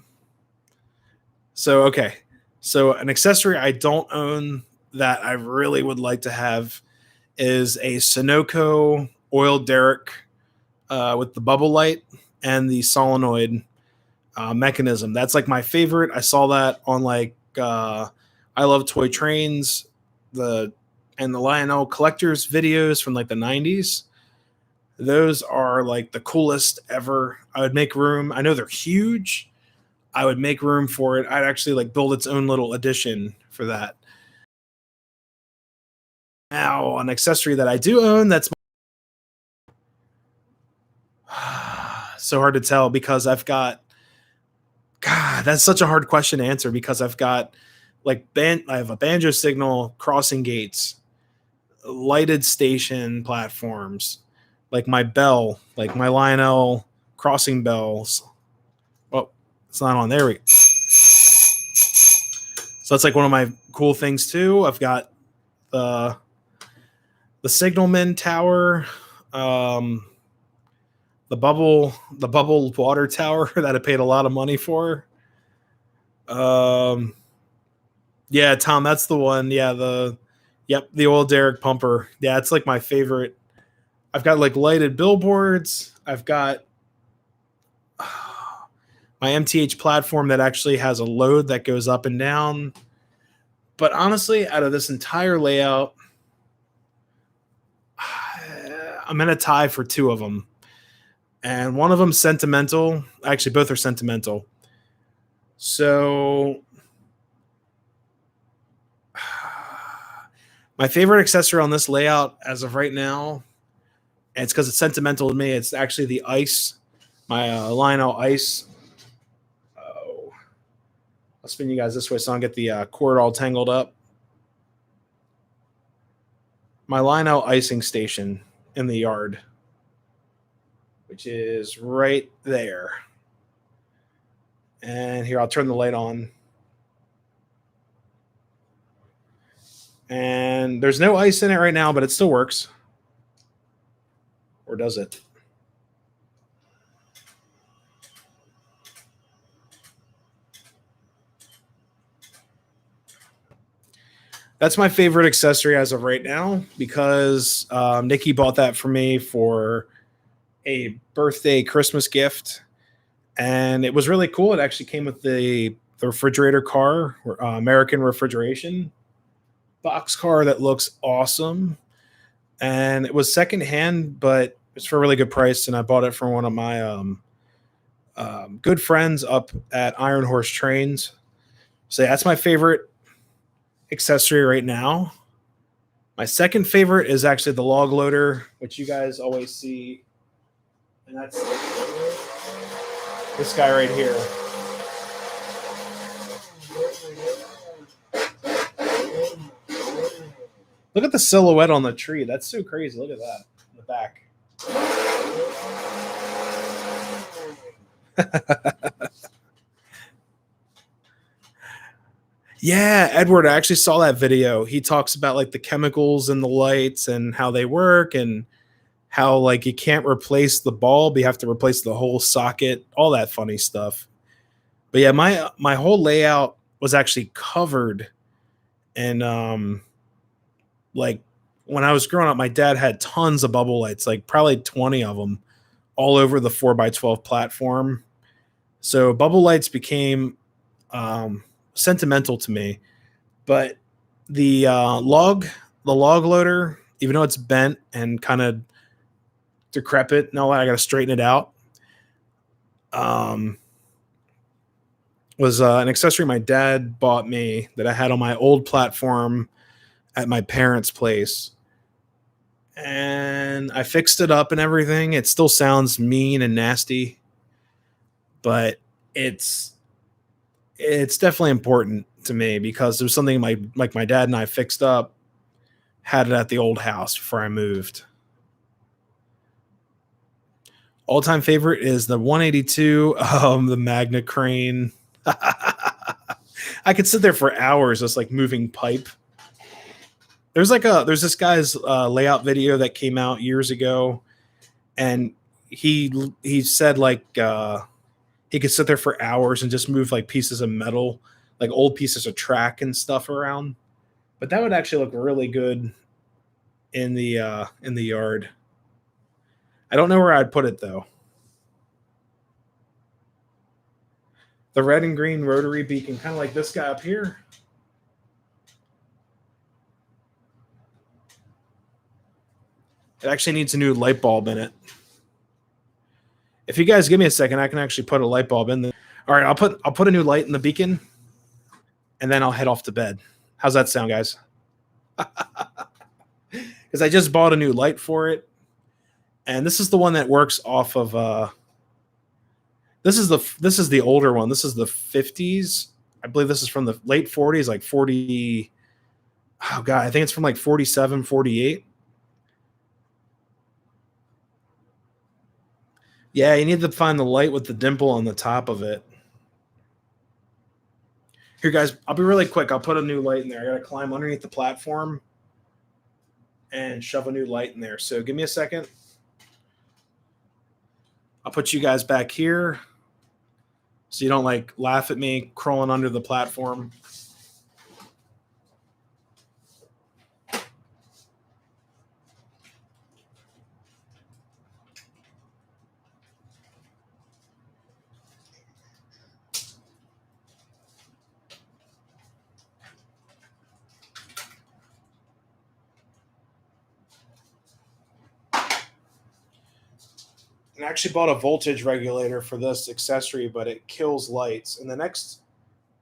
okay. So an accessory I don't own that I really would like to have is a Sunoco oil derrick with the bubble light and the solenoid mechanism. That's like my favorite. I saw that on like I Love Toy Trains, the and the Lionel collectors videos from like the 90s. Those are like the coolest ever. I would make room. I know they're huge. I would make room for it. I'd actually like build its own little addition for that. Now, an accessory that I do own that's so hard to tell because I've got God, that's such a hard question to answer because I've got I have a banjo signal crossing gates, lighted station platforms, like my bell, like my Lionel crossing bells. Oh, it's not on. There we go. So that's like one of my cool things too. I've got the signalman tower, um, the bubble water tower that I paid a lot of money for. Um, yeah, Tom, that's the one. Yeah, the old Derek pumper. Yeah, it's like my favorite. I've got like lighted billboards. I've got my MTH platform that actually has a load that goes up and down. But honestly, out of this entire layout, I'm in a tie for two of them. And one of them's sentimental. Actually, both are sentimental. So my favorite accessory on this layout as of right now, and it's because it's sentimental to me, it's actually the ice, my Lionel ice. Oh, I'll spin you guys this way so I don't get the cord all tangled up. My Lionel icing station in the yard, which is right there. And here, I'll turn the light on. And there's no ice in it right now, but it still works. Or does it? That's my favorite accessory as of right now because Nikki bought that for me for a birthday Christmas gift. And it was really cool. It actually came with the refrigerator car, American refrigeration box car that looks awesome. And it was secondhand, but it's for a really good price. And I bought it from one of my good friends up at Iron Horse Trains. So that's my favorite accessory right now. My second favorite is actually the log loader, which you guys always see. And that's this guy right here. Look at the silhouette on the tree. That's so crazy. Look at that in the back. Yeah, Edward, I actually saw that video. He talks about like the chemicals and the lights and how they work and how like you can't replace the bulb, you have to replace the whole socket, all that funny stuff. But yeah, my whole layout was actually covered in like when I was growing up, my dad had tons of bubble lights, like probably 20 of them all over the 4x12 platform. So bubble lights became sentimental to me. But the log loader, even though it's bent and kind of decrepit, no, I got to straighten it out. Was an accessory my dad bought me that I had on my old platform at my parents' place. And I fixed it up and everything. It still sounds mean and nasty, but it's definitely important to me because it was something my dad and I fixed up, had it at the old house before I moved. All-time favorite is the 182, the Magna Crane. I could sit there for hours just like moving pipe. There's this guy's layout video that came out years ago, and he said like he could sit there for hours and just move like pieces of metal, like old pieces of track and stuff around. But that would actually look really good in the yard. I don't know where I'd put it though. The red and green rotary beacon, kind of like this guy up here. It actually needs a new light bulb in it. If you guys give me a second, I can actually put a light bulb in there. All right, I'll put a new light in the beacon, and then I'll head off to bed. How's that sound, guys? Because I just bought a new light for it, and this is the one that works off of. This is the older one. This is the 50s. I believe this is from the late 40s, like 40. Oh god, I think it's from like 47, 48. Yeah, you need to find the light with the dimple on the top of it. Here, guys, I'll be really quick. I'll put a new light in there. I gotta climb underneath the platform and shove a new light in there. So give me a second. I'll put you guys back here so you don't like laugh at me crawling under the platform. And I actually bought a voltage regulator for this accessory, but it kills lights. And the next,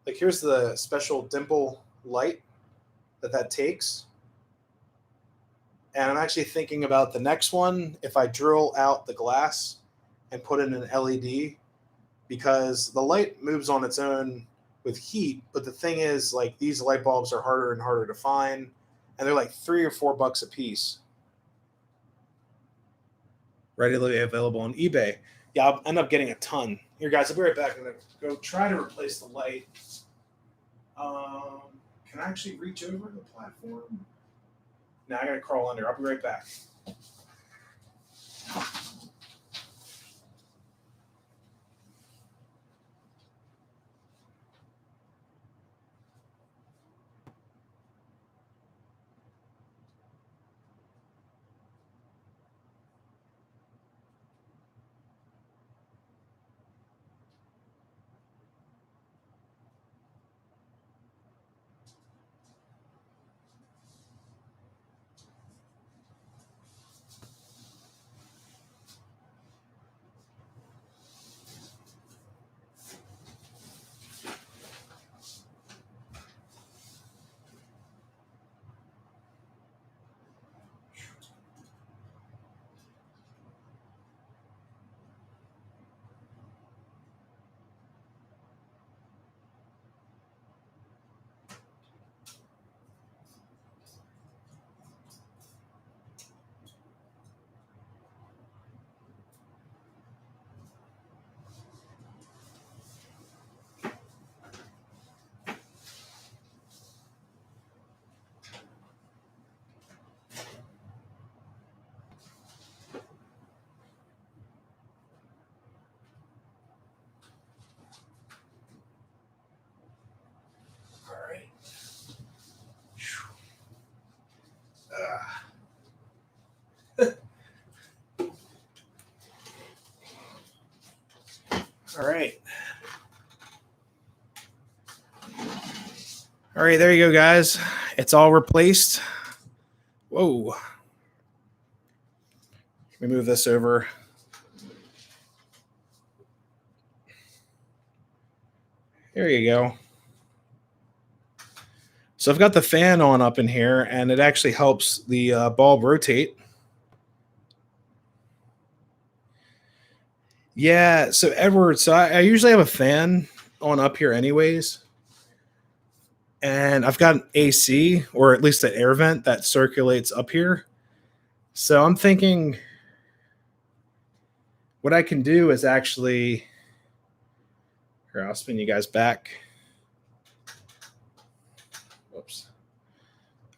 like here's the special dimple light that takes. And I'm actually thinking about the next one, if I drill out the glass and put in an LED, because the light moves on its own with heat. But the thing is, like, these light bulbs are harder and harder to find, and they're like $3 or $4 a piece. Readily available on eBay. Yeah, I'll end up getting a ton. Here, guys, I'll be right back. I'm going to go try to replace the light. Can I actually reach over the platform? Now I got to crawl under. I'll be right back. All right. All right, there you go, guys. It's all replaced. Whoa. Let me move this over. There you go. So I've got the fan on up in here, and it actually helps the bulb rotate. Yeah, so Edward, I usually have a fan on up here anyways. And I've got an AC, or at least an air vent that circulates up here. So I'm thinking what I can do is actually, here, I'll spin you guys back. Whoops.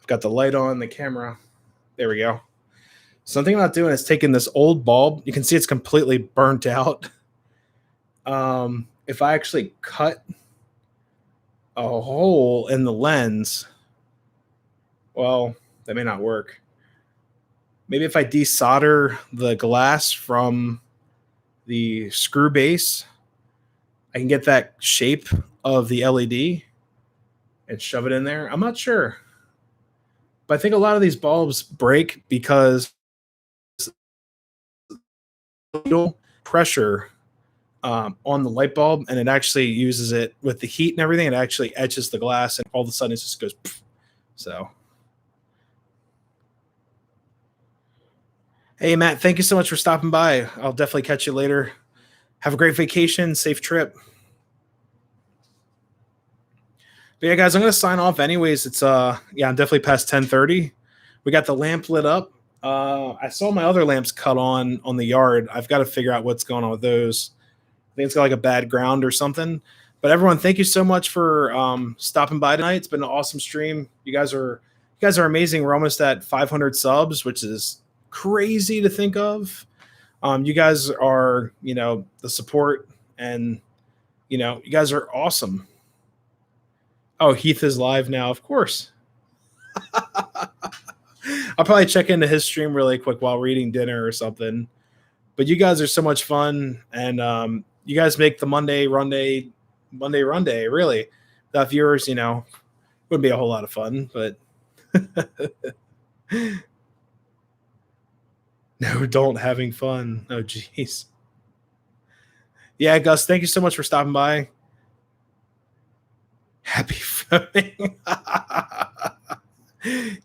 I've got the light on the camera. There we go. Something I'm not doing is taking this old bulb. You can see it's completely burnt out. If I actually cut a hole in the lens, well, that may not work. Maybe if I desolder the glass from the screw base, I can get that shape of the LED and shove it in there. I'm not sure. But I think a lot of these bulbs break because pressure on the light bulb, and it actually uses it with the heat and everything. It actually etches the glass, and all of a sudden it just goes. Poof. So, hey Matt, thank you so much for stopping by. I'll definitely catch you later. Have a great vacation, safe trip. But yeah, guys, I'm gonna sign off anyways. It's I'm definitely past 10:30. We got the lamp lit up. I saw my other lamps cut on the yard. I've got to figure out what's going on with those. I think it's got like a bad ground or something. But everyone, thank you so much for stopping by tonight. It's been an awesome stream. You guys are amazing. We're almost at 500 subs, which is crazy to think of. You guys are, the support, and you guys are awesome. Oh, Heath is live now, of course. I'll probably check into his stream really quick while we're eating dinner or something. But you guys are so much fun, and you guys make the Monday-Runday really. Without viewers, wouldn't be a whole lot of fun. But no, don't having fun. Oh, jeez. Yeah, Gus, thank you so much for stopping by. Happy filming.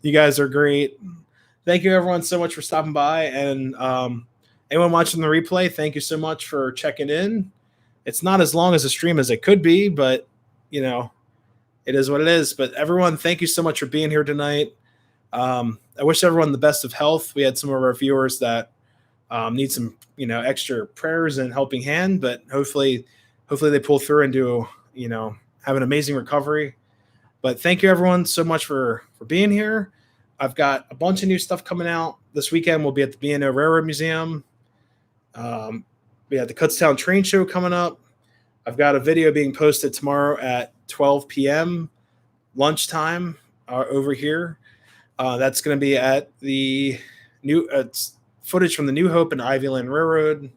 You guys are great. Thank you, everyone, so much for stopping by. And anyone watching the replay, thank you so much for checking in. It's not as long as a stream as it could be, but, it is what it is. But everyone, thank you so much for being here tonight. I wish everyone the best of health. We had some of our viewers that need some, extra prayers and helping hand, but hopefully they pull through and do, have an amazing recovery. But thank you, everyone, so much for being here. I've got a bunch of new stuff coming out. This weekend we'll be at the B&O Railroad Museum. We have the Kutztown Train Show coming up. I've got a video being posted tomorrow at 12 p.m. lunchtime over here. That's going to be at the new footage from the New Hope and Ivyland Railroad.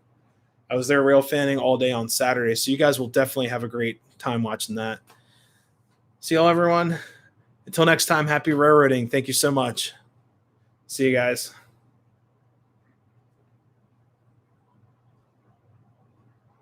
I was there rail fanning all day on Saturday, so you guys will definitely have a great time watching that. See y'all, everyone. Until next time, happy railroading. Thank you so much. See you guys.